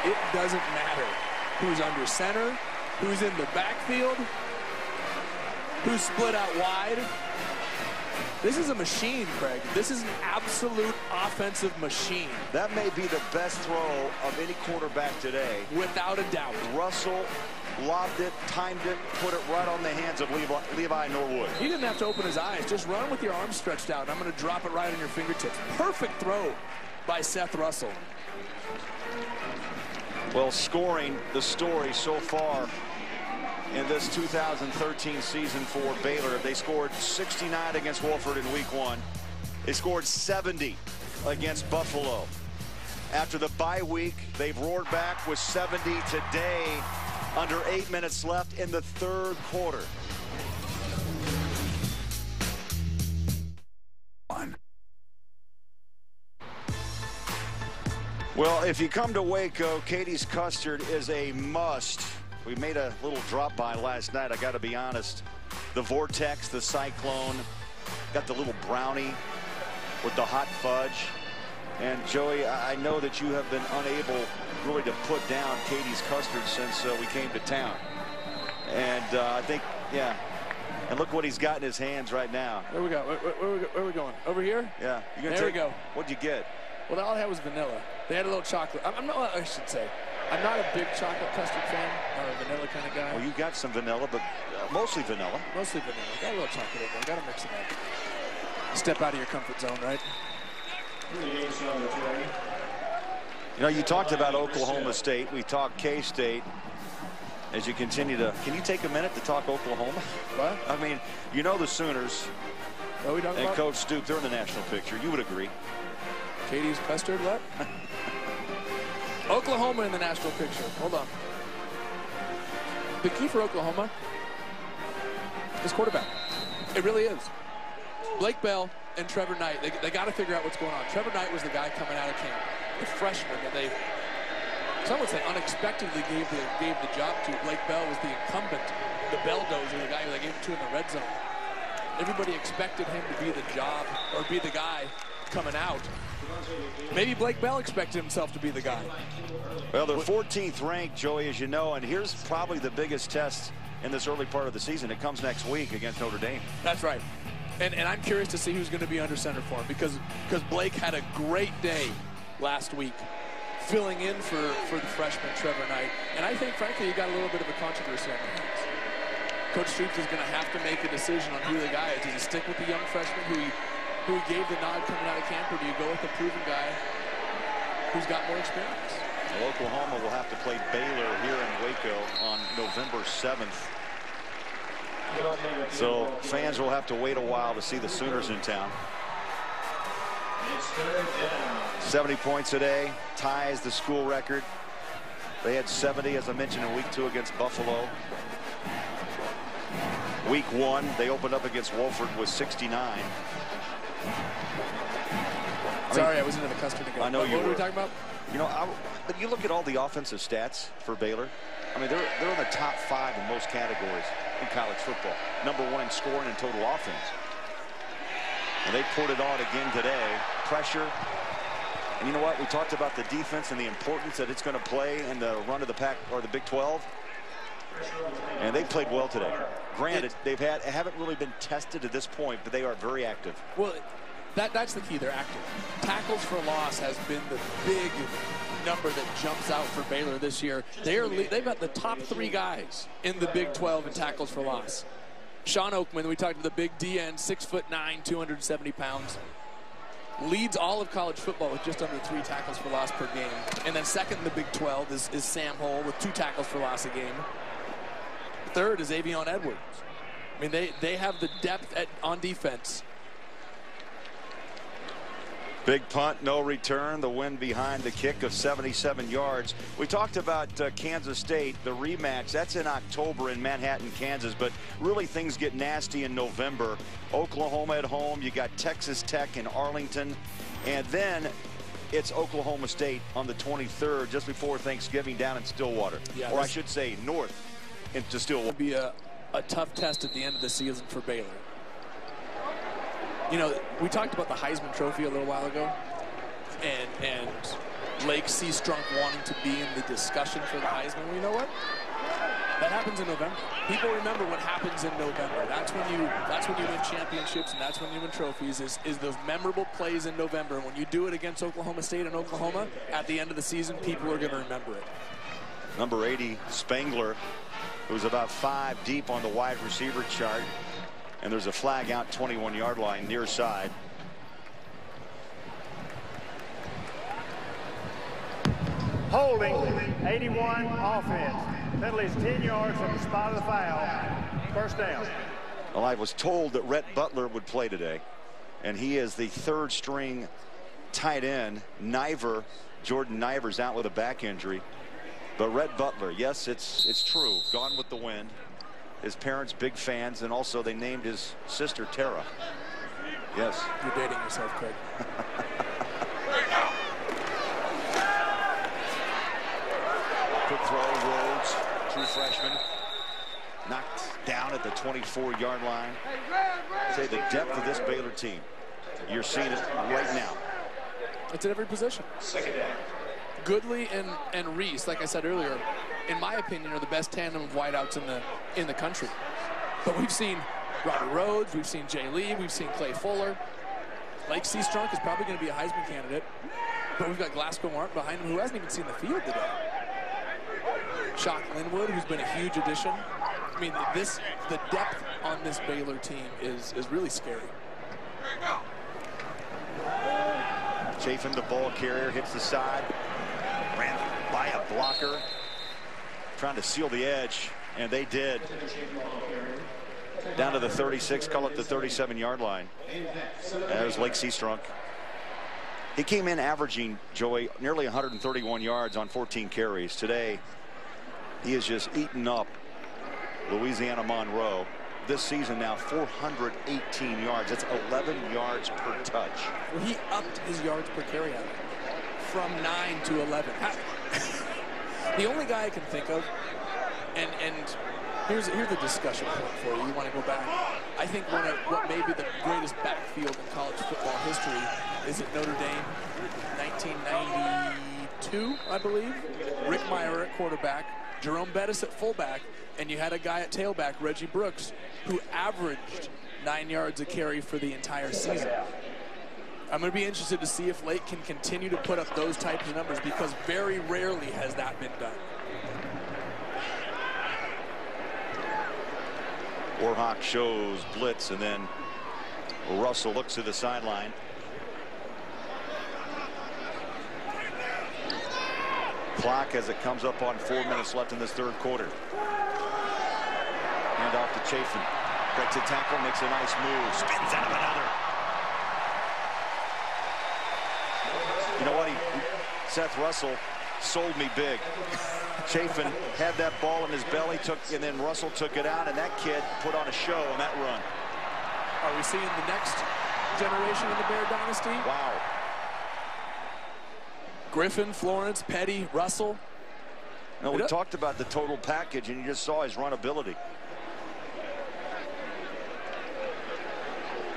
It doesn't matter who's under center, who's in the backfield, who's split out wide. This is a machine, Craig. This is an absolute offensive machine. That may be the best throw of any quarterback today. Without a doubt. Russell lobbed it, timed it, put it right on the hands of Levi Norwood. He didn't have to open his eyes. Just run with your arms stretched out. I'm going to drop it right on your fingertips. Perfect throw by Seth Russell. Well, scoring the story so far in this 2013 season for Baylor. They scored 69 against Wofford in week 1. They scored 70 against Buffalo. After the bye week, they've roared back with 70 today, under 8 minutes left in the third quarter. Well, if you come to Waco, Katie's Custard is a must. We made a little drop-by last night, I got to be honest. The Vortex, the Cyclone, got the little brownie with the hot fudge. And, Joey, I know that you have been unable really to put down Katie's Custard since we came to town. And I think, yeah. And look what he's got in his hands right now. Where we go? Where are we going? Over here? Yeah. There we go. What'd you get? Well, all I had was vanilla. They had a little chocolate. I'm not, I should say, I'm not a big chocolate custard fan or a vanilla kind of guy. Well, you got some vanilla, but mostly vanilla. Mostly vanilla. Got a little chocolate in there. Got to mix it up. Step out of your comfort zone, right? You know, you talked about Oklahoma State. We talked K-State. As you continue to, can you take a minute to talk Oklahoma? What? I mean, you know the Sooners. What are we talking and about? Coach Stoop, they're in the national picture. You would agree. Katie's Custard, what? Oklahoma in the national picture. Hold on. The key for Oklahoma is quarterback. It really is. Blake Bell and Trevor Knight, they got to figure out what's going on. Trevor Knight was the guy coming out of camp, the freshman that they, some would say, unexpectedly gave the job to. Blake Bell was the incumbent, the belldozer, the guy who they gave it to in the red zone. Everybody expected him to be the job, or be the guy coming out. Maybe Blake Bell expected himself to be the guy. Well, they're 14th ranked, Joey, as you know, and here's probably the biggest test in this early part of the season. It comes next week against Notre Dame. That's right. And I'm curious to see who's going to be under center for him, because Blake had a great day last week filling in for the freshman Trevor Knight. And I think, frankly, he got a little bit of a controversy on the hands. Coach Stoops is going to have to make a decision on who the guy is. Does he stick with the young freshman who he gave the nod coming out of camp, or do you go with the proven guy who's got more experience? Well, Oklahoma will have to play Baylor here in Waco on November 7th. So fans will have to wait a while to see the Sooners in town. 70 points today, ties the school record. They had 70, as I mentioned, in week 2 against Buffalo. Week 1, they opened up against Wofford with 69. Sorry, I was into the custard again. I know you were. What were we talking about? You know, but you look at all the offensive stats for Baylor. I mean, they're in the top 5 in most categories in college football. #1 in scoring and total offense. And they poured it on again today. Pressure. And you know what? We talked about the defense and the importance that it's going to play in the run of the pack or the Big 12. And they played well today. Granted, haven't really been tested at this point, but they are very active. Well, that's the key. They're active. Tackles for loss has been the big number that jumps out for Baylor this year. They've got the top 3 guys in the Big 12 in tackles for loss. Sean Oakman, we talked to the big DN, 6'9", 270 pounds. Leads all of college football with just under 3 tackles for loss per game. And then second in the Big 12 is Sam Hull with 2 tackles for loss a game. Third is Avion Edwards I mean, they have the depth on defense. Big punt, no return. The win behind the kick of 77 yards. We talked about Kansas State, the rematch. That's in October in Manhattan, Kansas. But really things get nasty in November. Oklahoma at home. You got Texas Tech in Arlington. And then it's Oklahoma State on the 23rd, just before Thanksgiving down in Stillwater. Yeah, or I should say north into Stillwater. It'll be a tough test at the end of the season for Baylor. You know, we talked about the Heisman Trophy a little while ago, and Lake C. Strunk wanting to be in the discussion for the Heisman. Well, you know what? That happens in November. People remember what happens in November. That's when you win championships, and that's when you win trophies. Is those memorable plays in November. When you do it against Oklahoma State and Oklahoma at the end of the season, people are going to remember it. Number 80, Spangler, who's about 5 deep on the wide receiver chart. And there's a flag out 21-yard line near side. Holding, 81 offense. Penalty is 10 yards from the spot of the foul. First down. Well, I was told that Rhett Butler would play today, and he is the 3rd string tight end. Jordan Niver's out with a back injury. But Rhett Butler, yes, it's true. Gone with the Wind. His parents, big fans, and also they named his sister Tara. Yes. You're dating yourself, Craig. Quick throw, Rhodes, true freshman. Knocked down at the 24-yard line. Say the depth of this Baylor team. You're seeing it right now. It's at every position. Second down. Goodley and Reese, like I said earlier, in my opinion, are the best tandem of wideouts in the country. But we've seen Robert Rhodes, we've seen Jay Lee, we've seen Clay Fuller. Lake C. Strunk is probably going to be a Heisman candidate. But we've got Glasgow Mark behind him, who hasn't even seen the field today. Shock Linwood, who's been a huge addition. I mean, the depth on this Baylor team is really scary. Chafin, the ball carrier, hits the side. Ran by a blocker. Trying to seal the edge, and they did. Down to the 36, call it the 37-yard line. There's Lake C. Strunk. He came in averaging, Joey, nearly 131 yards on 14 carries. Today, he has just eaten up Louisiana Monroe. This season now 418 yards. That's 11 yards per touch. Well, he upped his yards per carry out from 9 to 11. The only guy I can think of, and here's the discussion point for you. You want to go back? I think what may be the greatest backfield in college football history is at Notre Dame, 1992, I believe. Rick Meyer at quarterback, Jerome Bettis at fullback, and you had a guy at tailback, Reggie Brooks, who averaged 9 yards a carry for the entire season. I'm going to be interested to see if Lake can continue to put up those types of numbers, because very rarely has that been done. Warhawk shows blitz, and then Russell looks to the sideline. Clock as it comes up on 4 minutes left in this 3rd quarter. Hand off to Chafin. Breaks a tackle, makes a nice move, spins out of another. You know what? Seth Russell sold me big. Chafin had that ball in his belly, and then Russell took it out, and that kid put on a show on that run. Are we seeing the next generation in the Bear dynasty? Wow. Griffin, Florence, Petty, Russell. No, we talked about the total package, and you just saw his run ability.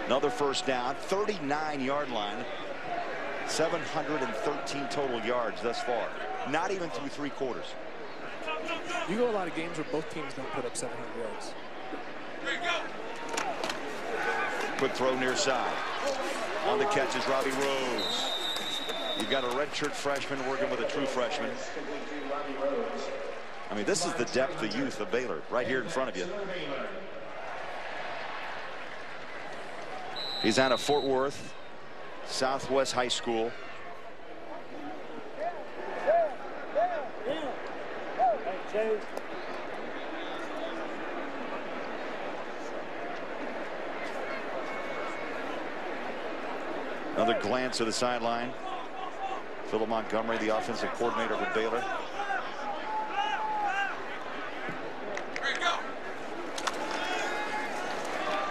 Another first down, 39-yard line. 713 total yards thus far. Not even through 3 quarters. You go a lot of games where both teams don't put up 700 yards. Quick throw near side. On the catch is Robbie Rhodes. You've got a redshirt freshman working with a true freshman. I mean, this is the depth, the youth of Baylor right here in front of you. He's out of Fort Worth Southwest High School. Another glance to the sideline. Philip Montgomery, the offensive coordinator for Baylor.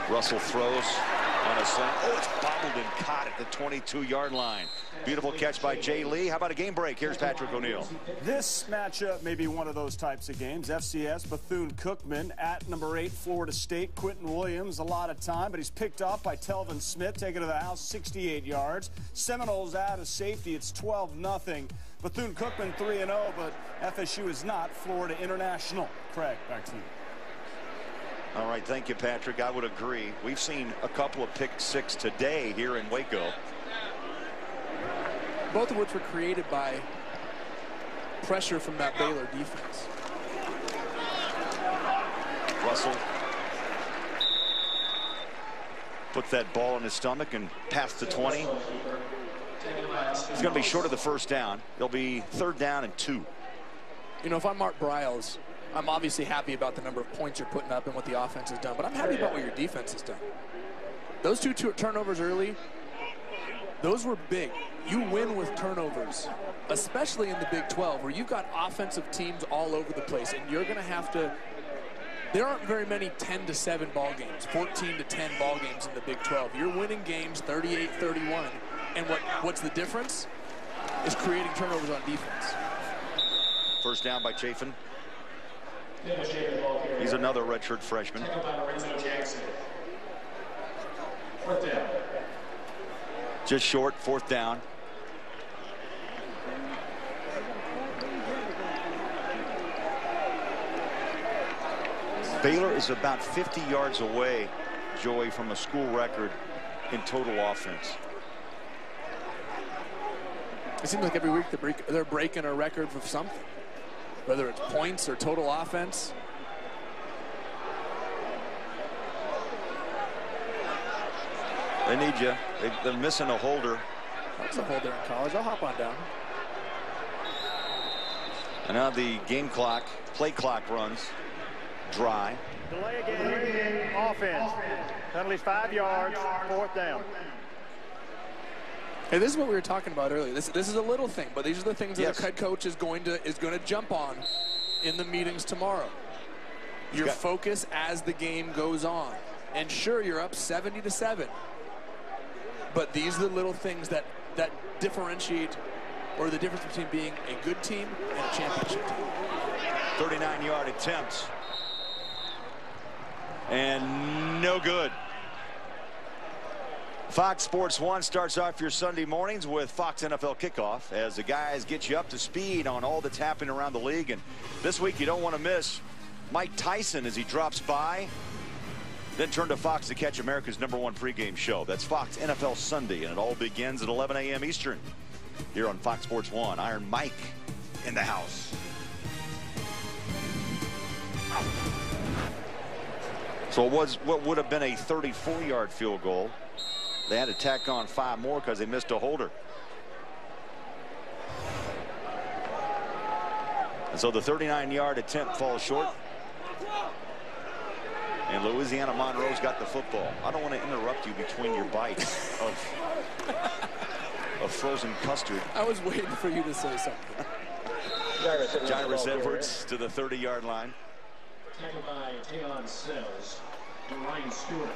Russell throws on a slant. Oh, it's bobbled and caught at the 22-yard line. Beautiful catch by Jay Lee. How about a game break? Here's Patrick O'Neill. This matchup may be one of those types of games. FCS Bethune-Cookman at number 8 Florida State. Quentin Williams a lot of time, but he's picked up by Telvin Smith, taken to the house 68 yards. Seminoles out of safety. It's 12-0. Bethune-Cookman 3-0, but FSU is not Florida International. Craig, back to you. All right, thank you, Patrick. I would agree. We've seen a couple of pick six today here in Waco. Both of which were created by pressure from that Baylor defense. Russell puts that ball in his stomach and past the 20. He's going to be short of the first down. It'll be 3rd down and 2. You know, if I'm Mark Briles, I'm obviously happy about the number of points you're putting up and what the offense has done, but I'm happy about what your defense has done. Those two turnovers early, those were big. You win with turnovers, especially in the Big 12, where you've got offensive teams all over the place, and you're going to have to. There aren't very many 10-7 ball games, 14-10 ball games in the Big 12. You're winning games 38-31, and what's the difference? Is creating turnovers on defense. First down by Chafin. He's another redshirt freshman. Just short, 4th down. Baylor is about 50 yards away, Joey, from a school record in total offense. It seems like every week they're breaking a record for something, whether it's points or total offense. They need you. They're missing a holder. That's a holder in college. I'll hop on down. And now the game clock, play clock runs dry. Delay game, offense. Penalties 5 yards, 4th down. Hey, this is what we were talking about earlier. This is a little thing, but these are the things that the head coach is going to jump on in the meetings tomorrow. Your focus as the game goes on. And sure, you're up 70-7. But these are the little things that differentiate, or the difference between being a good team and a championship team. 39-yard attempt. And no good. Fox Sports 1 starts off your Sunday mornings with Fox NFL Kickoff as the guys get you up to speed on all that's happening around the league. And this week you don't want to miss Mike Tyson as he drops by. Then turn to Fox to catch America's #1 pregame show. That's Fox NFL Sunday, and it all begins at 11 a.m. Eastern here on Fox Sports 1. Iron Mike in the house. So it was what would have been a 34-yard field goal. They had to tack on 5 more because they missed a holder. And so the 39-yard attempt falls short. And Louisiana Monroe's got the football. I don't want to interrupt you between your bites of frozen custard. I was waiting for you to say something. Jairus Edwards to the 30-yard line. Tackled by Tayon Sells and Ryan Stewart.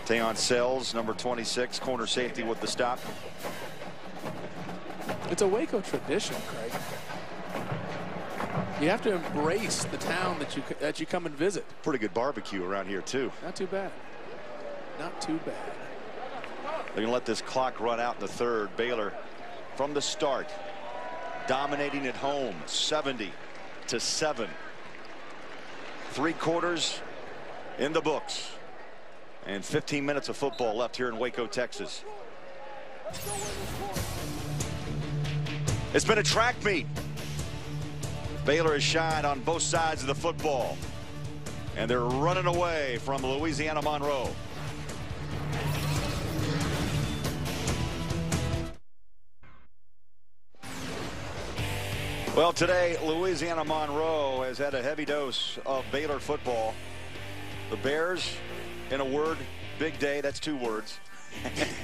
Tayon Sells, number 26, corner safety with the stop. It's a Waco tradition, Craig. You have to embrace the town that you come and visit. Pretty good barbecue around here too. Not too bad. Not too bad. They're gonna let this clock run out in the 3rd. Baylor from the start dominating at home, 70-7. 3 quarters in the books and 15 minutes of football left here in Waco, Texas. It's been a track meet. Baylor has shined on both sides of the football, and they're running away from Louisiana Monroe. Well, today Louisiana Monroe has had a heavy dose of Baylor football. The Bears, in a word, big day. That's 2 words.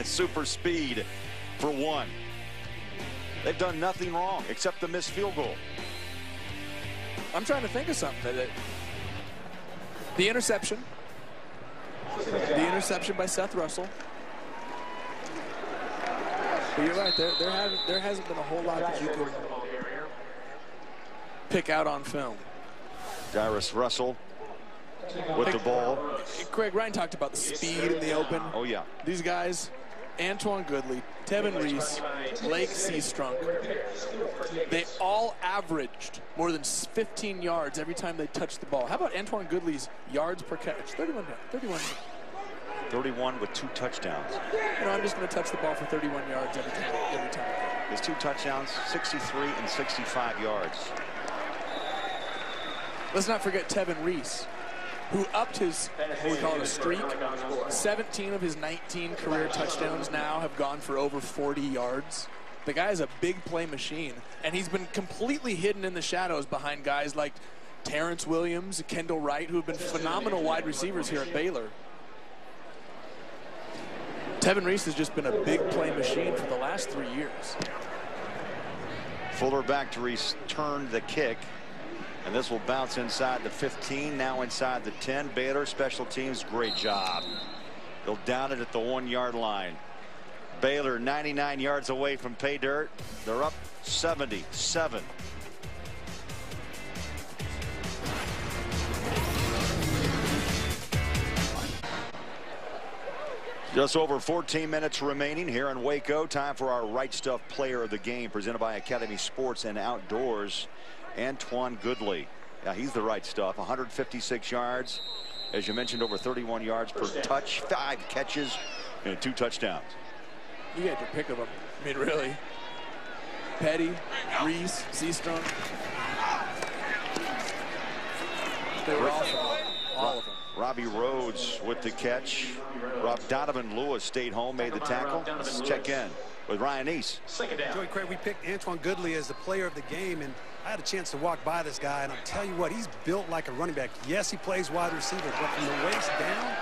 Super speed for 1. They've done nothing wrong except the missed field goal. I'm trying to think of something. The interception. The interception by Seth Russell. But you're right. There hasn't been a whole lot that you can pick out on film. Darius Russell with the ball. Craig, Ryan talked about the speed in the open. Oh, yeah. These guys, Antoine Goodley, Tevin Reese, Lake Seastrunk, they all averaged more than 15 yards every time they touched the ball. How about Antoine Goodley's yards per catch? 31. 31 with 2 touchdowns. You know, I'm just going to touch the ball for 31 yards every time. His 2 touchdowns, 63 and 65 yards. Let's not forget Tevin Reese, who upped his, what we call it, a streak. 17 of his 19 career touchdowns now have gone for over 40 yards. The guy's a big play machine, and he's been completely hidden in the shadows behind guys like Terrence Williams, Kendall Wright, who have been phenomenal wide receivers here at Baylor. Tevin Reese has just been a big play machine for the last 3 years. Fuller back to return the kick. And this will bounce inside the 15, now inside the 10. Baylor special teams, great job. They'll down it at the 1-yard line. Baylor 99 yards away from pay dirt. They're up 77. Just over 14 minutes remaining here in Waco. Time for our Right Stuff Player of the Game, presented by Academy Sports and Outdoors. Antoine Goodley. Yeah, he's the right stuff. 156 yards. As you mentioned, over 31 yards per touch. 5 catches and 2 touchdowns. You had your pick of them. I mean, really. Petty, Reese, Seastrunk. They were all of them. Robbie Rhodes with the catch. Donovan Lewis stayed home, made the tackle. Let's check in with Ryan East. Joey, Craig, we picked Antoine Goodley as the player of the game, and I had a chance to walk by this guy, and I'll tell you what, he's built like a running back. Yes, he plays wide receiver, but from the waist down,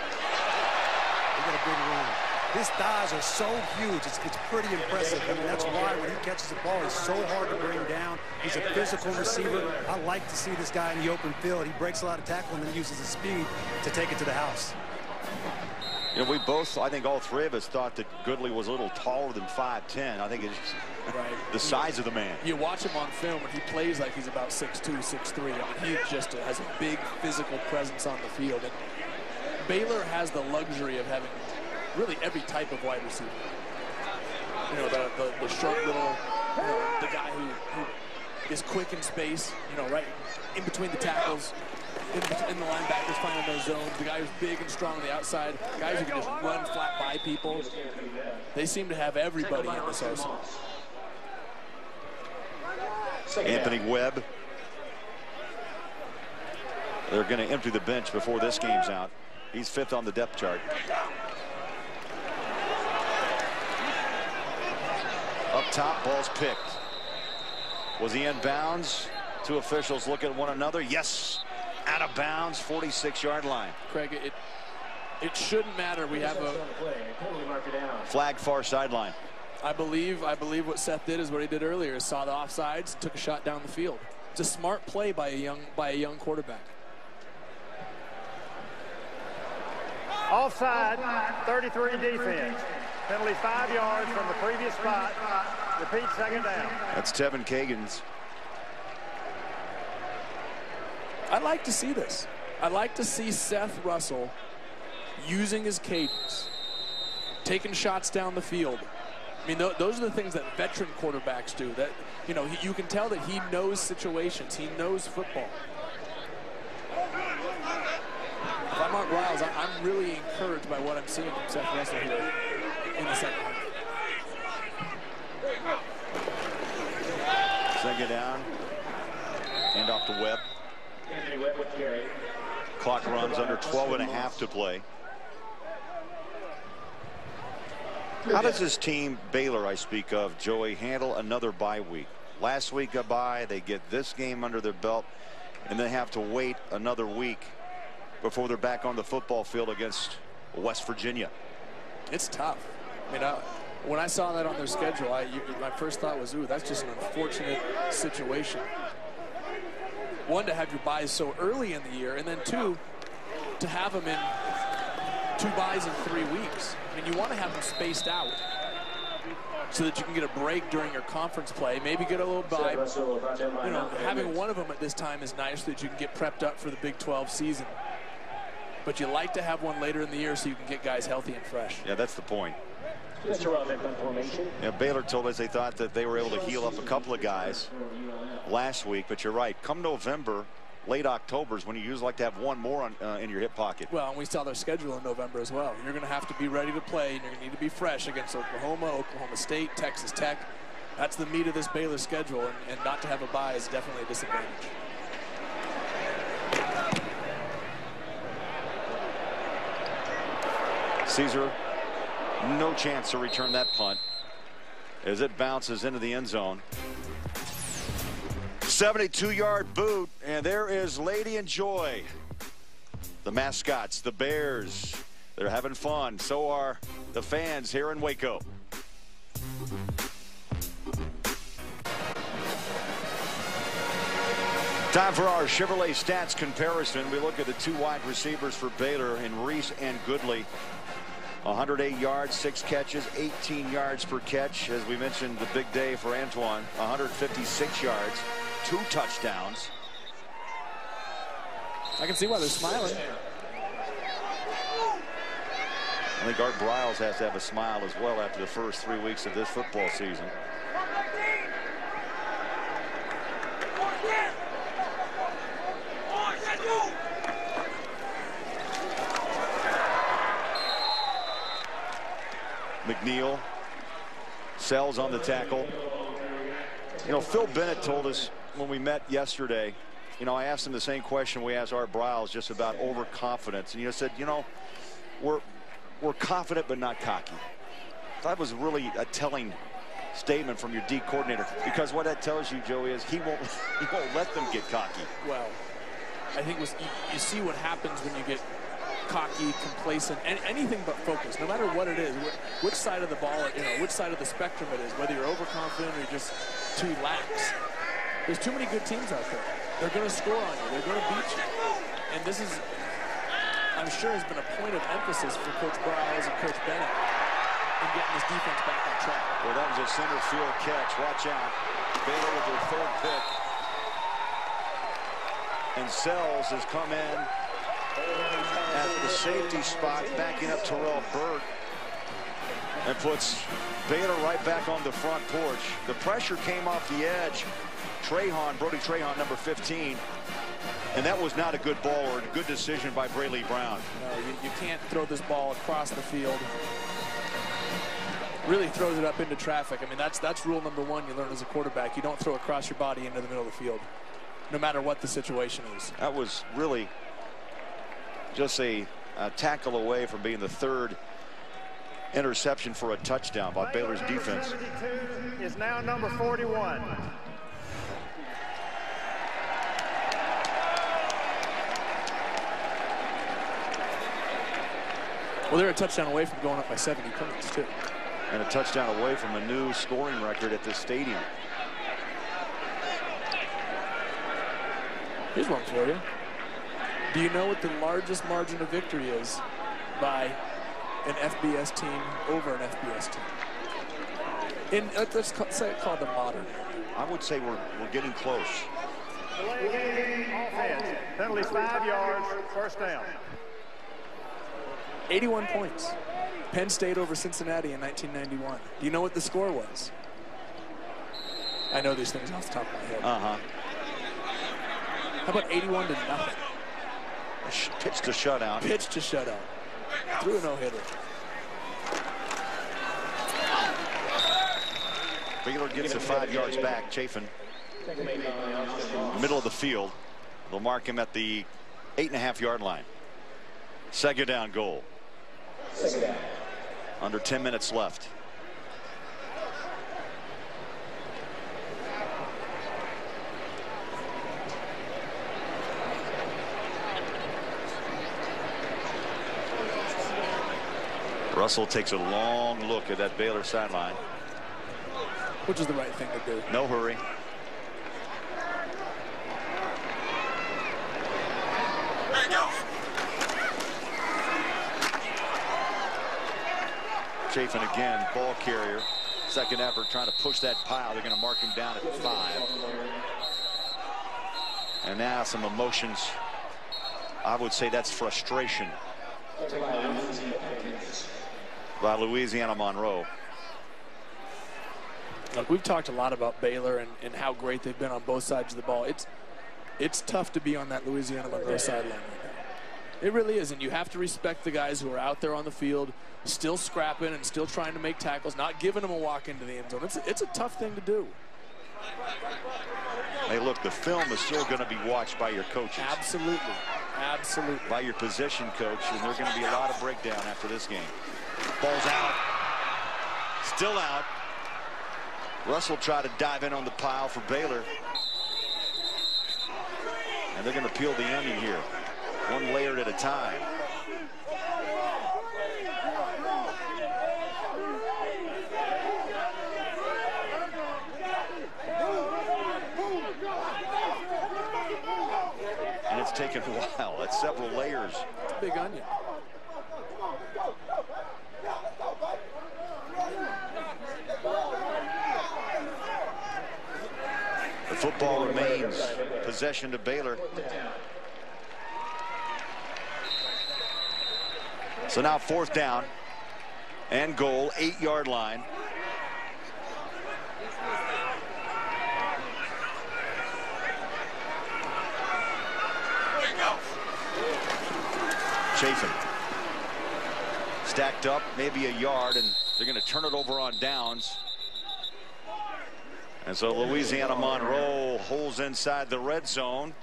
he got a big run. His thighs are so huge, it's pretty impressive. I mean, that's why when he catches the ball, he's so hard to bring down. He's a physical receiver. I like to see this guy in the open field. He breaks a lot of tackle and then uses his speed to take it to the house. You know, we both, I think all 3 of us thought that Goodley was a little taller than 5'10". I think it's the size of the man. You watch him on film, and he plays like he's about 6'2", 6'3". I mean, he just has a big physical presence on the field. And Baylor has the luxury of having really every type of wide receiver. You know, the short little, you know, the guy who is quick in space, you know, right in between the tackles. In the linebackers finding those zones, the guy who's big and strong on the outside, guys who can just run flat by people. They seem to have everybody in this arsenal. Anthony Webb. They're going to empty the bench before this game's out. He's 5th on the depth chart. Up top, ball's picked. Was he in bounds? 2 officials look at one another. Yes. Out of bounds, 46-yard line. Craig, it shouldn't matter. We have a flag far sideline. I believe what Seth did is what he did earlier. Saw the offsides, took a shot down the field. It's a smart play by a young quarterback. Offside, 33 defense. Penalty 5 yards from the previous spot. Repeat, second down. That's Tevin Kagan's. I like to see this. I like to see Seth Russell using his cadence, taking shots down the field. I mean, those are the things that veteran quarterbacks do. That, you know, you can tell that he knows situations. He knows football. If I'm Mark Riles, I'm really encouraged by what I'm seeing from Seth Russell here in the second half. Second down. Hand off to Webb. Clock runs under 12.5 to play. How does this team, Baylor I speak of, Joey, handle another bye week? Last week a bye, they get this game under their belt, and they have to wait another week before they're back on the football field against West Virginia. It's tough. I mean, When I saw that on their schedule, my first thought was, ooh, that's just an unfortunate situation. One, to have your buys so early in the year, and then two, to have them in 2 buys in 3 weeks. I mean, you want to have them spaced out so that you can get a break during your conference play, maybe get a little bye. You know, having one of them at this time is nice so that you can get prepped up for the Big 12 season. But you like to have one later in the year so you can get guys healthy and fresh. Yeah, that's the point. Yeah, Baylor told us they thought that they were able to heal up a couple of guys last week, but you're right. Come November, late October is when you usually like to have one more in your hip pocket. Well, and we saw their schedule in November as well. You're going to have to be ready to play, and you're going to need to be fresh against Oklahoma, Oklahoma State, Texas Tech. That's the meat of this Baylor schedule, and not to have a bye is definitely a disadvantage. Caesar, no chance to return that punt as it bounces into the end zone. 72-yard boot, and there is Lady and Joy. The mascots, the Bears, they're having fun. So are the fans here in Waco. Time for our Chevrolet stats comparison. We look at the 2 wide receivers for Baylor in Reese and Goodley. 108 yards, 6 catches, 18 yards per catch. As we mentioned, the big day for Antoine, 156 yards, 2 touchdowns. I can see why they're smiling. I think Art Briles has to have a smile as well after the first 3 weeks of this football season. McNeil, Sells on the tackle. You know, Phil Bennett told us when we met yesterday, you know, I asked him the same question we asked Art Briles just about overconfidence. And he said, you know, we're confident but not cocky. That was really a telling statement from your D coordinator, because what that tells you, Joey, is he won't let them get cocky. Well, I think you see what happens when you get cocky, complacent, and anything but focused, no matter what it is, which side of the ball, you know, which side of the spectrum it is, whether you're overconfident or just too lax. There's too many good teams out there. They're going to score on you. They're going to beat you. And this is, I'm sure, has been a point of emphasis for Coach Briles and Coach Bennett in getting this defense back on track. Well, that was a center field catch. Watch out. Baylor with their 3rd pick. And Sells has come in at the safety spot, backing up Terrell Burt, and puts Baylor right back on the front porch. The pressure came off the edge. Brody Trahan, number 15. And that was not a good ball or a good decision by Brayley Brown. No, you can't throw this ball across the field. Really throws it up into traffic. I mean, that's rule number 1 you learn as a quarterback. You don't throw across your body into the middle of the field, no matter what the situation is. That was really just a tackle away from being the 3rd interception for a touchdown by Baylor's defense. 72 is now number 41. Well, they're a touchdown away from going up by 70 points, too. And a touchdown away from a new scoring record at this stadium. Here's one for you. Do you know what the largest margin of victory is by an FBS team over an FBS team? Let's say it called the modern. I would say we're getting close. Delay game, offense. Penalty 5 yards, 1st down. 81 points. Penn State over Cincinnati in 1991. Do you know what the score was? I know these things off the top of my head. Uh-huh. How about 81 to nothing? Pitch to shutout. Pitch to shutout. Threw a no-hitter. Baylor gets the 5 yards back. Chafin, middle of the field. They'll mark him at the 8.5-yard line. 2nd down goal. Under 10 minutes left. Russell takes a long look at that Baylor sideline. Which is the right thing to do. No hurry. Chafin again, ball carrier. Second effort trying to push that pile. They're going to mark him down at 5. And now some emotions. I would say that's frustration by Louisiana Monroe. Look, we've talked a lot about Baylor and how great they've been on both sides of the ball. It's tough to be on that Louisiana Monroe sideline right now. It really is, and you have to respect the guys who are out there on the field, still scrapping and still trying to make tackles, not giving them a walk into the end zone. It's a tough thing to do. Hey, look, the film is still going to be watched by your coaches. Absolutely. Absolutely. By your position coach, and there's going to be a lot of breakdown after this game. Ball's out. Still out. Russell tried to dive in on the pile for Baylor. And they're going to peel the onion here, one layer at a time. And it's taken a while. That's several layers. It's a big onion. The football remains possession to Baylor. So now 4th down and goal, 8-yard line. Chafin stacked up, maybe a yard, and they're going to turn it over on downs. And so Louisiana Monroe holds inside the red zone.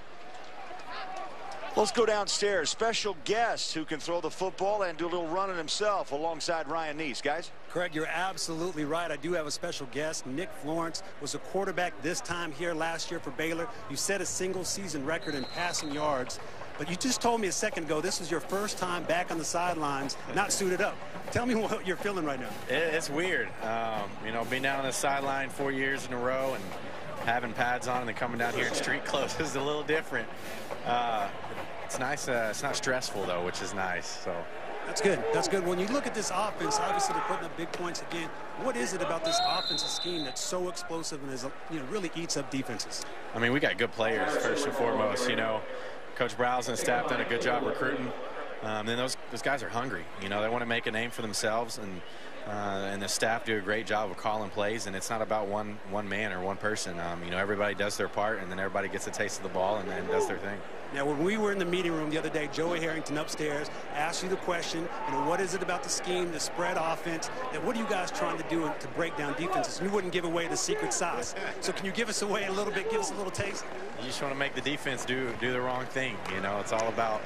Let's go downstairs. Special guest who can throw the football and do a little running himself alongside Ryan Neese. Guys? Craig, you're absolutely right. I do have a special guest. Nick Florence was a quarterback this time here last year for Baylor. You set a single-season record in passing yards. But you just told me a second ago this was your first time back on the sidelines, not suited up. Tell me what you're feeling right now. It's weird. You know, being down on the sideline 4 years in a row and having pads on and then coming down here in street clothes is a little different. It's nice. It's not stressful, though, which is nice. So that's good. That's good. When you look at this offense, obviously they're putting up big points again. What is it about this offensive scheme that's so explosive and is, really eats up defenses? I mean, we got good players, first and foremost. You know, Coach Browse and staff done a good job recruiting. Then those guys are hungry. You know, they want to make a name for themselves, and the staff do a great job of calling plays. And it's not about one man or one person. You know, everybody does their part, and then everybody gets a taste of the ball and does their thing. Now, when we were in the meeting room the other day, Joey Harrington upstairs asked you the question, what is it about the scheme, the spread offense, what are you guys trying to do to break down defenses? And you wouldn't give away the secret sauce. So can you give us away a little bit, give us a little taste? You just want to make the defense do the wrong thing. You know, it's all about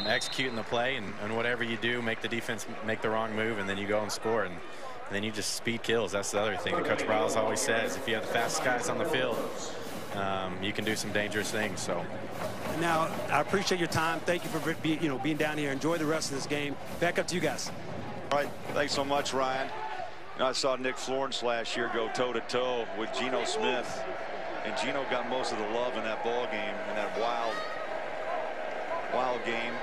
executing the play, and whatever you do, make the defense make the wrong move, and then you go and score. And then you just speed kills. That's the other thing that Coach Browse always says. If you have the fastest guys on the field, you can do some dangerous things. So now I appreciate your time. Thank you for being down here. Enjoy the rest of this game. Back up to you guys. All right, thanks so much, Ryan. I saw Nick Florence last year go toe-to-toe with Geno Smith, and Geno got most of the love in that ball game, in that wild game.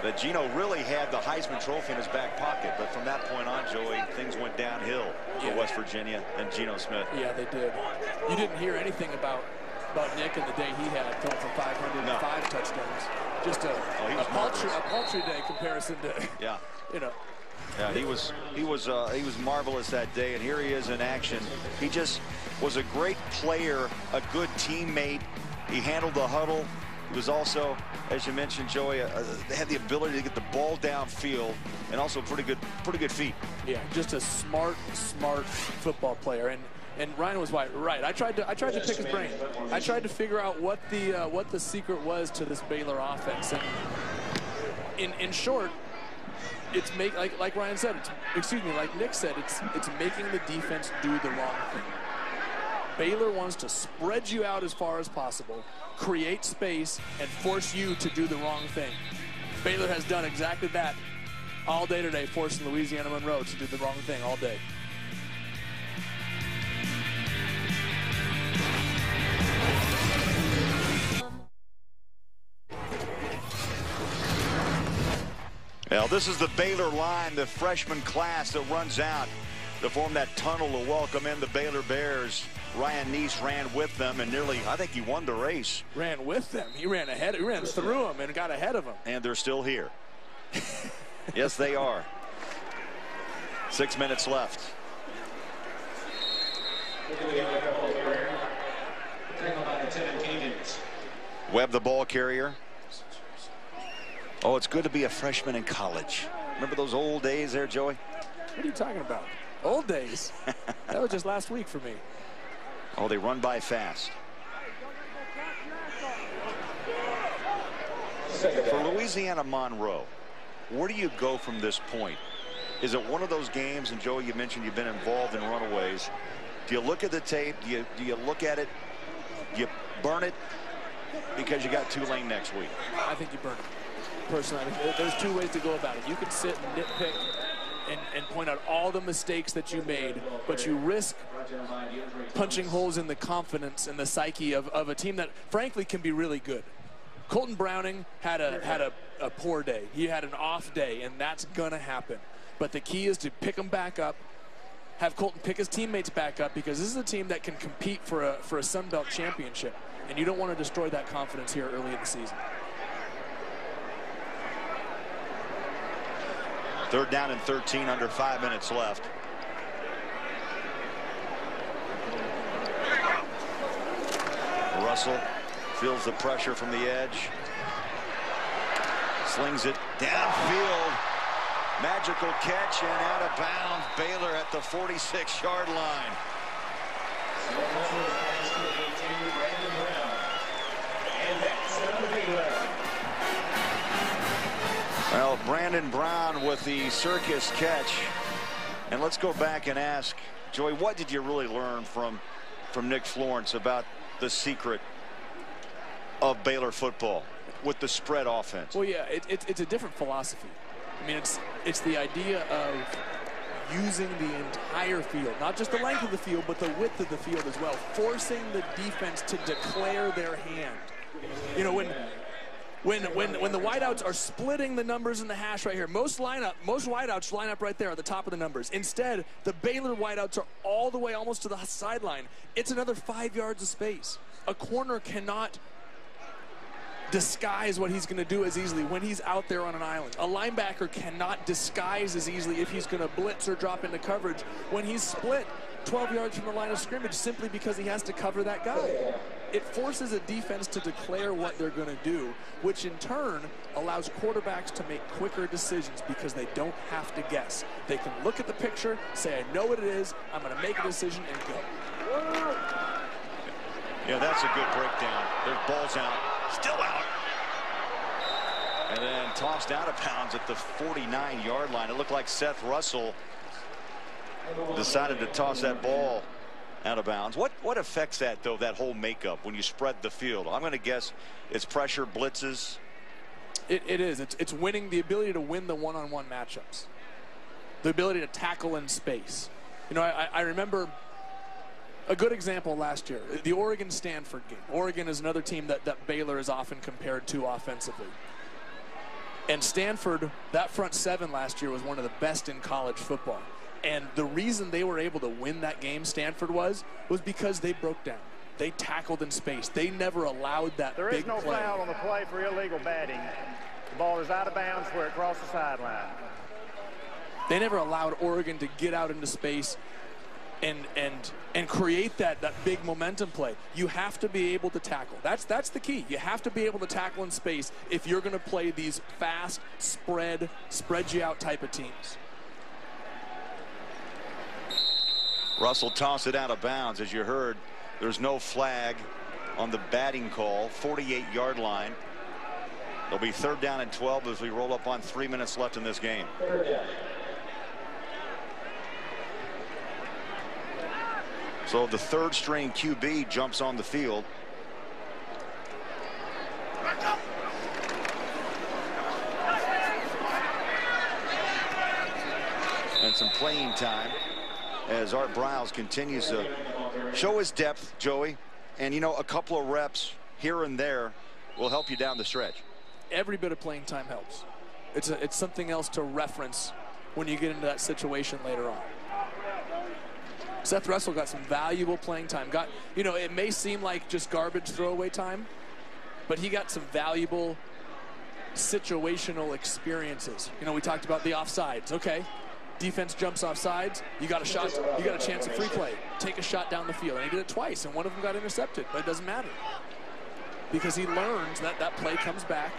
That Geno really had the Heisman Trophy in his back pocket, but from that point on, Joey, things went downhill for West Virginia and Geno Smith. Yeah, they did. You didn't hear anything about Nick and the day he had throwing for 505 touchdowns. Just a paltry day comparison to yeah. Yeah, he was marvelous that day, and here he is in action. He just was a great player, a good teammate. He handled the huddle. He was also, as you mentioned, Joey, they had the ability to get the ball downfield, and also pretty good feet. Yeah, just a smart football player. And Ryan was right. I tried to pick his brain. I tried to figure out what the secret was to this Baylor offense. And in short, it's like Ryan said. Like Nick said, it's making the defense do the wrong thing. Baylor wants to spread you out as far as possible, create space, and force you to do the wrong thing. Baylor has done exactly that all day today, forcing Louisiana Monroe to do the wrong thing all day. Well, this is the Baylor line, the freshman class that runs out to form that tunnel to welcome in the Baylor Bears. Ryan Neese ran with them and nearly, I think he won the race. Ran with them. He ran ahead. He ran through them and got ahead of them. And they're still here. Yes, they are. 6 minutes left. Webb, the ball carrier. Oh, it's good to be a freshman in college. Remember those old days there, Joey? What are you talking about? Old days? That was just last week for me. Oh, they run by fast. For Louisiana Monroe, where do you go from this point? Is it one of those games, and Joey, you mentioned you've been involved in runaways. Do you look at the tape? Do you look at it? Do you burn it because you got Tulane next week? I think you burn it. Personally, I mean, there's two ways to go about it. You can sit and nitpick and point out all the mistakes that you made, but you risk punching holes in the confidence and the psyche of a team that, frankly, can be really good. Colton Browning had a poor day. He had an off day, and that's going to happen. But the key is to pick him back up, have Colton pick his teammates back up, because this is a team that can compete for a Sun Belt championship, and you don't want to destroy that confidence here early in the season. 3rd down and 13, under 5 minutes left. Russell feels the pressure from the edge. Slings it downfield. Magical catch and out of bounds. Baylor at the 46-yard line. Well, Brandon Brown with the circus catch. And let's go back and ask, Joey, what did you really learn from Nick Florence about the secret of Baylor football with the spread offense? Well, yeah, it's a different philosophy. I mean, it's the idea of using the entire field, not just the length of the field, but the width of the field as well, forcing the defense to declare their hand. You know, when the wideouts are splitting the numbers in the hash right here, most wideouts line up right there at the top of the numbers. Instead, the Baylor wideouts are all the way almost to the sideline. It's another 5 yards of space. A corner cannot disguise what he's going to do as easily when he's out there on an island. A linebacker cannot disguise as easily if he's going to blitz or drop into coverage when he's split 12 yards from the line of scrimmage, simply because he has to cover that guy. It forces a defense to declare what they're going to do, which in turn allows quarterbacks to make quicker decisions because they don't have to guess. They can look at the picture, say, I know what it is, I'm going to make a decision, and go. Yeah, that's a good breakdown. There's balls out. Still out. And then tossed out of bounds at the 49-yard line. It looked like Seth Russell decided to toss that ball out of bounds. What affects that, though, that whole makeup when you spread the field? I'm going to guess it's pressure, blitzes. It is. It's winning, the ability to win the one-on-one matchups. The ability to tackle in space. You know, I remember a good example last year, the Oregon-Stanford game. Oregon is another team that Baylor is often compared to offensively. And Stanford, that front seven last year was one of the best in college football. And the reason they were able to win that game, Stanford was because they broke down. They tackled in space. They never allowed that big play. There is no foul on the play for illegal batting. The ball is out of bounds where it crossed the sideline. They never allowed Oregon to get out into space and create that big momentum play. You have to be able to tackle. That's the key. You have to be able to tackle in space if you're going to play these fast, spread you out type of teams. Russell tossed it out of bounds. As you heard, there's no flag on the batting call. 48-yard line. It'll be 3rd down and 12 as we roll up on 3 minutes left in this game. So the 3rd string QB jumps on the field. some playing time as Art Briles continues to show his depth, Joey. And, you know, a couple of reps here and there will help you down the stretch. Every bit of playing time helps. It's something else to reference when you get into that situation later on. Seth Russell got some valuable playing time. You know, it may seem like just garbage throwaway time, but he got some valuable situational experiences. You know, we talked about the offsides. Okay, defense jumps offsides. You got a shot. You got a chance at free play. Take a shot down the field. And he did it twice, and one of them got intercepted. But it doesn't matter because he learns that that play comes back,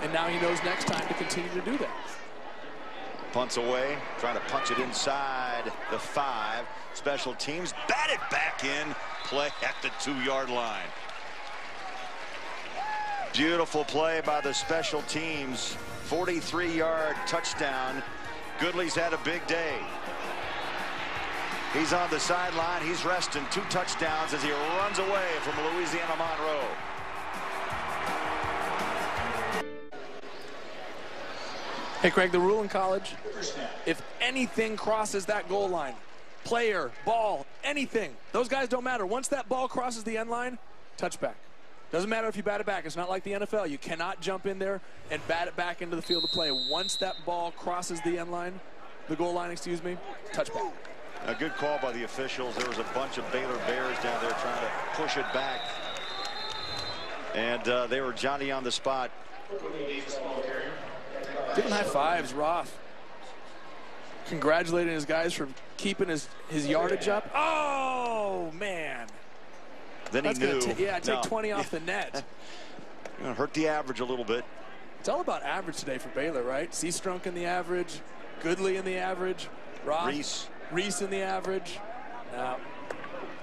and now he knows next time to continue to do that. Punts away, trying to punch it inside the 5. Special teams bat it back in. Play at the 2-yard line. Beautiful play by the special teams. 43-yard touchdown. Goodley's had a big day. He's on the sideline. He's resting. 2 touchdowns as he runs away from Louisiana Monroe. Hey, Craig, the rule in college, if anything crosses that goal line, player, ball, anything, those guys don't matter. Once that ball crosses the end line, touchback. Doesn't matter if you bat it back. It's not like the NFL. You cannot jump in there and bat it back into the field of play. Once that ball crosses the end line, the goal line, excuse me, touchback. A good call by the officials. There was a bunch of Baylor Bears down there trying to push it back. And they were Johnny on the spot. Giving high fives, Roth. Congratulating his guys for keeping his yardage up. Oh, man. Then he knew. Take 20 off the net. Gonna hurt the average a little bit. It's all about average today for Baylor, right? Seastrunk in the average, Goodley in the average, Roth, Reese in the average. No,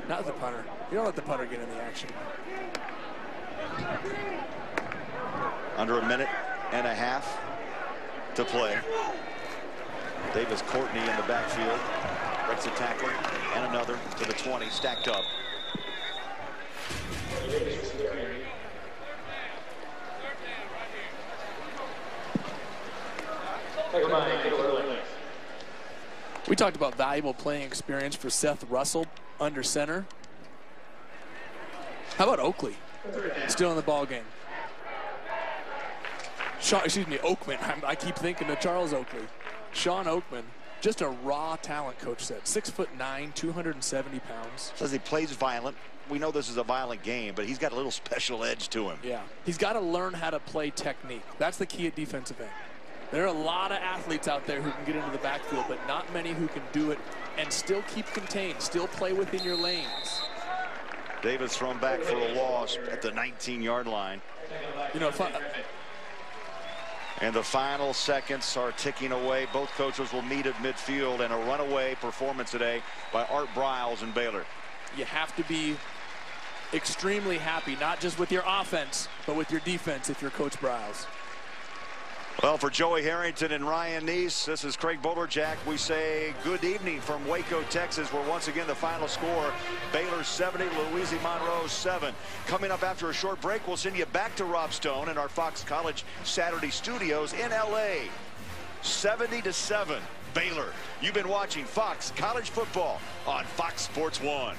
not the punter. You don't let the punter get in the action. Under a minute and a half to play. Davis Courtney in the backfield. Breaks a tackle and another to the 20, stacked up. We talked about valuable playing experience for Seth Russell under center. How about Oakley? Still in the ball game. Oakman. I keep thinking of Charles Oakley. Sean Oakman, just a raw talent, coach said. 6'9", 270 pounds. Says he plays violent. We know this is a violent game, but he's got a little special edge to him. Yeah, he's got to learn how to play technique. That's the key at defensive end. There are a lot of athletes out there who can get into the backfield, but not many who can do it and still keep contained, still play within your lanes. Davis thrown back for a loss at the 19-yard line. You know, and the final seconds are ticking away. Both coaches will meet at midfield, and a runaway performance today by Art Briles and Baylor. You have to be extremely happy, not just with your offense, but with your defense if you're Coach Briles. Well, for Joey Harrington and Ryan Neese, this is Craig Bolerjack. We say good evening from Waco, Texas, where once again the final score, Baylor 70, Louisiana Monroe 7. Coming up after a short break, we'll send you back to Rob Stone in our Fox College Saturday studios in L.A. 70-7, Baylor. You've been watching Fox College Football on Fox Sports 1.